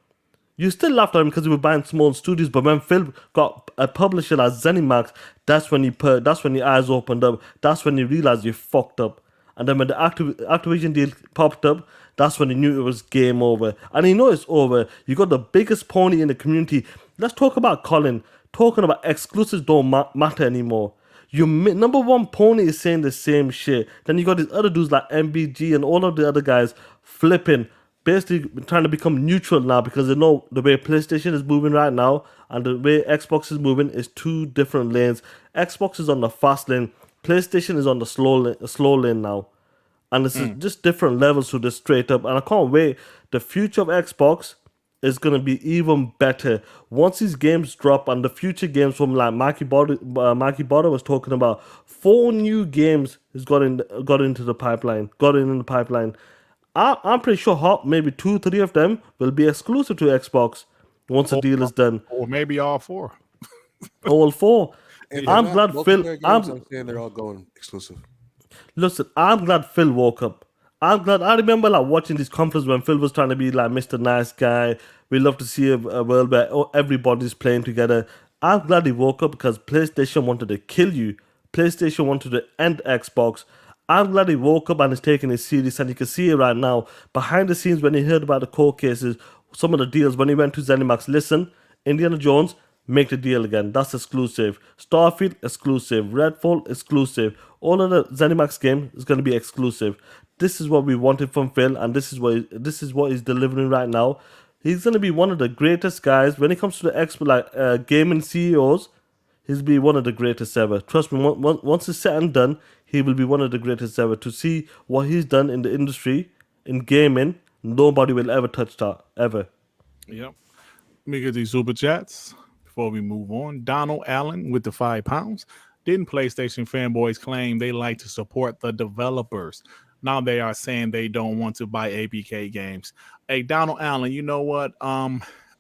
You still laughed at him because he was buying small studios. But when Phil got a publisher like ZeniMax, that's when your eyes opened up. That's when you realized you fucked up. And then when the Activision deal popped up, that's when he knew it was game over. And he know it's over. You got the biggest pony in the community. Let's talk about Colin. Talking about exclusives don't matter anymore. Your number one pony is saying the same shit. Then you got these other dudes like MBG and all of the other guys flipping, basically trying to become neutral now, because they know the way PlayStation is moving right now and the way Xbox is moving is two different lanes. Xbox is on the fast lane. PlayStation is on the slow lane now. And this is just different levels to this straight up. And I can't wait. The future of Xbox is going to be even better once these games drop, and the future games from like Mikey Botta was talking about. 4 new games has got in the pipeline. I'm pretty sure maybe 2-3 of them will be exclusive to Xbox once the deal is done, or maybe all 4. all 4. And I'm glad Phil. I'm saying they're all going exclusive. Listen, I'm glad Phil woke up. I remember like watching this conference when Phil was trying to be like Mr. Nice Guy. We love to see a world where everybody's playing together. I'm glad he woke up because PlayStation wanted to kill you. PlayStation wanted to end Xbox. I'm glad he woke up and is taking it serious, and you can see it right now. Behind the scenes, when he heard about the court cases, some of the deals, when he went to ZeniMax, listen, Indiana Jones, make the deal again. That's exclusive. Starfield, exclusive. Redfall, exclusive. All of the ZeniMax game is going to be exclusive. This is what we wanted from Phil, and this is what he's delivering right now. He's going to be one of the greatest guys when it comes to the gaming CEOs. He'll be one of the greatest ever. Trust me, once it's said and done, he will be one of the greatest ever. To see what he's done in the industry, in gaming, nobody will ever touch that, ever. Yep. Let me get these super chats before we move on. Donald Allen with the £5. Didn't PlayStation fanboys claim they like to support the developers? Now they are saying they don't want to buy ABK games. Hey, Donald Allen, you know what?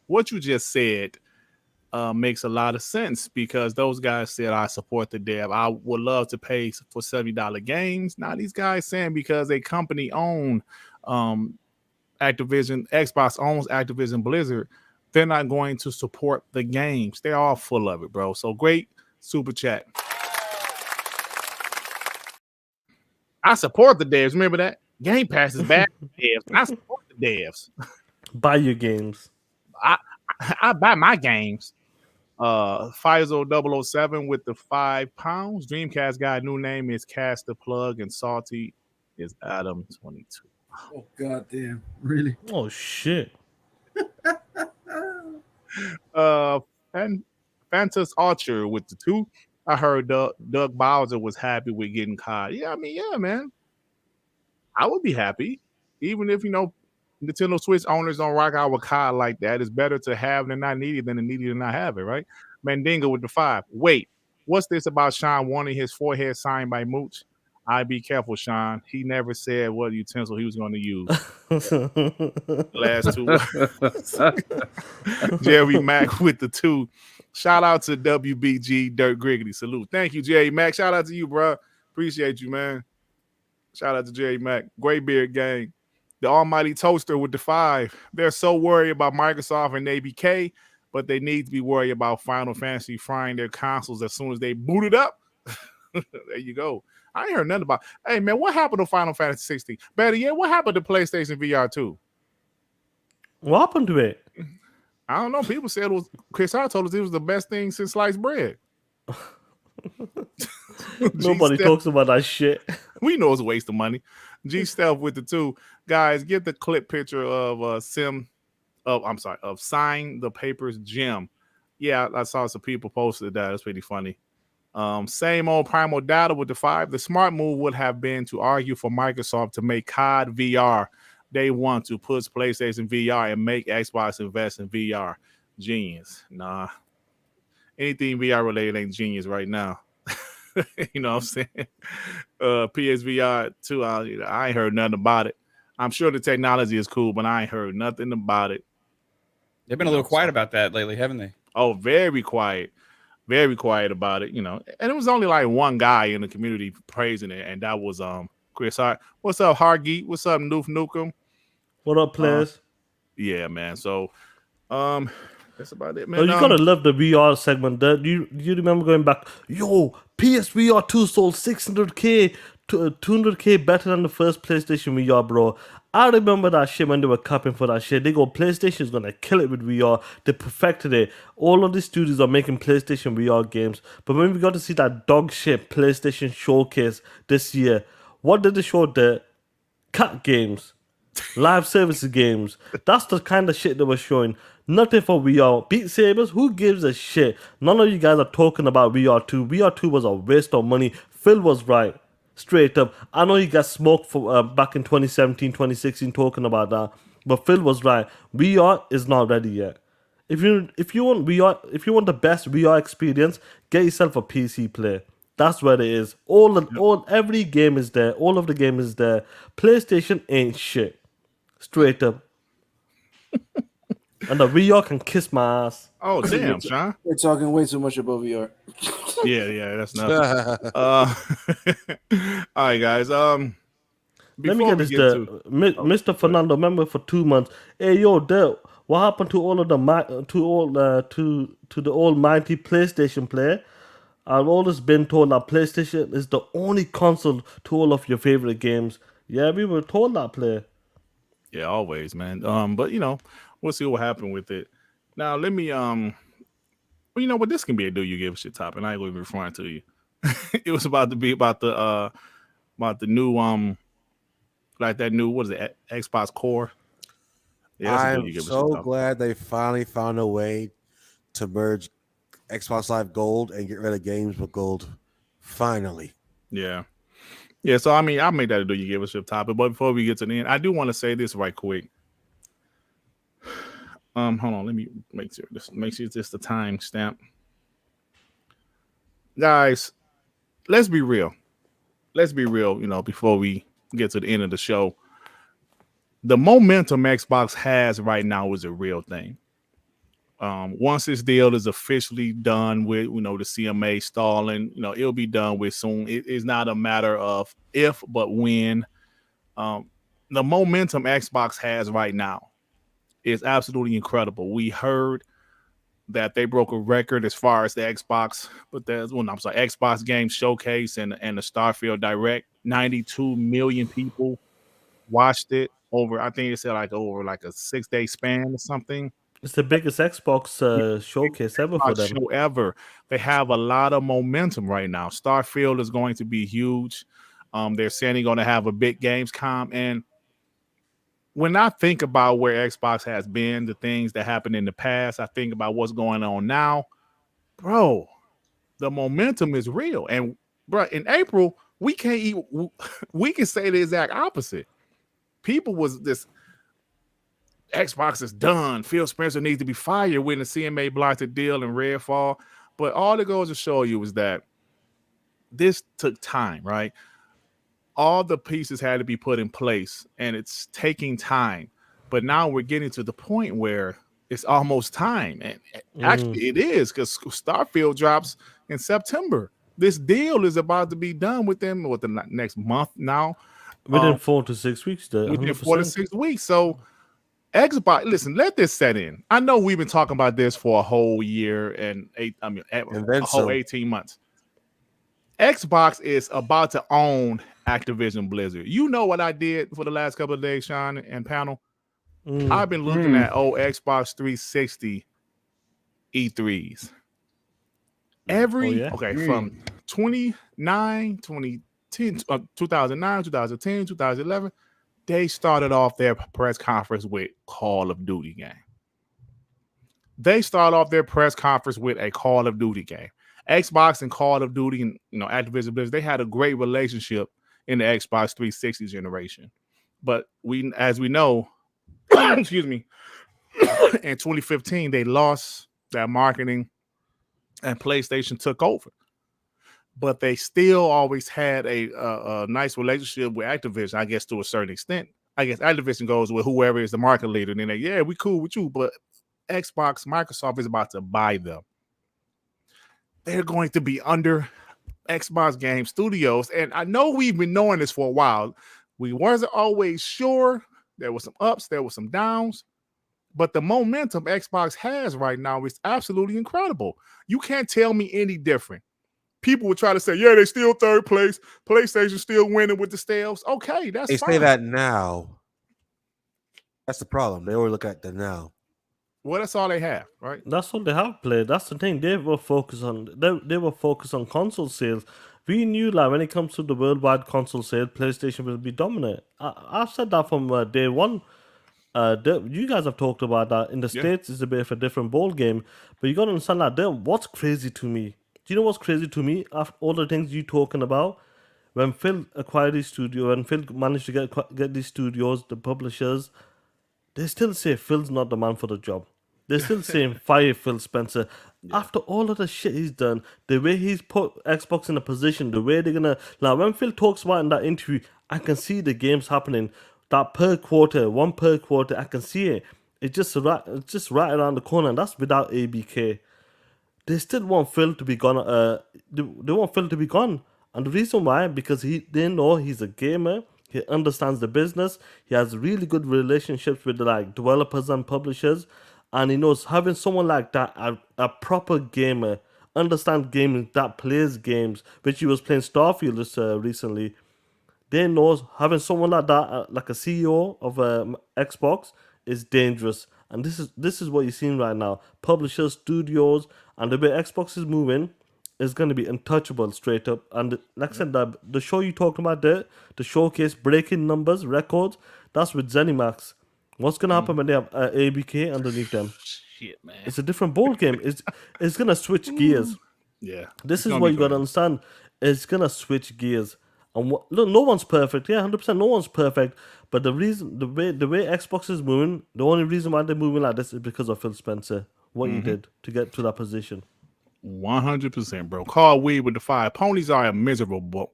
What you just said makes a lot of sense, because those guys said, I support the dev. I would love to pay for $70 games. Now these guys saying because a company own Activision, Xbox owns Activision Blizzard, they're not going to support the games. They're all full of it, bro. So great super chat. I support the devs. Remember that? Game Pass is bad for devs. I support the devs. Buy your games. I buy my games. Faisal 007 with the £5. Dreamcast guy, new name is Cast the Plug, and Salty is Adam 22. Oh goddamn! Really? Oh shit. Fantas Archer with the 2. I heard Doug Bowser was happy with getting COD. Yeah, I mean, yeah, man. I would be happy, even if Nintendo Switch owners don't rock out with COD like that. It's better to have than not need it than to need it and not have it, right? Mandinga with the 5. Wait, what's this about Sean wanting his forehead signed by Mooch? I be careful, Sean. He never said what utensil he was going to use. Last 2. Jerry Mack with the 2. Shout out to WBG Dirt Griggity. Salute. Thank you, Jerry Mack. Shout out to you, bro. Appreciate you, man. Shout out to Jerry Mack. Gray Beard Gang. The Almighty Toaster with the 5. They're so worried about Microsoft and ABK, but they need to be worried about Final Fantasy frying their consoles as soon as they boot it up. There you go. I ain't heard nothing about. Hey, man, what happened to Final Fantasy 16? Better yet, what happened to PlayStation VR 2? What happened to it? I don't know. People said it was. Chris Hart told us it was the best thing since sliced bread. Nobody talks about that shit. We know it's a waste of money. G Stealth with the 2. Guys, get the clip picture of Sign the Papers Gym. Yeah, I saw some people posted that. It's pretty funny. Same old Primal Data with the 5. The smart move would have been to argue for Microsoft to make COD VR. They want to push PlayStation VR and make Xbox invest in VR. Genius. Nah. Anything VR related ain't genius right now. You know what I'm saying? PSVR 2, I ain't heard nothing about it. I'm sure the technology is cool, but I ain't heard nothing about it. They've been a little quiet about that lately, haven't they? Oh, very quiet. Very quiet about it, And it was only like one guy in the community praising it, and that was Chris Hart. What's up, Hargeet? What's up, Noof Nukem? What up, players? Yeah, man. So that's about it, man. Oh, you gotta love the VR segment. Do you remember going back? Yo, PSVR 2 sold 600k to 200k better than the first PlayStation VR, bro. I remember that shit when they were capping for that shit. They go, PlayStation's gonna kill it with VR. They perfected it. All of these studios are making PlayStation VR games. But when we got to see that dog shit PlayStation showcase this year, what did they show there? Cat games. Live services games. That's the kind of shit they were showing. Nothing for VR. Beat Sabers, who gives a shit? None of you guys are talking about VR 2. VR 2 was a waste of money. Phil was right. Straight up. I know you got smoked for back in 2017, 2016 talking about that. But Phil was right. VR is not ready yet. If you want VR, if you want the best VR experience, get yourself a PC player. That's where it is. Every game is there. All of the game is there. PlayStation ain't shit. Straight up. And the VR can kiss my ass. Oh damn, Sean. We're talking way too much about VR. Yeah, that's nothing. All right, guys. Let me get this there. Mr. Fernando, remember for 2 months. Hey yo, Dale, what happened to all of the to the almighty PlayStation player? I've always been told that PlayStation is the only console to all of your favorite games. Yeah, we were told that, player. Yeah, always, man. But we'll see what happened with it. Now let me well, you know what, this can be a do you give a shit topic, and I ain't gonna be referring to you. It was about to be about the new like that new, what is it, Xbox Core? Yeah, I'm so glad they finally found a way to merge Xbox Live Gold and get rid of games with Gold. Finally. Yeah. So I mean, I'll make that a do you give a shit topic. But before we get to the end, I do want to say this right quick. Hold on, let me make sure this is the time stamp. Guys, let's be real. Before we get to the end of the show. The momentum Xbox has right now is a real thing. Once this deal is officially done with, the CMA stalling, it'll be done with soon. It's not a matter of if, but when. The momentum Xbox has right now is absolutely incredible. We heard that they broke a record as far as the Xbox, Xbox Game Showcase and the Starfield Direct. 92 million people watched it over, I think it said over a 6-day span or something. It's the biggest Xbox showcase ever for them. Show ever. They have a lot of momentum right now. Starfield is going to be huge. They're saying they're going to have a big Gamescom. And when I think about where Xbox has been, the things that happened in the past, I think about what's going on now. Bro, the momentum is real. And bro, in April, we can say the exact opposite. People was this Xbox is done. Phil Spencer needs to be fired when the CMA blocked the deal in Redfall. But all it goes to show you is that this took time, right? All the pieces had to be put in place, and it's taking time. But now we're getting to the point where it's almost time. And actually it is, because Starfield drops in September. This deal is about to be done within the next month now. Within 4 to 6 weeks, though. Within 4 to 6 weeks. So Xbox, listen, let this set in. I know we've been talking about this for a whole year and a whole 18 months. Xbox is about to own Activision Blizzard. You know what I did for the last couple of days, Sean and panel? I've been looking at Xbox 360 E3s. From 2009, 2010, 2011, they started off their press conference with Call of Duty game. Xbox and Call of Duty and Activision Blizzard, they had a great relationship in the Xbox 360 generation. But as we know, excuse me, in 2015, they lost that marketing and PlayStation took over. But they still always had a nice relationship with Activision, I guess, to a certain extent. I guess Activision goes with whoever is the market leader. And then we cool with you. But Microsoft is about to buy them. They're going to be under Xbox Game Studios. And I know we've been knowing this for a while. We wasn't always sure. There were some ups, there were some downs. But the momentum Xbox has right now is absolutely incredible. You can't tell me any different. People would try to say, yeah, they still third place. PlayStation still winning with the sales. Okay, that's fine. They say that now. That's the problem. They always look at the now. Well, that's all they have, right? That's all they have played. That's the thing. They were focused on console sales. We knew that when it comes to the worldwide console sale, PlayStation will be dominant. I've said that from day one. You guys have talked about that. In the States, it's a bit of a different ball game. But you got to understand that. What's crazy to me? Do you know what's crazy to me? After all the things you're talking about, when Phil acquired these studios, and Phil managed to get these studios, the publishers, they still say Phil's not the man for the job. They're still saying fire Phil Spencer. After all of the shit he's done, the way he's put Xbox in a position, the way they're gonna when Phil talks about in that interview, I can see the games happening. That per quarter, one per quarter, I can see it. It's just right around the corner, and that's without ABK. They still want Phil to be gone. They want Phil to be gone, and the reason why, because they know he's a gamer. He understands the business. He has really good relationships with developers and publishers, and he knows having someone like that, a proper gamer, understand gaming, that plays games, which he was playing Starfield recently. They know having someone like that, like a CEO of Xbox, is dangerous. And this is what you're seeing right now. Publishers, studios, and the way Xbox is moving is going to be untouchable straight up. And like I said, the show you talked about there, the showcase breaking numbers, records, that's with ZeniMax. What's going to happen when they have ABK underneath them? Shit, man. It's a different ball game. It's going to switch gears. Yeah. This is what you got to understand. It's going to switch gears. And look, no one's perfect. Yeah, 100%, no one's perfect. But the way Xbox is moving, the only reason why they're moving like this is because of Phil Spencer. What he did to get to that position. 100%, bro. Carl Weed with the 5. Ponies are a miserable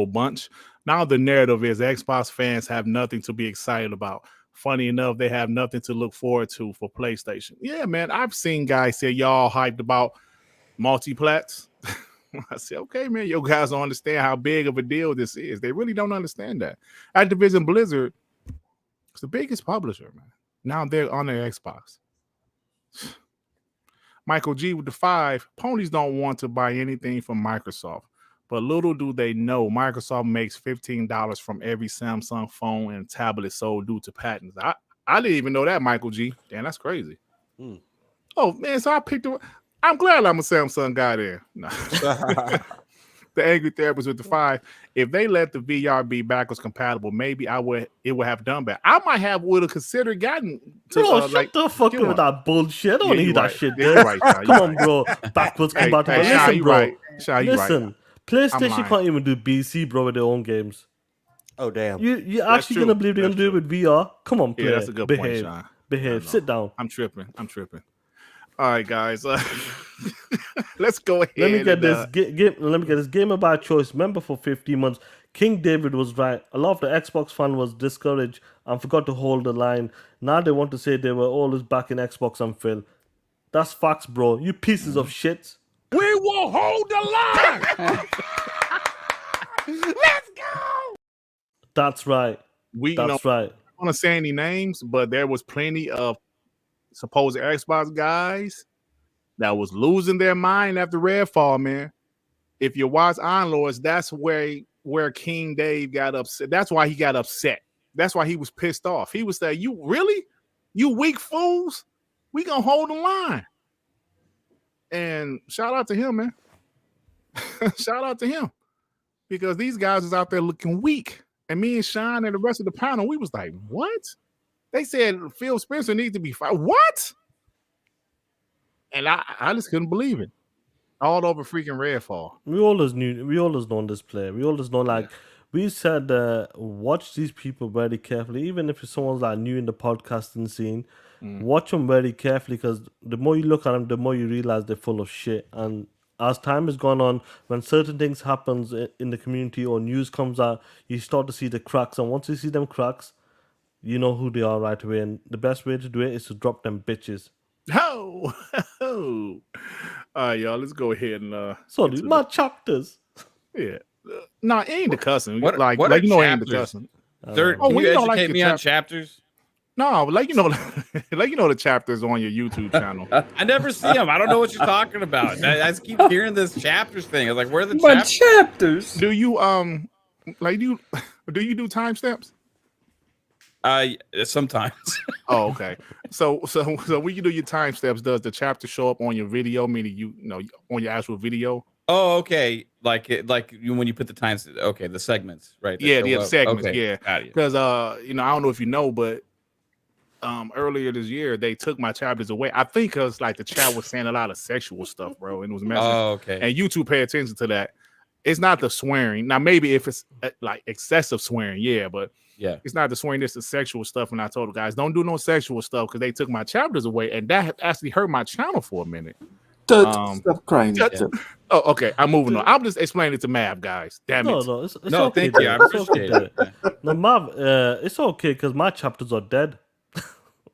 bunch. Now the narrative is Xbox fans have nothing to be excited about. Funny enough, they have nothing to look forward to for PlayStation. Yeah, man, I've seen guys say y'all hyped about multiplats. I said, okay, man, you guys don't understand how big of a deal this is. They really don't understand that. Activision Blizzard is the biggest publisher, man. Now they're on their Xbox. Michael G with the 5. Ponies don't want to buy anything from Microsoft, but little do they know Microsoft makes $15 from every Samsung phone and tablet sold due to patents. I didn't even know that, Michael G. Damn, that's crazy. Oh, man, so I picked up. I'm glad I'm a Samsung guy there. No. The Angry Therapist with the 5. If they let the VR be backwards compatible, maybe it would have done better. I would have considered gotten to bro, shut the fuck up with that bullshit. I don't need that shit. Yeah, right, come on, bro. Backwards compatible. Listen, bro. Listen. PlayStation can't even do BC, bro, with their own games. Oh, damn. You actually gonna believe they're gonna do it with VR? Come on, play. Yeah, that's a good point, Sean. Behave. Sit down. I'm tripping. All right, guys. Let's go ahead. Let me get this gamer by choice member for 15 months. King David was right. A lot of the Xbox fan was discouraged and forgot to hold the line. Now they want to say they were always backing Xbox and Phil. That's facts, bro. You pieces of shit. We will hold the line. Let's go. That's right. That's right. I don't want to say any names, but there was plenty of supposed Xbox guys that was losing their mind after Redfall, man. If you watch Onlords, that's where King Dave got upset. That's why he got upset. That's why he was pissed off. He was saying, "You really? You weak fools? We gonna hold the line." And shout out to him, man. Shout out to him. Because these guys is out there looking weak. And me and Sean and the rest of the panel, we was like, what? They said Phil Spencer needs to be fired. What? And I just couldn't believe it. All over freaking Redfall. We always known this player. We always know, we said, watch these people very carefully. Even if someone's new in the podcasting scene, watch them very carefully, because the more you look at them, the more you realize they're full of shit. And as time has gone on, when certain things happens in the community or news comes out, you start to see the cracks. And once you see them cracks, you know who they are right away. And the best way to do it is to drop them bitches. Oh, all right, y'all. Let's go ahead and sorry, my chapters. Yeah, no, it ain't the cussing. What it ain't the cussing. Dirt, can you educate me on chapters? No, the chapters on your YouTube channel. I never see them. I don't know what you're talking about. I just keep hearing this chapters thing. I was like, where are the chapters? Do you do you do timestamps? Sometimes. Oh, okay. So when you do your timestamps, does the chapter show up on your video? Meaning on your actual video? Oh, okay. Like when you put the times. Okay, the segments, right? Yeah, the segments. Okay. Yeah, because I don't know if you know, but earlier this year they took my chapters away. I think because the chat was saying a lot of sexual stuff, bro, and it was messing. Oh, okay. And YouTube pay attention to that. It's not the swearing. Now maybe if it's excessive swearing, yeah, but Yeah. It's not the swing, it's the sexual stuff. And I told the guys, don't do no sexual stuff because they took my chapters away. And that actually hurt my channel for a minute. Stop crying. Oh, okay. I'm moving on. I'm just explaining it to Mav, guys. Damn it. No, it's No, okay. thank you. I It's appreciate okay. it. No, Mav, it's okay because my chapters are dead.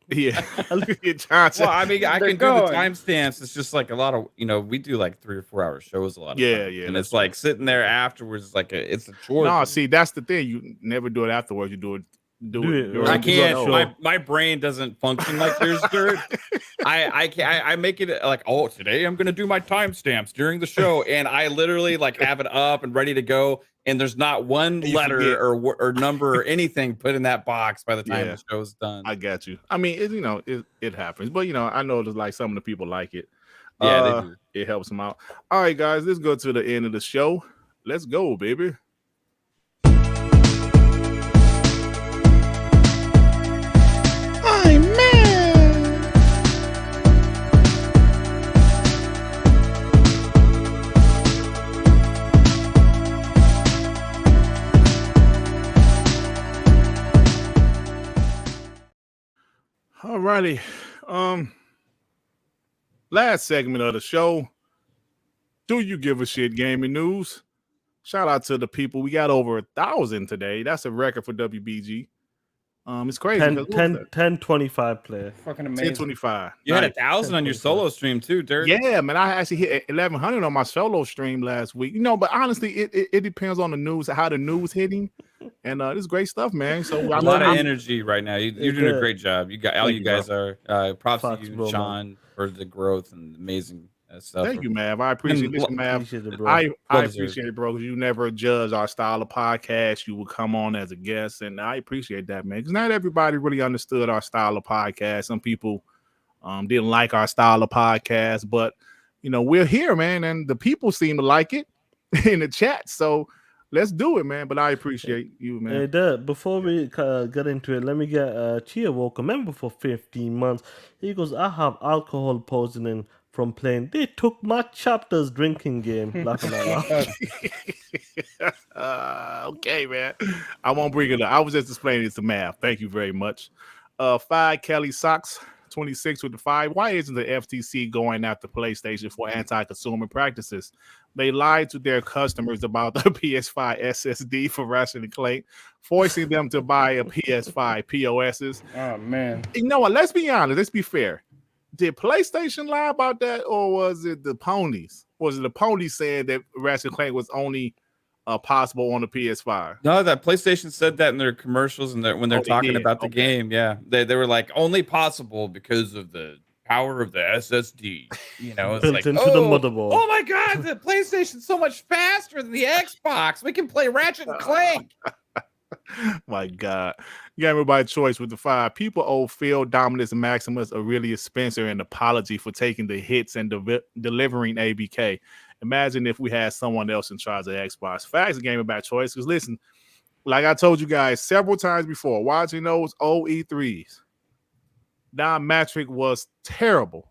Yeah. Well, I mean, I They're can do the going. timestamps. It's just like a lot of, we do like 3 or 4 hour shows a lot of Yeah, times. yeah, And that's it's like sitting there afterwards, it's like it's a chore. No, see, that's the thing. You never do it afterwards. You do it. I can't. My brain doesn't function like yours, Dirt. I make it like, oh, today I'm gonna do my timestamps during the show, and I literally like have it up and ready to go, and there's not one letter or number or anything put in that box by the time the show's done. I got you. I mean, it happens, but I know there's like some of the people like it. Yeah, they do. It helps them out. All right, guys, let's go to the end of the show. Let's go, baby. Alrighty. Last segment of the show. Do you give a shit gaming news? Shout out to the people. We got over 1,000 today. That's a record for WBG. It's crazy. 1025 player. Fucking amazing. 1025. You had 1,000 on your solo stream too, Dirt. Yeah, man. I actually hit 1,100 on my solo stream last week. But honestly, it depends on the news, how the news hitting. And this is great stuff, man. So a lot of energy right now. You're doing a great job. You guys are. Props to you, Sean, for the growth and amazing stuff. Thank you, Mav. I appreciate this, Mav. I appreciate it, bro, because you never judge our style of podcast. You would come on as a guest, and I appreciate that, man. Because not everybody really understood our style of podcast. Some people didn't like our style of podcast, but we're here, man, and the people seem to like it in the chat. So let's do it, man. But I appreciate you, man. Hey, Dad, before we get into it, let me get Chia Walker. Member for 15 months. He goes, I have alcohol poisoning from playing. They took my chapters drinking game. Laughing out loud. Okay, man. I won't bring it up. I was just explaining it to Mav. Thank you very much. 5 Kelly Sox, 26 with the 5. Why isn't the FTC going after PlayStation for anti-consumer practices? They lied to their customers about the PS5 SSD for Ratchet & Clank, forcing them to buy a PS5 POSs. Oh, man. You know what? Let's be honest. Let's be fair. Did PlayStation lie about that, or was it the ponies? Was it the ponies saying that Ratchet & Clank was only possible on the PS5? No, that PlayStation said that in their commercials and when they're talking about the game. Yeah, they were like only possible because of the power of the SSD. It's built like into the motherboard. Oh my God, the PlayStation's so much faster than the Xbox. We can play Ratchet & Clank. My God. Gamer by choice with the 5. People owe Phil, Dominus, and Maximus Aurelius Spencer an apology for taking the hits and delivering ABK. Imagine if we had someone else in charge of Xbox. Facts, Gamer by choice. Because listen, like I told you guys several times before, watching those old E3s, Don Matrick was terrible.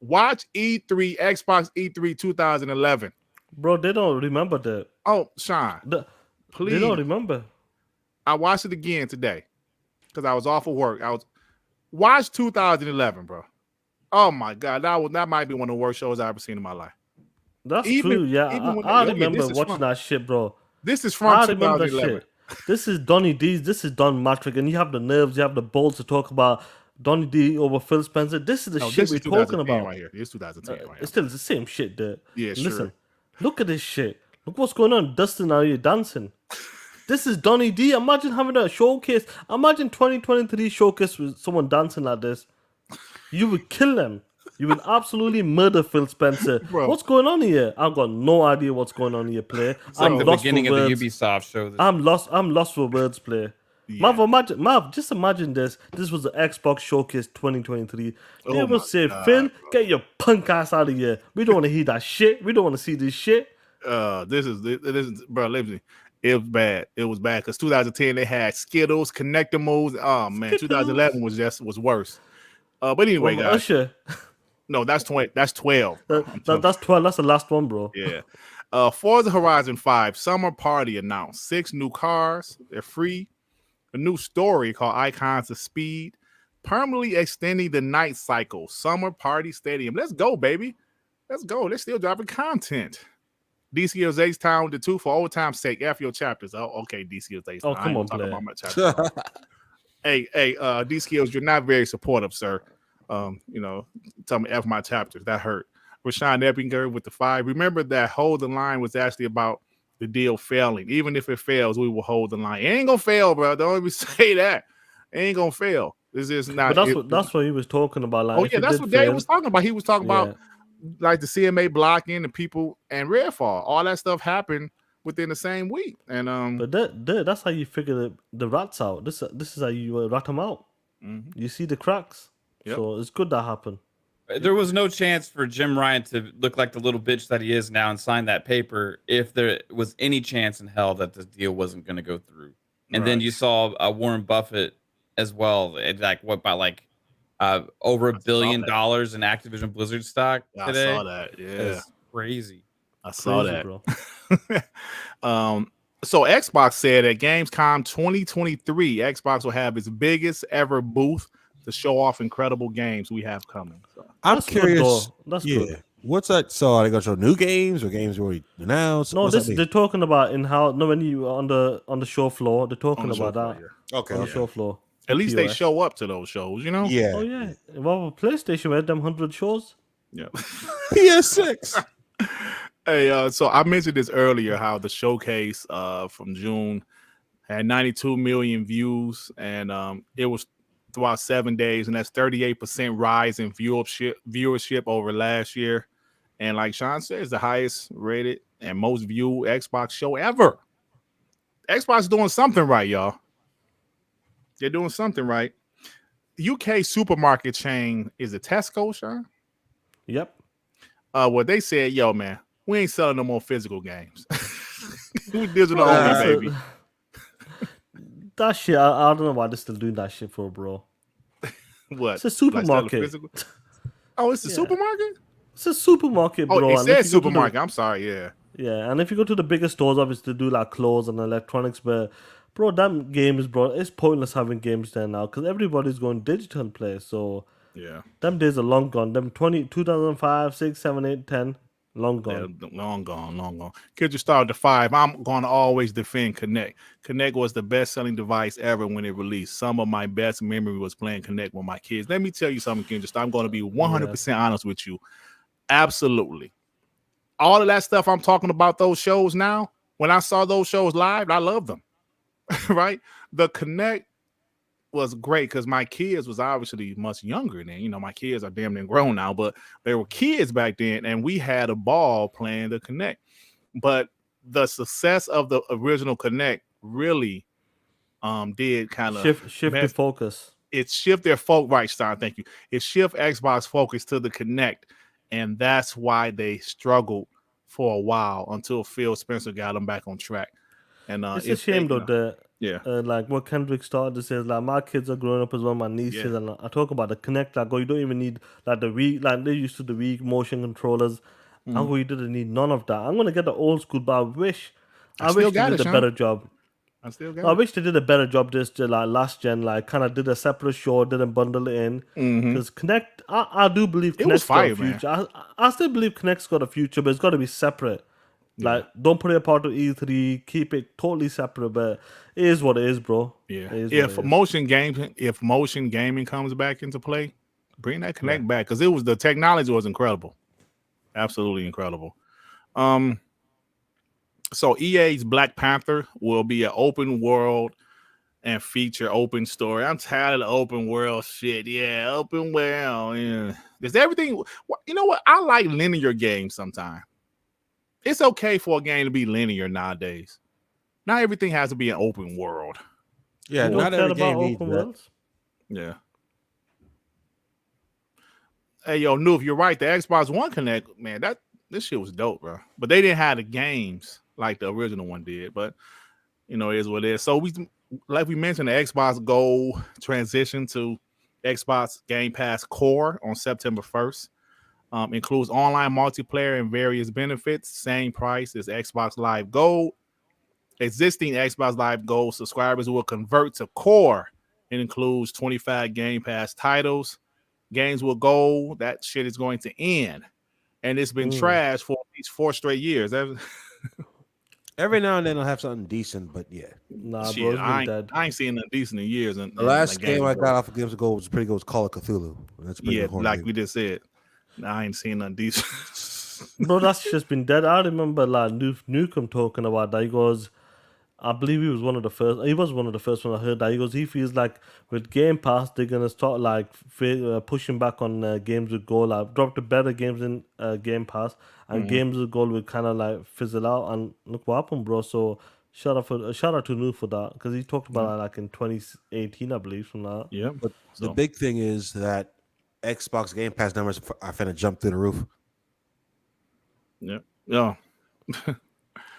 Watch E3, Xbox E3 2011. Bro, they don't remember that. Oh, Sean, please. They don't remember. I watched it again today because I was off of work. Watch 2011, bro. Oh my God, that might be one of the worst shows I've ever seen in my life. That's true. Yeah, I remember watching that shit, bro. This is from 2011. Shit. This is Donny D's. This is Don Matrick, and you have the nerves, you have the balls to talk about Donny D over Phil Spencer. This is the shit we're talking about right here. It's 2010 right here. It's still the same shit there. Yeah, Listen, look at this shit. Look what's going on. Dustin out here dancing. This is Donny D. Imagine having a showcase. Imagine 2023 showcase with someone dancing like this. You would kill them. You would absolutely murder Phil Spencer. Bro. What's going on here? I've got no idea what's going on here, player. It's like the beginning of the Ubisoft show. I'm lost for words, player. Yeah. Mav, just imagine this. This was the Xbox Showcase 2023. They will say, Phil, get your punk ass out of here. We don't want to hear that shit. We don't want to see this shit. This is bro, listen. It was bad. It was bad because 2010 they had Skittles, connector moves. Oh man, 2011 was worse. But anyway, guys. Usher. No, that's 20. That's 12. That's 12. That's the last one, bro. Yeah. Forza Horizon 5 Summer Party announced 6 new cars. They're free. a new story called Icons of Speed, permanently extending the night cycle. Summer Party Stadium. Let's go, baby. Let's go. They're still dropping content. DCO's H-Town with the 2 for old time's sake. F your chapters. Oh, okay, DCO's H-Town. Oh, come on, talk player. about my chapters. hey, DCO's, you're not very supportive, sir. Tell me F my chapters. That hurt. Rashawn Eppinger with the 5. Remember that hold the line was actually about the deal failing. Even if it fails, we will hold the line. It ain't gonna fail, bro. Don't even say that. It ain't gonna fail. This is not. But that's what he was talking about. Like, oh yeah, that's what Dave was talking about. He was talking about like the CMA blocking, the people, and Redfall. All that stuff happened within the same week. And but that's how you figure the rats out. This is how you rat them out. Mm-hmm. You see the cracks. Yep. So it's good that happened. There was no chance for Jim Ryan to look like the little bitch that he is now and sign that paper if there was any chance in hell that this deal wasn't going to go through. And then you saw Warren Buffett as well. Like what by like over $1 billion in Activision Blizzard stock today. I saw that. Yeah, it's crazy. I saw that, bro. So Xbox said at Gamescom 2023, Xbox will have its biggest ever booth to show off incredible games we have coming. So. I'm curious. That's good. What's that? So are they gonna show new games or games already announced? No, they're talking about in how. No, when you on the show floor, they're talking about that. Yeah. Okay, on the show floor. At least they show up to those shows, you know. Yeah. Oh yeah. Well, PlayStation had them 100 shows. Yeah. PS6. Hey, so I mentioned this earlier how the showcase from June had 92 million views, and it was throughout 7 days, and that's 38% rise in viewership over last year. And like Sean says, the highest rated and most viewed Xbox show ever. Xbox doing something right, y'all. They're doing something right. UK supermarket chain is it Tesco, Sean? Yep. What they said, yo, man, we ain't selling no more physical games. We digital only, baby. That shit, I don't know why they're still doing that shit for, bro. What? It's a supermarket. Oh, it's a supermarket? It's a supermarket, bro. Oh, it says supermarket. I'm sorry, yeah. Yeah, and if you go to the bigger stores, obviously, they do like clothes and electronics, but, bro, them games, bro, it's pointless having games there now because everybody's going digital play, so... Yeah. Them days are long gone. Them 2005, 6, 7, 8, 10, long gone. Yeah, long gone. Kids, you start at 5. I'm going to always defend Kinect. Kinect was the best-selling device ever when it released. Some of my best memory was playing Kinect with my kids. Let me tell you something, Kendra. I'm going to be 100% honest with you. Absolutely. All of that stuff I'm talking about, those shows now, when I saw those shows live, I loved them. Right? The Kinect was great because my kids was obviously much younger then. You know, my kids are damn near grown now, but they were kids back then, and we had a ball playing the Kinect. But the success of the original Kinect really did kind of shift the focus. It shifted their right, Stein. Thank you. It shifted Xbox focus to the Kinect, and that's why they struggled for a while until Phil Spencer got them back on track. And it's a shame though that like what Kendrick started to say is like my kids are growing up as well, my nieces, and I talk about the Kinect. Like, you don't even need like the Wii, like they used to the Wii motion controllers. And you didn't need none of that. I'm gonna get the old school, but I wish they did a better job. I wish they did a better job this like last gen, like kind of did a separate show, didn't bundle it in. Because Kinect, I do believe Kinect's got a future. I still believe Kinect's got a future, but it's got to be separate. Like, don't put it a part of E3. Keep it totally separate. But it is what it is, bro. Yeah. If motion gaming comes back into play, bring that Kinect back because the technology was incredible, absolutely incredible. So EA's Black Panther will be an open world and feature open story. I'm tired of the open world shit. Yeah, open world. Yeah, there's everything. You know what? I like linear games sometimes. It's okay for a game to be linear nowadays. Not everything has to be an open world. Yeah, not every game needs that. Yeah. Hey, yo, Noof, you're right. The Xbox One Connect, man, this shit was dope, bro. But they didn't have the games like the original one did. But, you know, it is what it is. So, like we mentioned, the Xbox Go transition to Xbox Gamepass Core on September 1st. Includes online multiplayer and various benefits. Same price as Xbox Live Gold. Existing Xbox Live Gold subscribers will convert to Core. It includes 25 Game Pass titles. Games with Gold, that shit is going to end. And it's been trashed for at least 4 straight years. Every now and then I'll have something decent, but yeah. Nah, Shit, bro, it's been I dead. ain't seen nothing decent in years. The last game I got off of Games Ago was pretty good. Was Call of Cthulhu. That's pretty yeah, good like game. we just said. I ain't seen nothing decent. Bro, that's just been dead. I remember like Newcomb talking about that. He goes, I believe he was one of the first. He was one of the first when I heard that. He goes, he feels like with Game Pass they're gonna start like pushing back on games with gold, like drop the better games in Game Pass, and games with gold will kind of like fizzle out. And look what happened, bro. So shout out to New for that, because he talked about that like in 2018, I believe, from that. Yeah, but the big thing is that Xbox Game Pass numbers are finna jump through the roof. Yeah, yeah.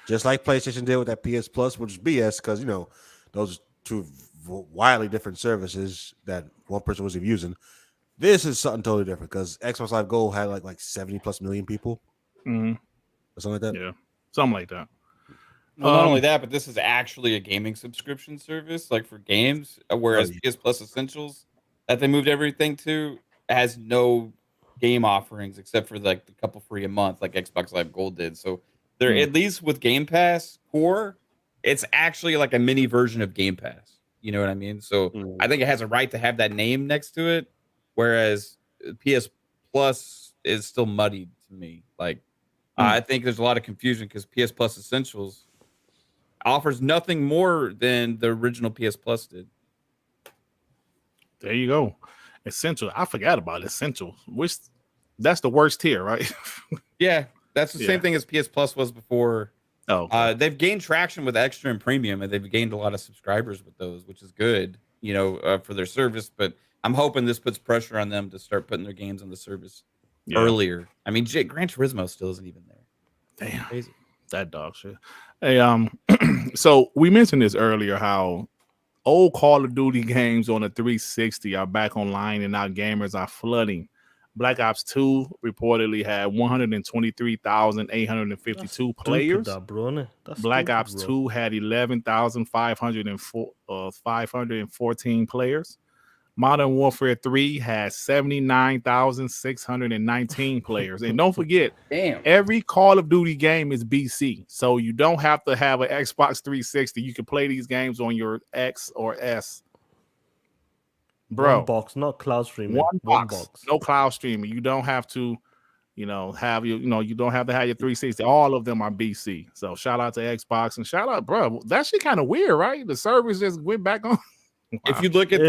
Just like PlayStation did with that PS Plus, which is BS, because you know those two wildly different services that one person was using. This is something totally different because Xbox Live Gold had like 70+ million people, or something like that. Yeah, something like that. Well, not only that, but this is actually a gaming subscription service, like for games. Whereas PS Plus Essentials that they moved everything to has no game offerings except for like the couple free a month, like Xbox Live Gold did. So they're at least with Game Pass Core, it's actually like a mini version of Game Pass. You know what I mean? So I think it has a right to have that name next to it, whereas PS Plus is still muddied to me. Like I think there's a lot of confusion because PS Plus Essentials offers nothing more than the original PS Plus did. There you go. Essential. I forgot about Essential. Which that's the worst tier, right? Yeah, that's the same thing as PS Plus was before. Oh, okay. They've gained traction with Extra and Premium, and they've gained a lot of subscribers with those, which is good, you know, for their service. But I'm hoping this puts pressure on them to start putting their games on the service earlier. I mean, Gran Turismo still isn't even there. Damn, crazy. That dog shit. Hey, so we mentioned this earlier, how old Call of Duty games on the 360 are back online and now gamers are flooding. Black Ops 2 reportedly had 123,852 players. Black Ops 2 had 11,514 players. Modern Warfare 3 has 79,619 players. And don't forget, every Call of Duty game is BC. So you don't have to have an Xbox 360. You can play these games on your X or S. Bro. One box, not cloud streaming. One box. No cloud streaming. You don't have to, you don't have your 360. All of them are BC. So shout out to Xbox and shout out, bro. That shit kind of weird, right? The service just went back on. Wow. If you look at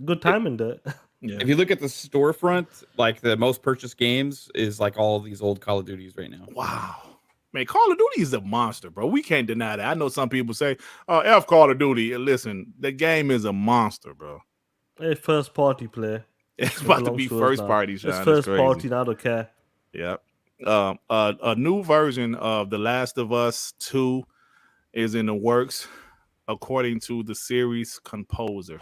good timing there. Yeah. If you look at the storefront, like the most purchased games is like all these old Call of Duties right now. Wow. Man, Call of Duty is a monster, bro. We can't deny that. I know some people say, F Call of Duty. Listen, the game is a monster, bro. Hey, first party play. It's about to be first party, Sean. It's first party, I don't care. Yeah. A new version of The Last of Us 2 is in the works, according to the series composer.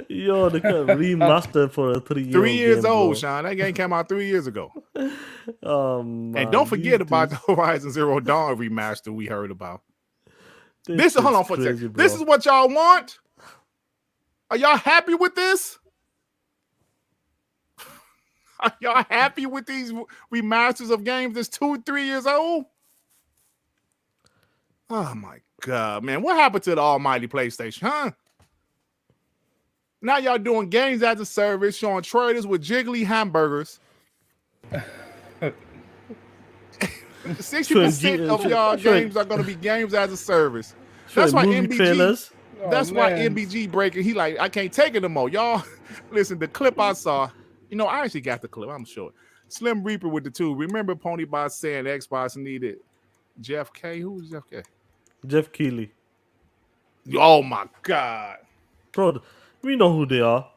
Yo, they got remastered for a 3 year. 3 years game, old, bro. Sean. That game came out 3 years ago. Man, and don't forget about the Horizon Zero Dawn remaster we heard about. Hold on for a second. Bro. This is what y'all want? Are y'all happy with this? Are y'all happy with these remasters of games that's 2-3 years old? Oh my God, man. What happened to the almighty PlayStation, huh? Now y'all doing games as a service, showing trailers with jiggly hamburgers. 60% of y'all games are going to be games as a service. That's why MBG. That's why MBG breaking. He like, I can't take it no more. Y'all, listen. The clip I saw. I actually got the clip. I'm sure. Slim Reaper with the 2. Remember Ponybot saying Xbox needed Jeff K. Who was Jeff K? Jeff Keighley. Oh my God, bro. We know who they are.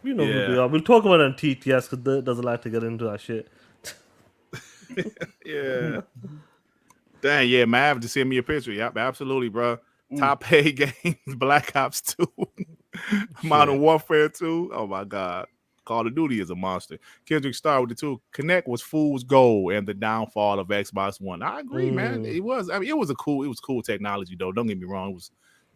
We know who they are. We'll talk about it on TTS because they doesn't like to get into that shit. Yeah. Dang, yeah, man. Have to send me a picture. Yep, absolutely, bro. Top paid games, Black Ops 2, Modern Warfare 2. Oh my God. Call of Duty is a monster. Kendrick Starr with the two. Kinect was fool's gold and the downfall of Xbox One. I agree, man. It was. I mean, it was cool technology though. Don't get me wrong.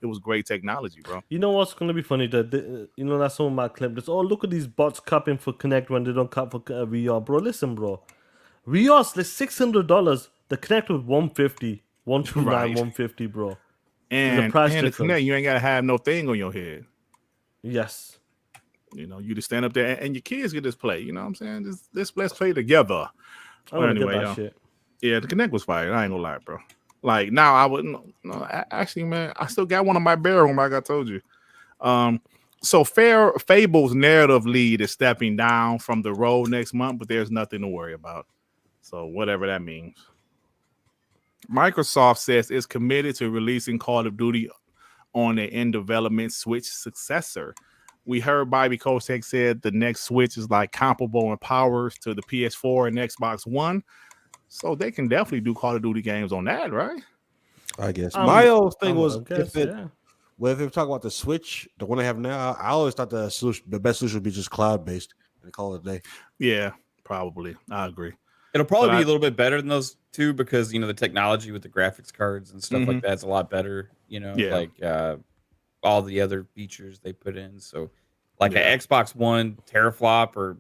It was great technology, bro. You know what's gonna be funny? That's some of my clip. It's look at these bots capping for Kinect when they don't cap for VR, bro. Listen, bro. VR's like $600. The Kinect was $150, $129, Right. $150, bro. And the price the difference. Kinect, you ain't gotta have no thing on your head. Yes. You know, you just stand up there and your kids get this play. You know what I'm saying? Let's play together. I'm gonna get that shit. Yeah, the Kinect was fire. I ain't gonna lie, bro. Like now, I wouldn't. No, actually, man, I still got one on my barrel, like I told you. So Fable's narrative lead is stepping down from the role next month, but there's nothing to worry about. So whatever that means. Microsoft says it's committed to releasing Call of Duty on an in-development Switch successor. We heard Bobby Kotick said the next Switch is like comparable in powers to the PS4 and Xbox One. So they can definitely do Call of Duty games on that, right? I guess. My old thing was if they talk about the Switch, the one they have now, I always thought the best solution would be just cloud-based and call it a day. Yeah, probably. I agree. It'll probably be a little bit better than those two because, the technology with the graphics cards and stuff like that's a lot better, like all the other features they put in. So like an Xbox One teraflop or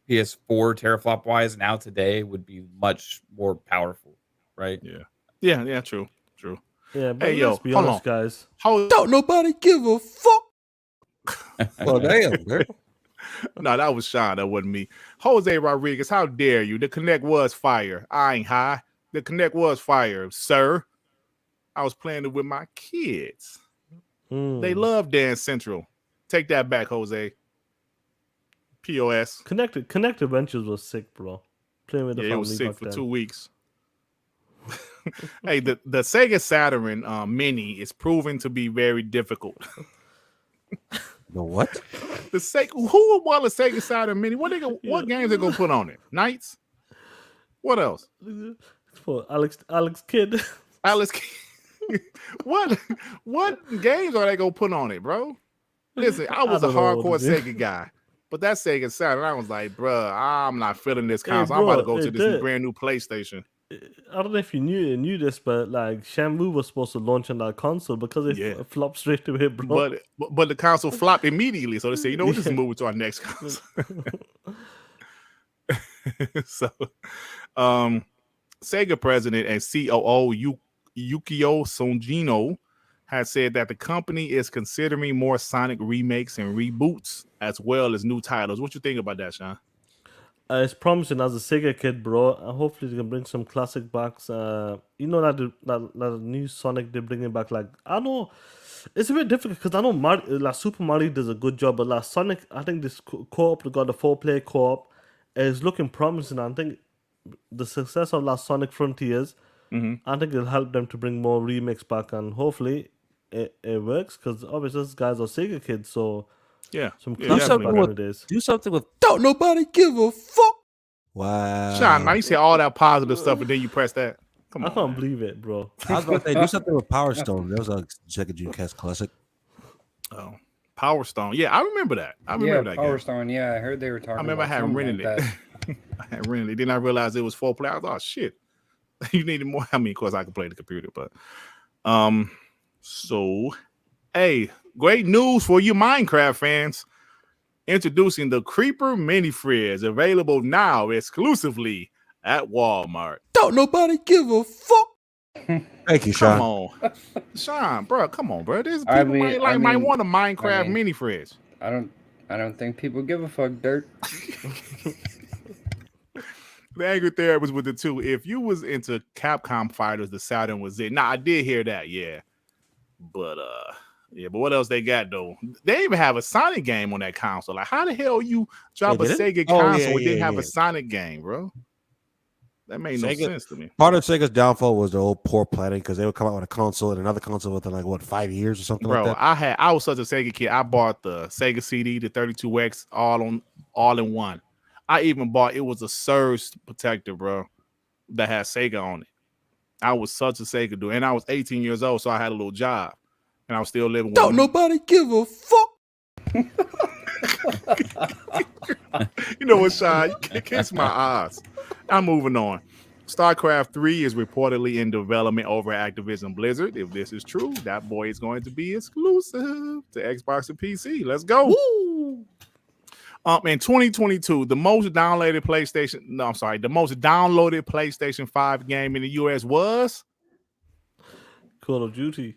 PS4 teraflop wise now today would be much more powerful, right? Yeah, true. Yeah, but let's be honest, guys. Don't nobody give a fuck. Well, damn, man. No, that was Sean. That wasn't me. Jose Rodriguez, how dare you? The Kinect was fire. I ain't high. The Kinect was fire, sir. I was playing it with my kids. They love Dance Central. Take that back, Jose. POS. Connect Adventures was sick, bro. Playing with the family. It was sick for then. 2 weeks. Hey, the Sega Saturn Mini is proving to be very difficult. The what? The Sega. Who would want a Sega Saturn Mini? What games they gonna put on it? Knights. What else? For Alex Kidd. Alex Kidd. What games are they gonna put on it, bro? Listen, I was a hardcore Sega guy, but that Sega Saturn, I was like, bro, I'm not feeling this console. I'm about to go to this brand new PlayStation. I don't know if you knew this, but like Shenmue was supposed to launch on that console because it flopped straight away, bro. But the console flopped immediately, so they said, we'll just move it to our next console. So, Sega president and COO Yukio Songino has said that the company is considering more Sonic remakes and reboots as well as new titles. What you think about that, Sean? It's promising as a Sega kid, bro. Hopefully they can bring some classic backs. That new Sonic they're bringing back. Like I know it's a bit difficult because I know Super Mario does a good job, but Sonic, I think this co-op, they got the 4-player co-op, is looking promising. I think the success of Sonic Frontiers, I think it'll help them to bring more remakes back, and hopefully it works because obviously those guys are Sega kids, so. Yeah, some do something with don't nobody give a fuck. Wow, Sean, man, you say all that positive stuff and then you press that. Come on, I can't believe it, bro. I was about to say do something with Power Stone. That was a Sega Dreamcast classic. Oh, Power Stone. Yeah, I remember that. I remember that Power game. Stone. Yeah, I heard they were talking. I remember I had rented it. I had rented it. Then I realized it was 4-player. I thought, oh shit, you needed more. I mean, of course, I could play the computer, but so hey. Great news for you Minecraft fans. Introducing the Creeper Mini Fridge, available now exclusively at Walmart. Don't nobody give a fuck. Thank you, Sean. Come on. Sean, bro, come on, bro. There's people might want a Minecraft mini fridge. I don't think people give a fuck, Dirt. The Angry Therapist with the 2. If you was into Capcom fighters, the Saturn was it. Nah, I did hear that, yeah. But what else they got though? They even have a Sonic game on that console. Like, how the hell you drop a Sega console and didn't have a Sonic game, bro? That made no sense to me. Part of Sega's downfall was the old poor planning because they would come out with a console and another console within 5 years or something like that. I was such a Sega kid. I bought the Sega CD, the 32X, all in one. I even bought it was a surge protector, bro, that had Sega on it. I was such a Sega dude, and I was 18 years old, so I had a little job. And I was still living with Don't nobody give a fuck. You know what, Sean? You kiss my eyes. I'm moving on. StarCraft 3 is reportedly in development over at Activision Blizzard. If this is true, that boy is going to be exclusive to Xbox and PC. Let's go. Woo! In 2022, the most downloaded PlayStation 5 game in the US was Call of Duty.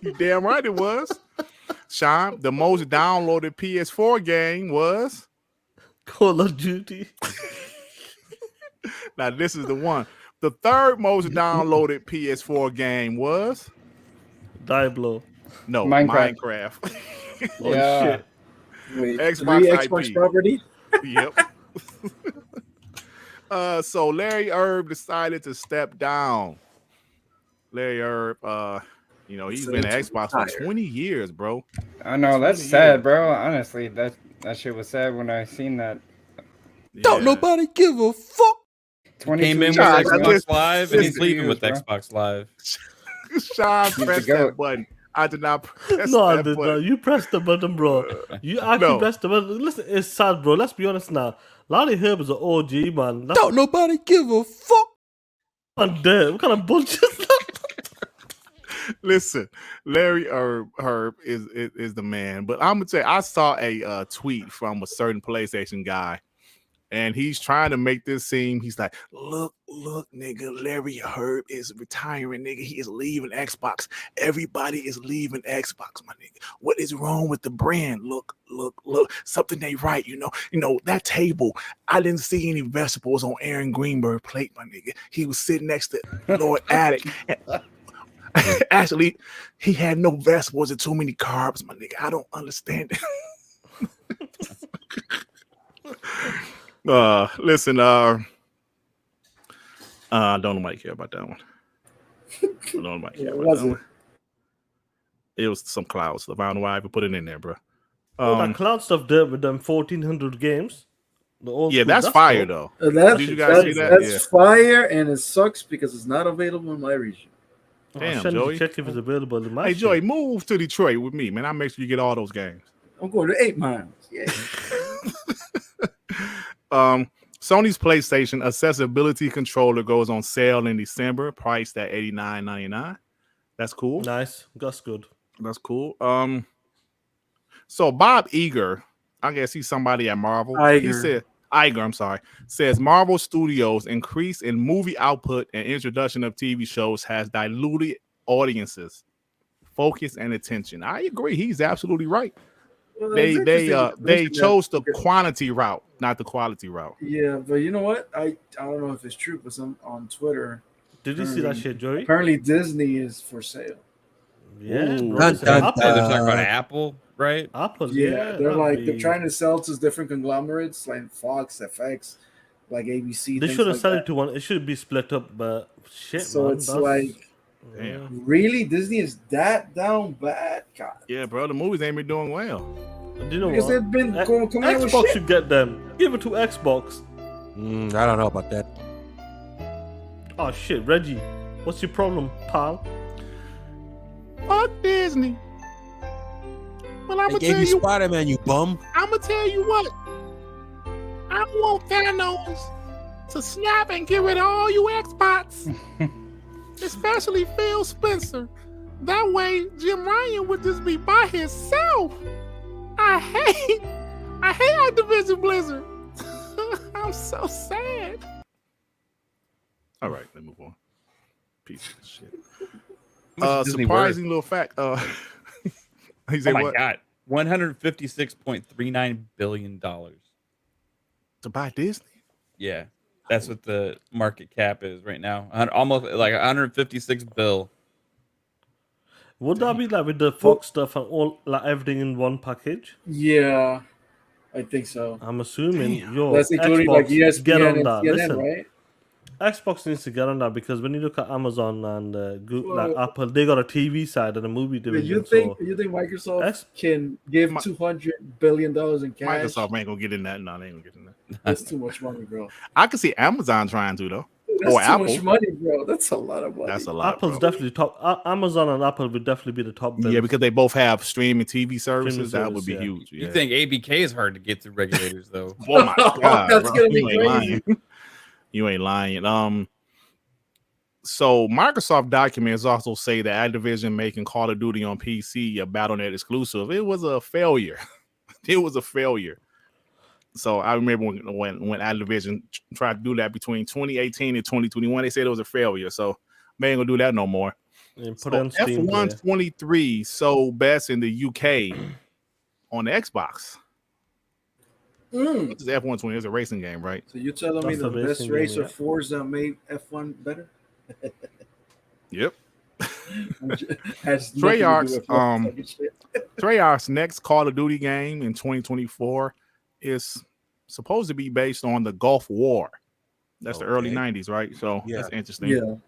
You damn right it was. Sean, the most downloaded PS4 game was Call of Duty. Now this is the one. The third most downloaded PS4 game was Diablo. No, Minecraft. Minecraft. Oh Yeah. shit. Wait, Xbox three IP. Xbox property? Yep. So Larry Herb decided to step down. Larry Herb, he's been at Xbox for 20 years, bro. I know, that's 20 sad, years. bro. Honestly, that shit was sad when I seen that. Don't Yeah. nobody give a fuck. 22 Came in with Sean, years, bro. Xbox Live, and he's listen, leaving with bro. Xbox Live. Sean pressed go. that button. I did not press No, I that did button. not. You pressed the button, bro. You actually No. pressed the button. Listen, it's sad, bro. Let's be honest now. Larry Herb is an OG, man. That's Don't nobody give a fuck. on there. What kind of bullshit is that? Listen, Larry Herb is the man. But I'm gonna tell you, I saw a tweet from a certain PlayStation guy, and he's trying to make this seem. He's like, look, nigga, Larry Herb is retiring, nigga. He is leaving Xbox. Everybody is leaving Xbox, my nigga. What is wrong with the brand? Look. Something ain't right, you know, that table. I didn't see any vegetables on Aaron Greenberg's plate, my nigga. He was sitting next to Lord Attic. Actually, he had no vegetables and too many carbs, my nigga. I don't understand it. Listen, don't nobody care about that one. Don't nobody care about that one. It was some cloud stuff. I don't know why I even put it in there, bro. That cloud stuff there with them 1,400 games. The old Yeah, school, that's fire cool. though. That's, Did you guys see that? That's Yeah. fire, and it sucks because it's not available in my region. Oh, Damn, I should Joey. check if it's available in my Hey, shit. Joey, move to Detroit with me, man. I'll make sure you get all those games. I'm going to 8 miles. Yeah. Sony's PlayStation accessibility controller goes on sale in December, priced at $89.99. That's cool. Nice. That's good. That's cool. So Bob Iger, I guess he's somebody at Marvel. He said says Marvel Studios' increase in movie output and introduction of TV shows has diluted audiences, focus, and attention. I agree. He's absolutely right. Well, They chose the quantity route, not the quality route. Yeah, but you know what? I don't know if it's true, but some on Twitter. Did you see that shit, Joey? Apparently, Disney is for sale. Yeah, Ooh. bro. It's Dun, dun, Apple. They're talking about Apple, right? Apple, Yeah, they're that'd they're be- trying to sell to different conglomerates like Fox, FX, like ABC. They things should have like sold that. it to one. It should be split up, but shit, So man. it's that's- like, Damn. really, Disney is that down bad? God, Yeah, bro, the movies ain't been doing well. Do you know because what? they've been X- coming out with Xbox shit. should get them. Give it to Xbox. I don't know about that. Oh shit, Reggie, what's your problem, pal? Fuck Disney. Well, I'm They gonna gave tell you you. Spider-Man, you bum. I'm gonna tell you what. I want Thanos to snap and get rid of all you Xbox, especially Phil Spencer. That way, Jim Ryan would just be by himself. I hate Activision Blizzard. I'm so sad. All right, let's move on. Piece of shit. How much is Disney Surprising worth? little fact. He Oh said my what? god, $156.39 billion. To buy Disney? Yeah, that's what the market cap is right now. Almost like 156 bill. Would that be like with the Fox stuff and all, like everything in one package? Yeah, I think so. I'm assuming your That's including Xbox like ESPN get on and that. CNN, Listen, right? Xbox needs to get on that because when you look at Amazon and Google, like Well- Apple, they got a TV side and a movie Do division. you think so Microsoft X- can give Mi- $200 billion in cash? Microsoft ain't gonna get in that. No, they ain't gonna get in that. That's too much money, bro. I can see Amazon trying to though. That's or too Apple. much money, bro. That's a lot of money. That's a lot. Apple's bro. definitely top. Amazon and Apple would definitely be the top. Yeah, because they both have streaming TV services. That would service, be yeah. huge. You Yeah. think ABK is hard to get through regulators though? Oh my god, That's bro. gonna be You ain't crazy. lying. You ain't lying. So Microsoft documents also say that Activision making Call of Duty on PC a BattleNet exclusive, it was a failure. It was a failure. So I remember when Activision tried to do that between 2018 and 2021, they said it was a failure. So they ain't gonna do that no more. And So put it on Steam. F1 23 sold best in the UK on the Xbox. This is F1 20. It's a racing game, right? So you're telling me That's the a best racing racer game, yeah. Forza made F1 better? Yep. Has nothing to do Treyarch's with fucking shit. Treyarch's next Call of Duty game in 2024 is supposed to be based on the Gulf War. That's the early 90s, right? So that's interesting.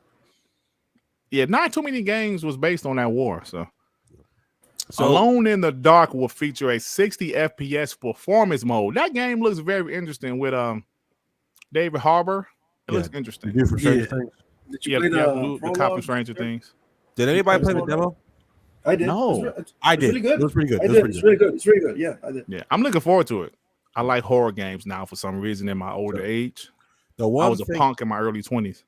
Yeah, not too many games was based on that war. So Alone in the Dark will feature a 60 FPS performance mode. That game looks very interesting with David Harbour. It looks interesting. You do for Stranger Things. Did you play the cop from Stranger Things. Did anybody play the demo? I did. No. I did. Really good. It was pretty good. I did. It's really good. It's really good. Yeah, I did. Yeah, I'm looking forward to it. I like horror games now for some reason in my older age. I was a punk in my early 20s.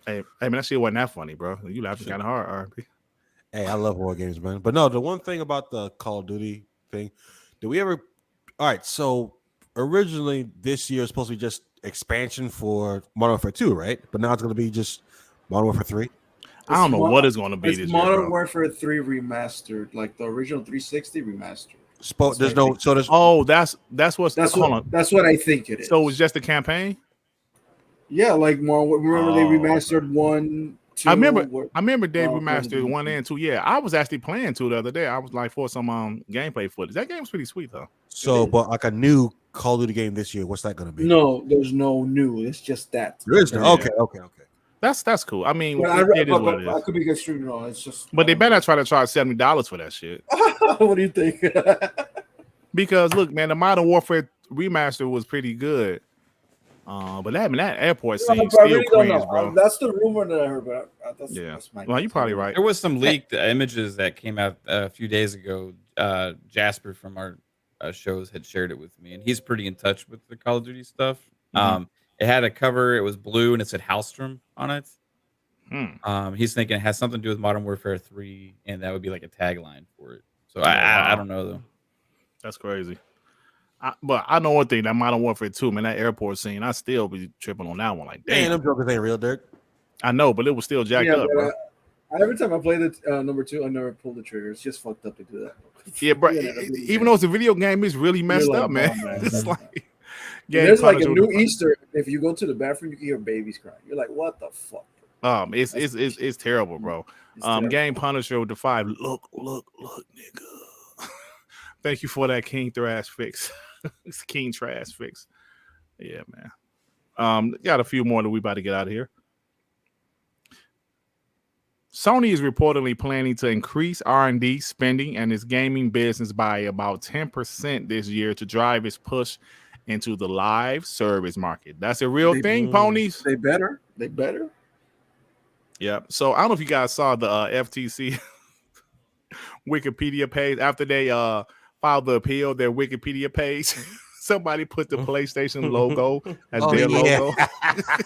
Hey, man, that shit wasn't that funny, bro. You laughing kind of hard, RP. Hey, I love horror games, man. But no, the one thing about the Call of Duty thing, did we ever? All right, so originally this year was supposed to be just expansion for Modern Warfare 2, right? But now it's going to be just Modern Warfare 3. I don't know what it's going to be this year, Modern bro. Warfare 3 remastered, like the original 360 remastered. There's no. So there's. Oh, that's what's. That's hold what. on. That's what I think it is. So it's just a campaign. Yeah, like more. Remember they remastered 1, 2. I remember they remastered 1 and 2. Yeah, I was actually playing 2 the other day. I was like for some gameplay footage. That game's pretty sweet though. So, but like a new Call of Duty game this year, what's that going to be? No, there's no new. It's just that. There is no. Okay. That's cool. I mean, But it is what it I is. could be extremely wrong. It's just. But they better not try to charge $70 for that shit. What do you think? Because look, man, the Modern Warfare remaster was pretty good. But that airport scene I still really don't cringe, know. bro. That's the rumor that I heard, but that's my Well, you're probably right. There was some leaked images that came out a few days ago. Jasper from our shows had shared it with me, and he's pretty in touch with the Call of Duty stuff. It had a cover. It was blue, and it said Hallstrom on it. He's thinking it has something to do with Modern Warfare 3, and that would be like a tagline for it. So I don't know though. That's crazy. But I know one thing, that Modern Warfare 2, man, that airport scene, I still be tripping on that one. Like, Man, damn. them jokers ain't real, Dirt. I know, but it was still jacked up, bro. Every time I played it, number 2, I never pulled the trigger. It's just fucked up to do that. Yeah, bro. Even though it's a video game, it's really messed up, man. It's like there's like a new Easter. If you go to the bathroom, you can hear babies crying. You're like, what the fuck? It's terrible, bro. Game Punisher with the 5. Look, nigga. Thank you for that King Thrash fix. It's King Trash fix. Yeah, man. Got a few more that we about to get out of here. Sony is reportedly planning to increase R&D spending and its gaming business by about 10% this year to drive its push into the live service market. That's a real thing, ponies. They better. Yeah. So I don't know if you guys saw the FTC Wikipedia page after they filed the appeal. Their Wikipedia page, somebody put the PlayStation logo as their logo.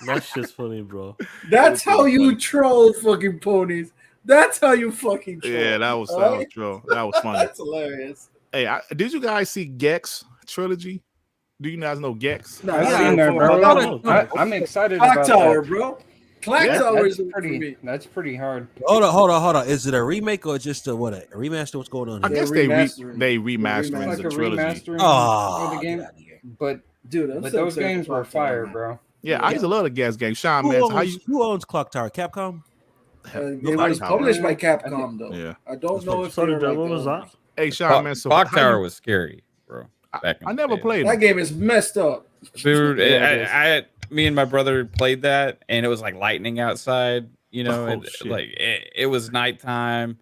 That's just funny, bro. That's how you troll fucking ponies. That's how you fucking troll. Yeah, that was true. That was funny. That's hilarious. Hey, did you guys see Gex trilogy? Do you guys know Gex? No, I've seen that, bro. I'm excited about Tower, that. bro. Clock Tower is that's pretty hard. Hold on. Is it a remake or just a remaster? What's going on I here? guess they remastering like the a trilogy. remastering Oh, of the game. But dude, but those games were fire, bro. Yeah, I used to love the Gex game. Sean, man, who owns Clock Tower? Capcom? It was published by Capcom, though. Yeah. I don't know if Sorry, they're what was that? Hey, Sean, man, so Clock Tower was scary, bro. I never played that it. game is messed up. Dude, me and my brother played that, and it was like lightning outside, you know, Oh, and shit. like it was nighttime.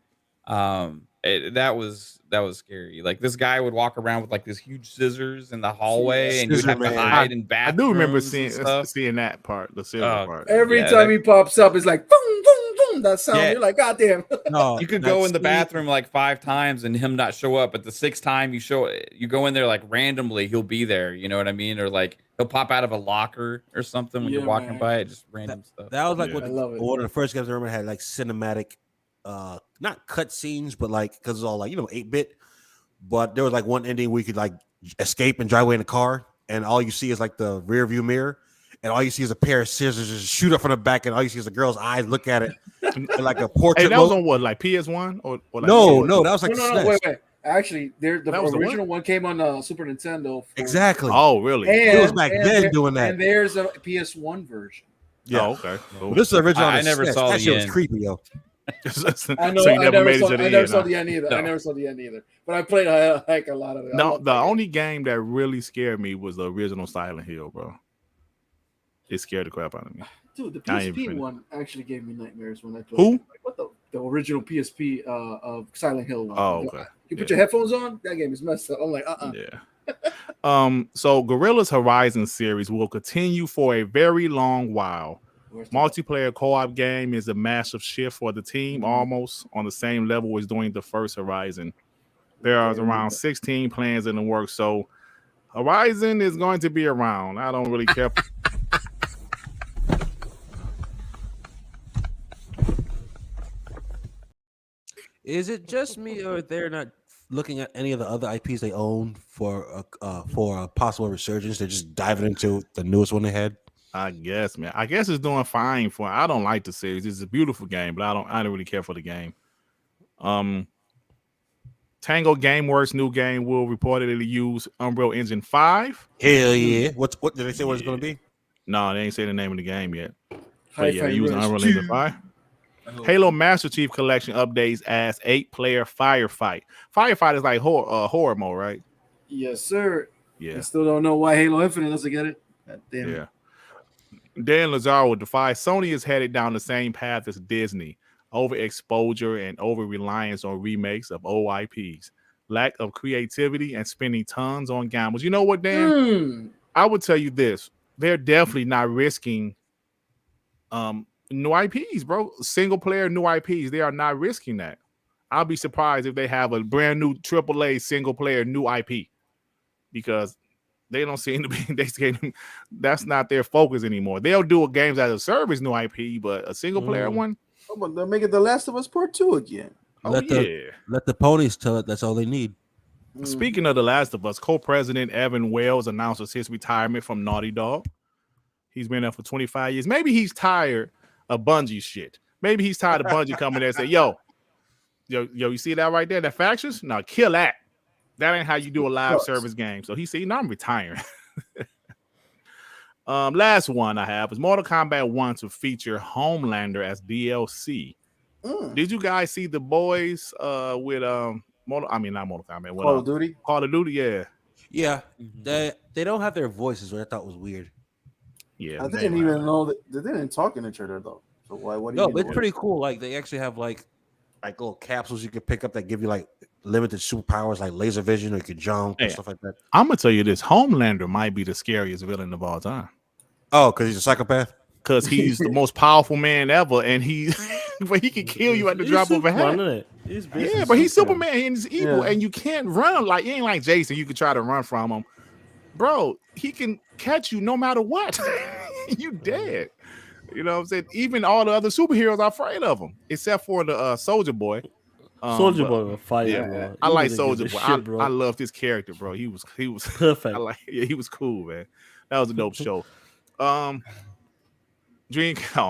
That was scary. Like this guy would walk around with like this huge scissors in the hallway, and you'd have to hide in I bathrooms. do remember and seeing that part, the scissor part. Every time he pops up, it's like boom, boom, boom. That sound. Yeah. You're like, God damn. No, you could go in the bathroom like 5 times and him not show up, but the 6th time you go in there like randomly, he'll be there. You know what I mean? Or like he'll pop out of a locker or something when you're walking by it, just random stuff. That was like I love it. one of the first games I remember had like cinematic, not cut scenes, but like because it's all like 8-bit. But there was like one ending where you could like escape and drive away in a car, and all you see is like the rear view mirror, and all you see is a pair of scissors just shoot up from the back, and all you see is a girl's eyes look at it, and like a portrait. Hey, that was on what, like PS1 or like no, that was like no, wait. Actually, the original one came on Super Nintendo. Exactly. Oh, really? It was back then doing that. And there's a PS1 version. Yeah. Oh, okay. Cool. Well, this is the original. I never saw that the shit was end. creepy, yo. I know. So you never made it to the I end. never saw the end either. No. I never saw the end either. But I played like a lot of it. No, the only game that really scared me was the original Silent Hill, bro. It scared the crap out of me. Dude, the I ain't PSP finished. one actually gave me nightmares when I played. Who? Like, what the original PSP of Silent Hill one. Oh, okay. You put your headphones on, that game is messed up. I'm like, Yeah. So Gorilla's Horizon series will continue for a very long while. Multiplayer co-op game is a massive shift for the team, almost on the same level as doing the first Horizon. There are around 16 plans in the works, so Horizon is going to be around. I don't really care. Is it just me, or they're not looking at any of the other IPs they own for a possible resurgence? They're just diving into the newest one they had. I guess, man. I guess it's doing fine for. I don't like the series. It's a beautiful game, but I don't really care for the game. Tango Gameworks' new game will reportedly use Unreal Engine 5. Hell yeah! What did they say? What it's going to be? No, they ain't say the name of the game yet. But Hi-Fi yeah, using Rush Unreal 2. Engine 5. Halo Master Chief Collection updates as 8-player firefight. Firefight is like horror mode, right? yes, sir. Yeah. I still don't know why Halo Infinite doesn't get it. God damn it. Yeah. Dan Lazaro would defy Sony is headed down the same path as Disney. Overexposure and over-reliance on remakes of old IPs. Lack of creativity and spending tons on gambles. You know what, Dan? I would tell you this. They're definitely not risking new IPs, bro. Single player new IPs. They are not risking that. I'll be surprised if they have a brand new AAA single player new IP, because they don't seem to be. That's not their focus anymore. They'll do a games as a service new IP, but a single player one. Oh, but they'll make it The Last of Us Part 2 again. Let the ponies tell it. That's all they need. Speaking of The Last of Us, co-president Evan Wells announces his retirement from Naughty Dog. He's been there for 25 years. Maybe he's tired of Bungie shit. Maybe he's tired of Bungie coming there and say, yo, you see that right there? That factions? No, kill that. That ain't how you do a live service game. So he said, I'm retiring. Last one I have is Mortal Kombat 1 to feature Homelander as DLC. Did you guys see the boys with not Mortal Kombat, Call of Duty? Call of Duty, yeah. Yeah, they don't have their voices, which I thought was weird. Yeah, I didn't even know that they didn't talk in each other though. So why? What? No, but it's pretty cool. Like they actually have like little capsules you can pick up that give you like limited superpowers, like laser vision, or you can jump and stuff like that. I'm gonna tell you this: Homelander might be the scariest villain of all time. Oh, because he's a psychopath. Because he's the most powerful man ever, and but he can kill you at the drop of a hat. Yeah, but he's Superman and he's evil, and you can't run like he ain't like Jason. You can try to run from him, bro. He can catch you no matter what. You dead. You know what I'm saying? Even all the other superheroes are afraid of him, except for the Soldier Boy. Soldier Boy was fire. Yeah, I like Soldier Boy. I loved his character, bro. He was perfect. He was cool, man. That was a dope show. Oh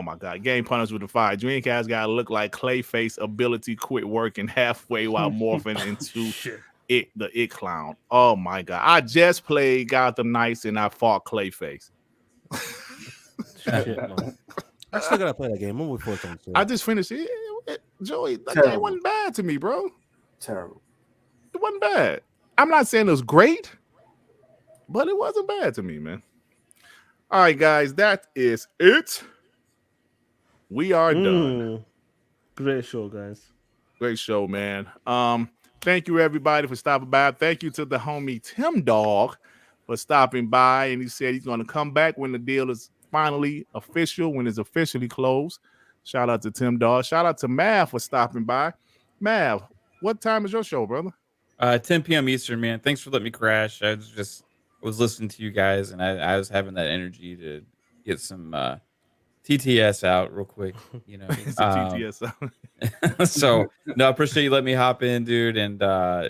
my god, Game Punished with the Fire. Dreamcast got to look like Clayface ability quit working halfway while morphing into the It Clown. Oh my god, I just played Gotham Knights and I fought Clayface. Shit, I still gotta play that game. I'm waiting for it. I just finished it. Joey, that game wasn't bad to me, bro. Terrible. It wasn't bad. I'm not saying it was great, but it wasn't bad to me, man. All right, guys, that is it. We are done. Great show, guys. Great show, man. Thank you everybody for stopping by. Thank you to the homie Timdog for stopping by, and he said he's going to come back when the deal is finally official, when it's officially closed. Shout out to Timdog. Shout out to Mav for stopping by. Mav, what time is your show, brother? 10 p.m. Eastern, man. Thanks for letting me crash. I was listening to you guys, and I was having that energy to get some TTS out real quick, you know. TTS out. So no, I appreciate you letting me hop in, dude. And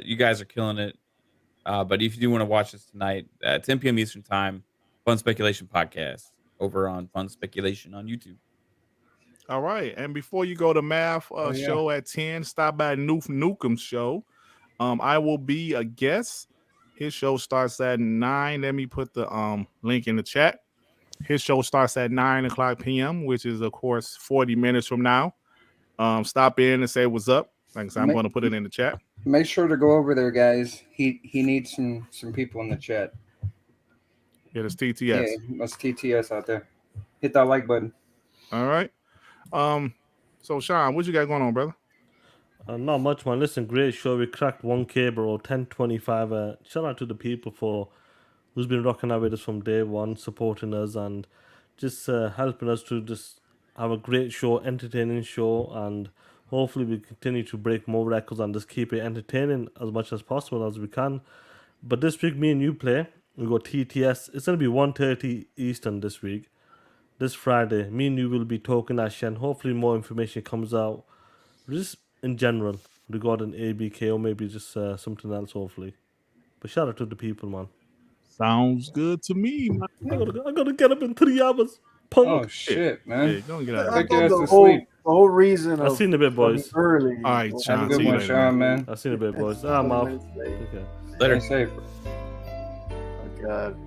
you guys are killing it. But if you do want to watch this tonight at 10 p.m. Eastern time, Fun Speculation Podcast over on Fun Speculation on YouTube. All right. And before you go to Math show at 10, stop by Noof Nukem's show. I will be a guest. His show starts at 9. Let me put the link in the chat. His show starts at 9 o'clock p.m., which is, of course, 40 minutes from now. Stop in and say what's up. Like I said, I'm going to put it in the chat. Make sure to go over there, guys. He needs some people in the chat. Yeah, there's TTS. Yeah, that's TTS out there. Hit that like button. All right. So Sean, what you got going on, brother? Not much, man. Listen, great show. We cracked 1K, bro. 1025. Shout out to the people who's been rocking out with us from day one, supporting us and just helping us to just have a great show, entertaining show, and hopefully we continue to break more records and just keep it entertaining as much as possible as we can. But this week, me and you play. We got TTS. It's going to be 1:30 Eastern this week. This Friday, me and you will be talking that shit, and hopefully more information comes out just in general regarding ABK or maybe just something else, hopefully. But shout out to the people, man. Sounds good to me, man. I gotta get up in 3 hours. Punk. Oh shit, man! Yeah, don't get out of I here. thought the whole reason I of seen a bit, boys. early. All right, Have Sean. a good See you one, later, Sean, man. I seen a bit, boys. I'm out. Okay. Later. Stay safe. Oh God.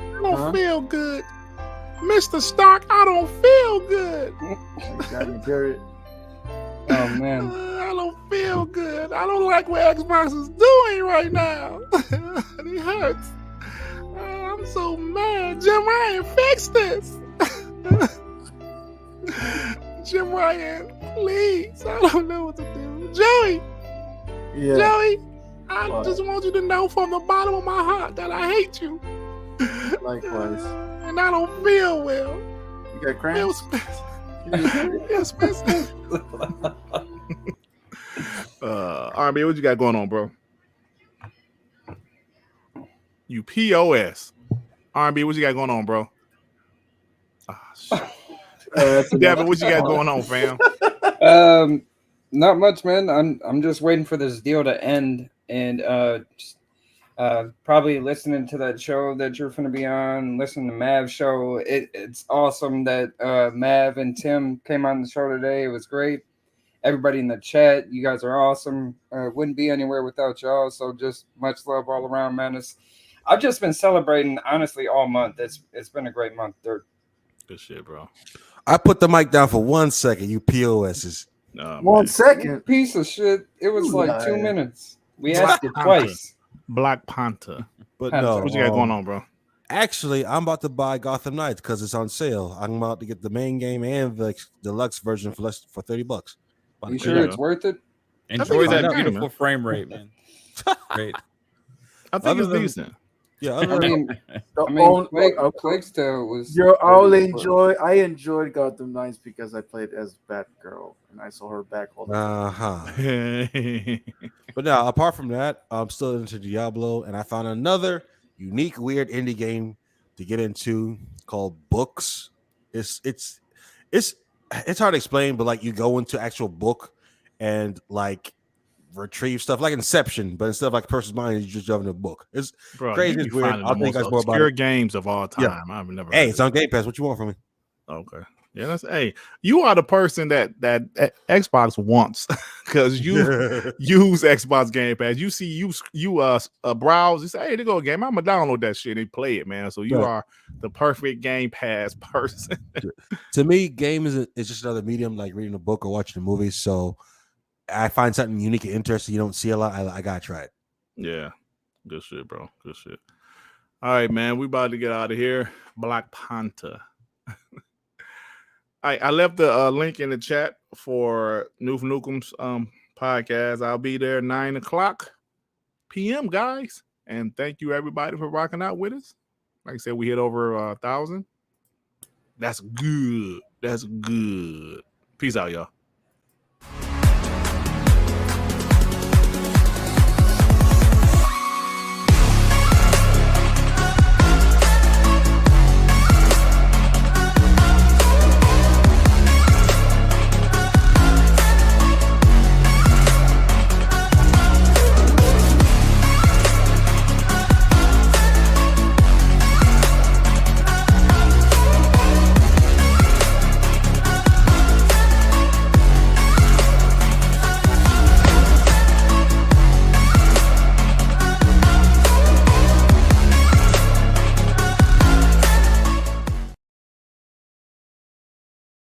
I don't feel good. Mr. Stark, I don't feel good. Got me, Jared. Oh man. I don't feel good. I don't like what Xbox is doing right now. It hurts. I'm so mad. Jim Ryan, fix this. Jim Ryan, please. I don't know what to do. Joey. Yeah. Joey, I just want you to know from the bottom of my heart that I hate you. Likewise. And I don't feel well. You got cramps? RB, what you got going on, bro? You POS. RB, what you got going on, bro? Devin, what you got going on, fam? Not much, man. I'm just waiting for this deal to end and probably listening to that show that you're going to be on, listening to Mav's show. It's awesome that Mav and Tim came on the show today. It was great. Everybody in the chat, you guys are awesome. Wouldn't be anywhere without y'all. So just much love all around, man. I've just been celebrating, honestly, all month. It's been a great month, Dirt. Good shit, bro. I put the mic down for 1 second. You POSs. 1 second. Piece of shit. It was like 2 minutes. We asked it twice. Black Panther. But no. What you got going on, bro? Actually, I'm about to buy Gotham Knights because it's on sale. I'm about to get the main game and the deluxe version for $30. You sure it's worth it? Enjoy that beautiful frame rate, man. Great. I think it's decent. Yeah, Plague's Tale was. I enjoyed Gotham Knights because I played as Batgirl and I saw her back all the time. But now, apart from that, I'm still into Diablo, and I found another unique, weird indie game to get into called Books. It's hard to explain, but like you go into actual book and like retrieve stuff like Inception, but instead of like a person's mind, you just jump in a book. It's crazy. It's weird. I'll tell you guys more about it. Games of all time. Yeah. I've never. Hey, it's on Gamepass. What you want from me? Okay. Yeah, that's you are the person that Xbox wants because you use Xbox Game Pass. You see you browse, you say, hey, there go a game. I'm gonna download that shit and play it, man. So you are the perfect Game Pass person. To me, game is just another medium like reading a book or watching a movie. So I find something unique and interesting you don't see a lot. I gotta try it. Yeah. Good shit, bro. Good shit. All right, man. We about to get out of here. Black Panther. I left the link in the chat for Noof Nukem's podcast. I'll be there 9:00 p.m. guys, and thank you everybody for rocking out with us. Like I said, we hit over 1,000. That's good. That's good. Peace out, y'all.